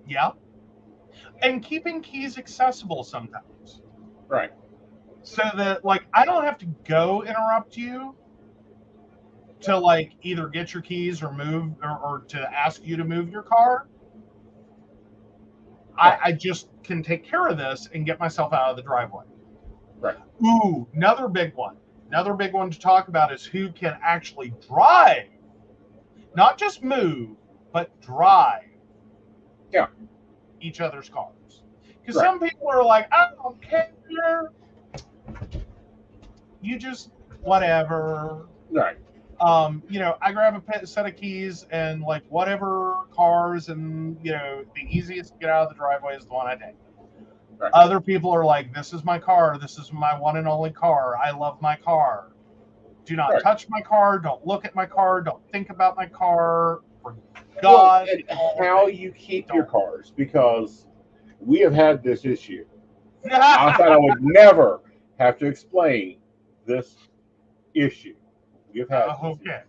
Yeah. And keeping keys accessible sometimes. Right. So that, like, I don't have to go interrupt you to, like, either get your keys or move, or to ask you to move your car. Right. I just can take care of this and get myself out of the driveway. Right. Ooh, another big one. Another big one to talk about is who can actually drive. Not just move, but drive. Yeah. Each other's cars. Because Right. some people are like, I don't care. You just, whatever. Right. You know, I grab a set of keys and like whatever cars, and you know, the easiest to get out of the driveway is the one I take. Right. Other people are like, this is my car. This is my one and only car. I love my car. Do not Right. touch my car. Don't look at my car. Don't think about my car. For Well, God. and how you keep your cars, because we have had this issue. I thought I would never have to explain this issue. We've had this Okay.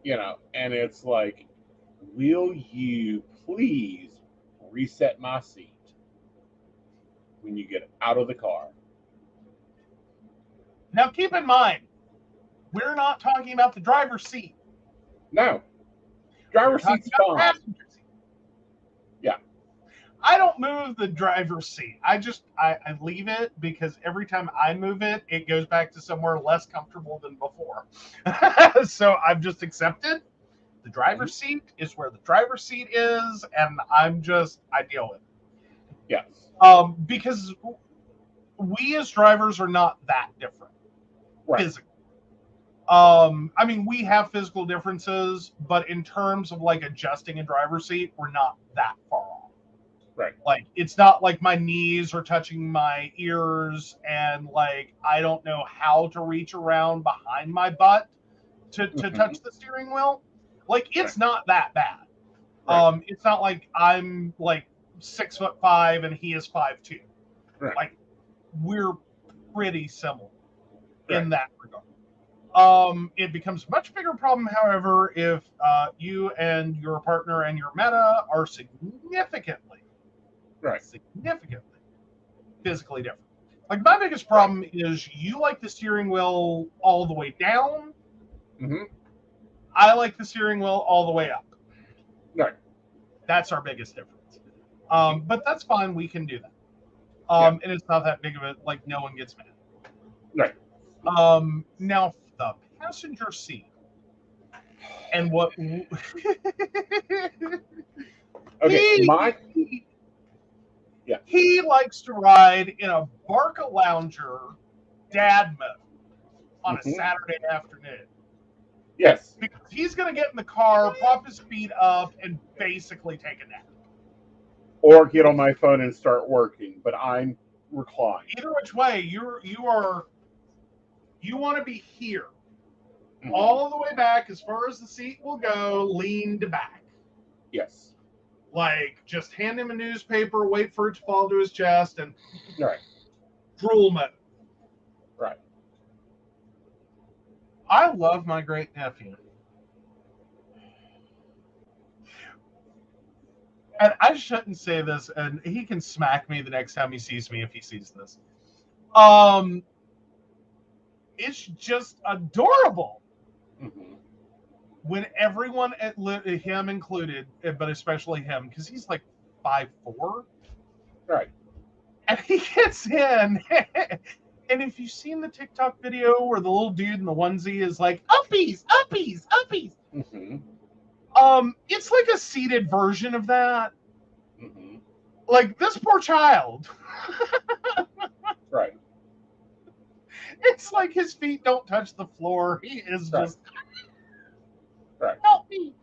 you know, and it's like, will you please reset my seat when you get out of the car? Now, keep in mind, we're not talking about the driver's seat. No. We're Driver's talking seat's about the fine. passenger seat. Yeah. I don't move the driver's seat. I leave it, because every time I move it, it goes back to somewhere less comfortable than before. So I've just accepted the driver's seat is where the driver's seat is, and I deal with it. Yes. Because we as drivers are not that different. Right. Physically. I mean, we have physical differences, but in terms of like adjusting a driver's seat, we're not that far off. Right. Like, it's not like my knees are touching my ears, and like I don't know how to reach around behind my butt to touch the steering wheel. Like, it's not that bad. Right. It's not like I'm like 6'5" and he is 5'2". Right. Like, we're pretty similar Right. in that regard. It becomes a much bigger problem, however, if you and your partner and your meta are significantly physically different. Like, my biggest problem is you like the steering wheel all the way down. Mm-hmm. I like the steering wheel all the way up. Right. That's our biggest difference. But that's fine. We can do that. And it's not that big of a, like, no one gets mad. Right. Now, the passenger seat and what he likes to ride in a Barca Lounger dad mode on a Saturday afternoon. Yes. Because he's going to get in the car, prop his feet up, and basically take a nap. Or get on my phone and start working, but I'm reclined. Either which way, you want to be here. All the way back, as far as the seat will go, leaned back. Yes. Like, just hand him a newspaper, wait for it to fall to his chest, and right. Drool mode. Right. I love my great nephew. And I shouldn't say this, and he can smack me the next time he sees me if he sees this. It's just adorable. Mm-hmm. When everyone, him included, but especially him, because he's like 5'4". Right. And he gets in. And if you've seen the TikTok video where the little dude in the onesie is like, uppies, uppies, uppies. Mm-hmm. It's like a seated version of that. Mm-hmm. Like this poor child. Right. It's like his feet don't touch the floor. He is Right. just Right. help me.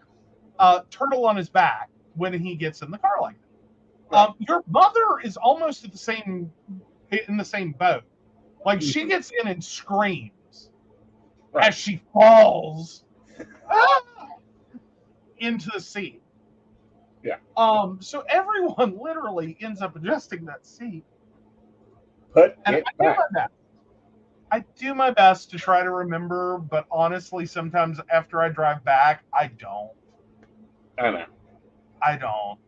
Turtle on his back when he gets in the car like that. Right. Your mother is almost in the same boat. Like she Mhm. gets in and screams Right. as she falls into the seat. Yeah. So everyone literally ends up adjusting that seat. Put And it I do back. my best. I do my best to try to remember, but honestly, sometimes after I drive back, I don't. I know. I don't.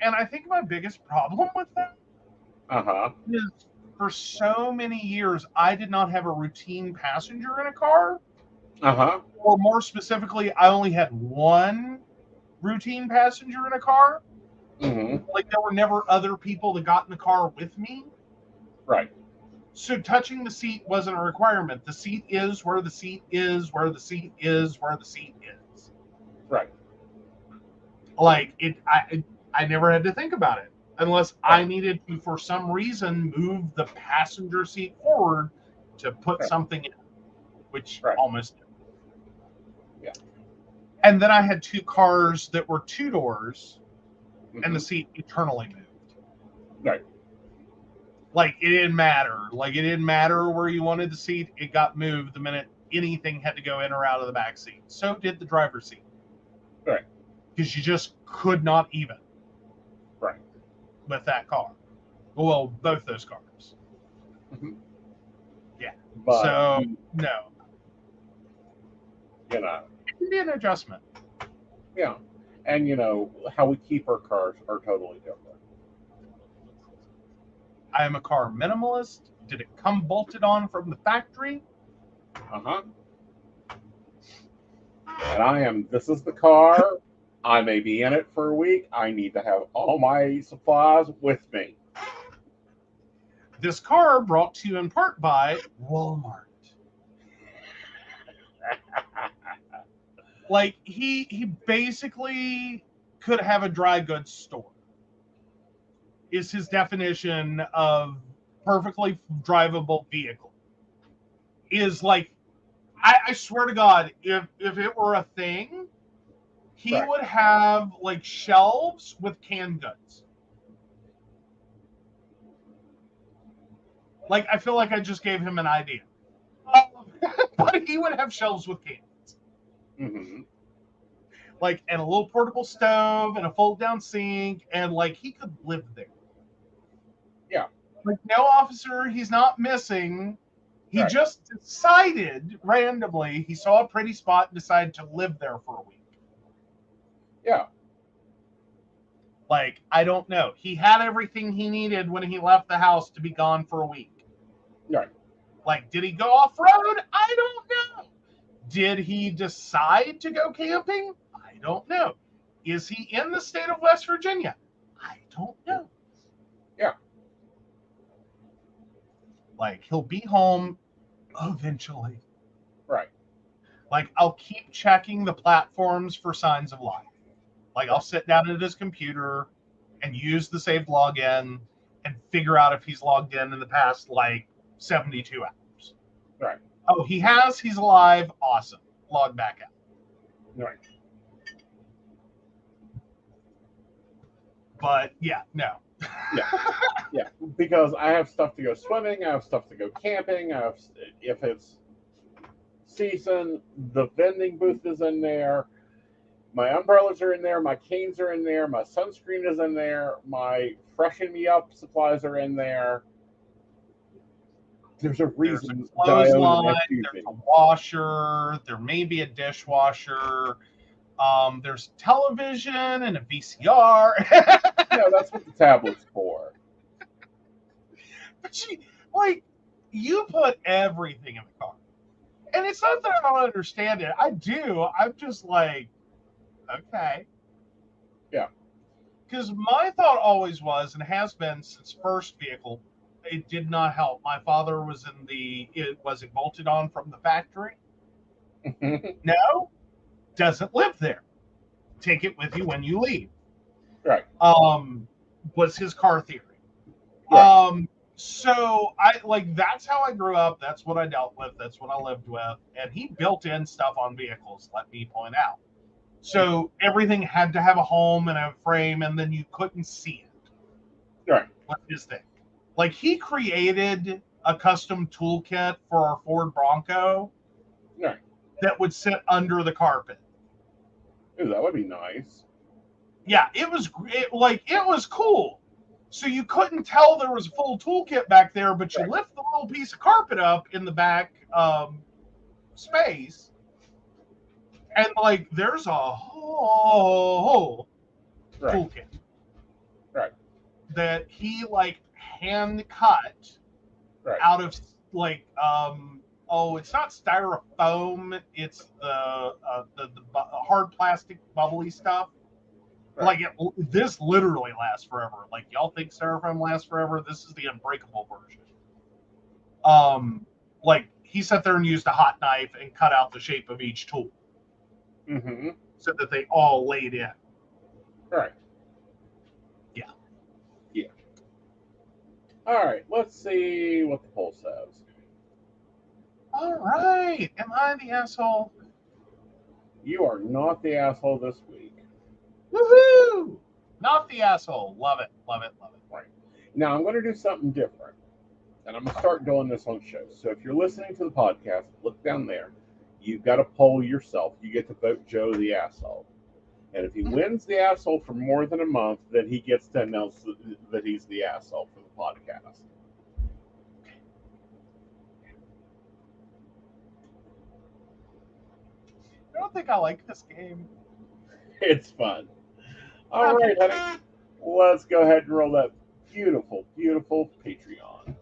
And I think my biggest problem with that Uh-huh. is for so many years, I did not have a routine passenger in a car. Uh-huh. Or more specifically, I only had one routine passenger in a car. Mm-hmm. Like there were never other people that got in the car with me. Right. So touching the seat wasn't a requirement. The seat is where the seat is, where the seat is, where the seat is. Right. Like I never had to think about it unless I needed to, for some reason, move the passenger seat forward to put something in, which almost did. Yeah. And then I had two cars that were two doors, and the Mhm. seat eternally moved. Right. Like it didn't matter. Like it didn't matter where you wanted the seat. It got moved the minute anything had to go in or out of the back seat. So did the driver's seat. Right. Because you just could not even. Right. With that car. Well, both those cars. Mhm. Yeah. But, So no. you know. It can be an adjustment. Yeah. And, you know, how we keep our cars are totally different. I am a car minimalist. Did it come bolted on from the factory? Uh-huh. And this is the car. I may be in it for a week. I need to have all my supplies with me. This car brought to you in part by Walmart. Like he basically could have a dry goods store. Is his definition of perfectly drivable vehicle. Is like I swear to God, if it were a thing, he would have like shelves with canned goods. Like I feel like I just gave him an idea. But he would have shelves with cans. Mm-hmm. Like, and a little portable stove and a fold-down sink, and like he could live there. Yeah. Like no officer, he's not missing. He just decided randomly, he saw a pretty spot and decided to live there for a week. Yeah. Like, I don't know. He had everything he needed when he left the house to be gone for a week. Right. Like, did he go off-road? I don't know. Did he decide to go camping? I don't know. Is he in the state of West Virginia? I don't know. Yeah. Like, he'll be home eventually. Right. Like, I'll keep checking the platforms for signs of life. Like, I'll sit down at his computer and use the saved login and figure out if he's logged in the past, like, 72 hours. Right. Oh, he has. He's alive. Awesome. Log back out. Right. But, yeah, no. Yeah. Yeah. Because I have stuff to go swimming. I have stuff to go camping. If it's season, the vending booth is in there. My umbrellas are in there. My canes are in there. My sunscreen is in there. My freshen me up supplies are in there. There's a reason there's a clothesline, there's a washer, there may be a dishwasher, there's television and a VCR. Yeah, that's what the tablet's for. But you put everything in the car. And it's not that I don't understand it. I do. I'm just like, okay. Yeah. because my thought always was, and has been since first vehicle, it did not help. My father was was it bolted on from the factory? No, doesn't live there. Take it with you when you leave. Right. Was his car theory. Right. So that's how I grew up. That's what I dealt with. That's what I lived with. And he built in stuff on vehicles, let me point out. So everything had to have a home and a frame, and then you couldn't see it. Right. What's his thing? Like, he created a custom toolkit for our Ford Bronco Right. that would sit under the carpet. Ooh, that would be nice. Yeah, it was cool. So you couldn't tell there was a full toolkit back there, but you lift the little piece of carpet up in the back space, and like there's a whole toolkit that he like hand cut out of like it's not styrofoam, it's the hard plastic bubbly stuff. Like this literally lasts forever. Like, y'all think styrofoam lasts forever? This is the unbreakable version. Like, he sat there and used a hot knife and cut out the shape of each tool, so that they all laid in. Right. Yeah. Yeah. All right. Let's see what the poll says. All right. Am I the asshole? You are not the asshole this week. Woohoo! Not the asshole. Love it. Love it. Love it. Right. Now, I'm going to do something different. And I'm going to start doing this on shows. So if you're listening to the podcast, look down there. You've got to poll yourself. You get to vote Joe the asshole. And if he wins the asshole for more than a month, then he gets to announce that he's the asshole for the podcast. I don't think I like this game. It's fun. All right, honey. Let's go ahead and roll that beautiful, beautiful Patreon.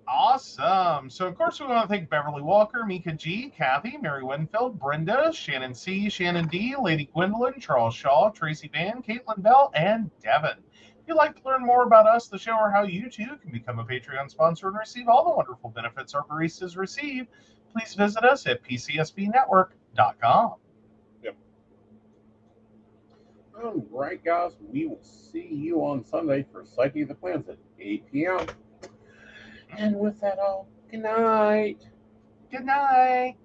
Awesome. So, of course, we want to thank Beverly Walker, Mika G, Kathy, Mary Winfield, Brenda, Shannon C, Shannon D, Lady Gwendolyn, Charles Shaw, Tracy Van, Caitlin Bell, and Devin. If you'd like to learn more about us, the show, or how you too can become a Patreon sponsor and receive all the wonderful benefits our baristas receive, please visit us at pcsbnetwork.com. All right, guys, we will see you on Sunday for Psyche of the Plans at 8 p.m. And with that all, good night. Good night.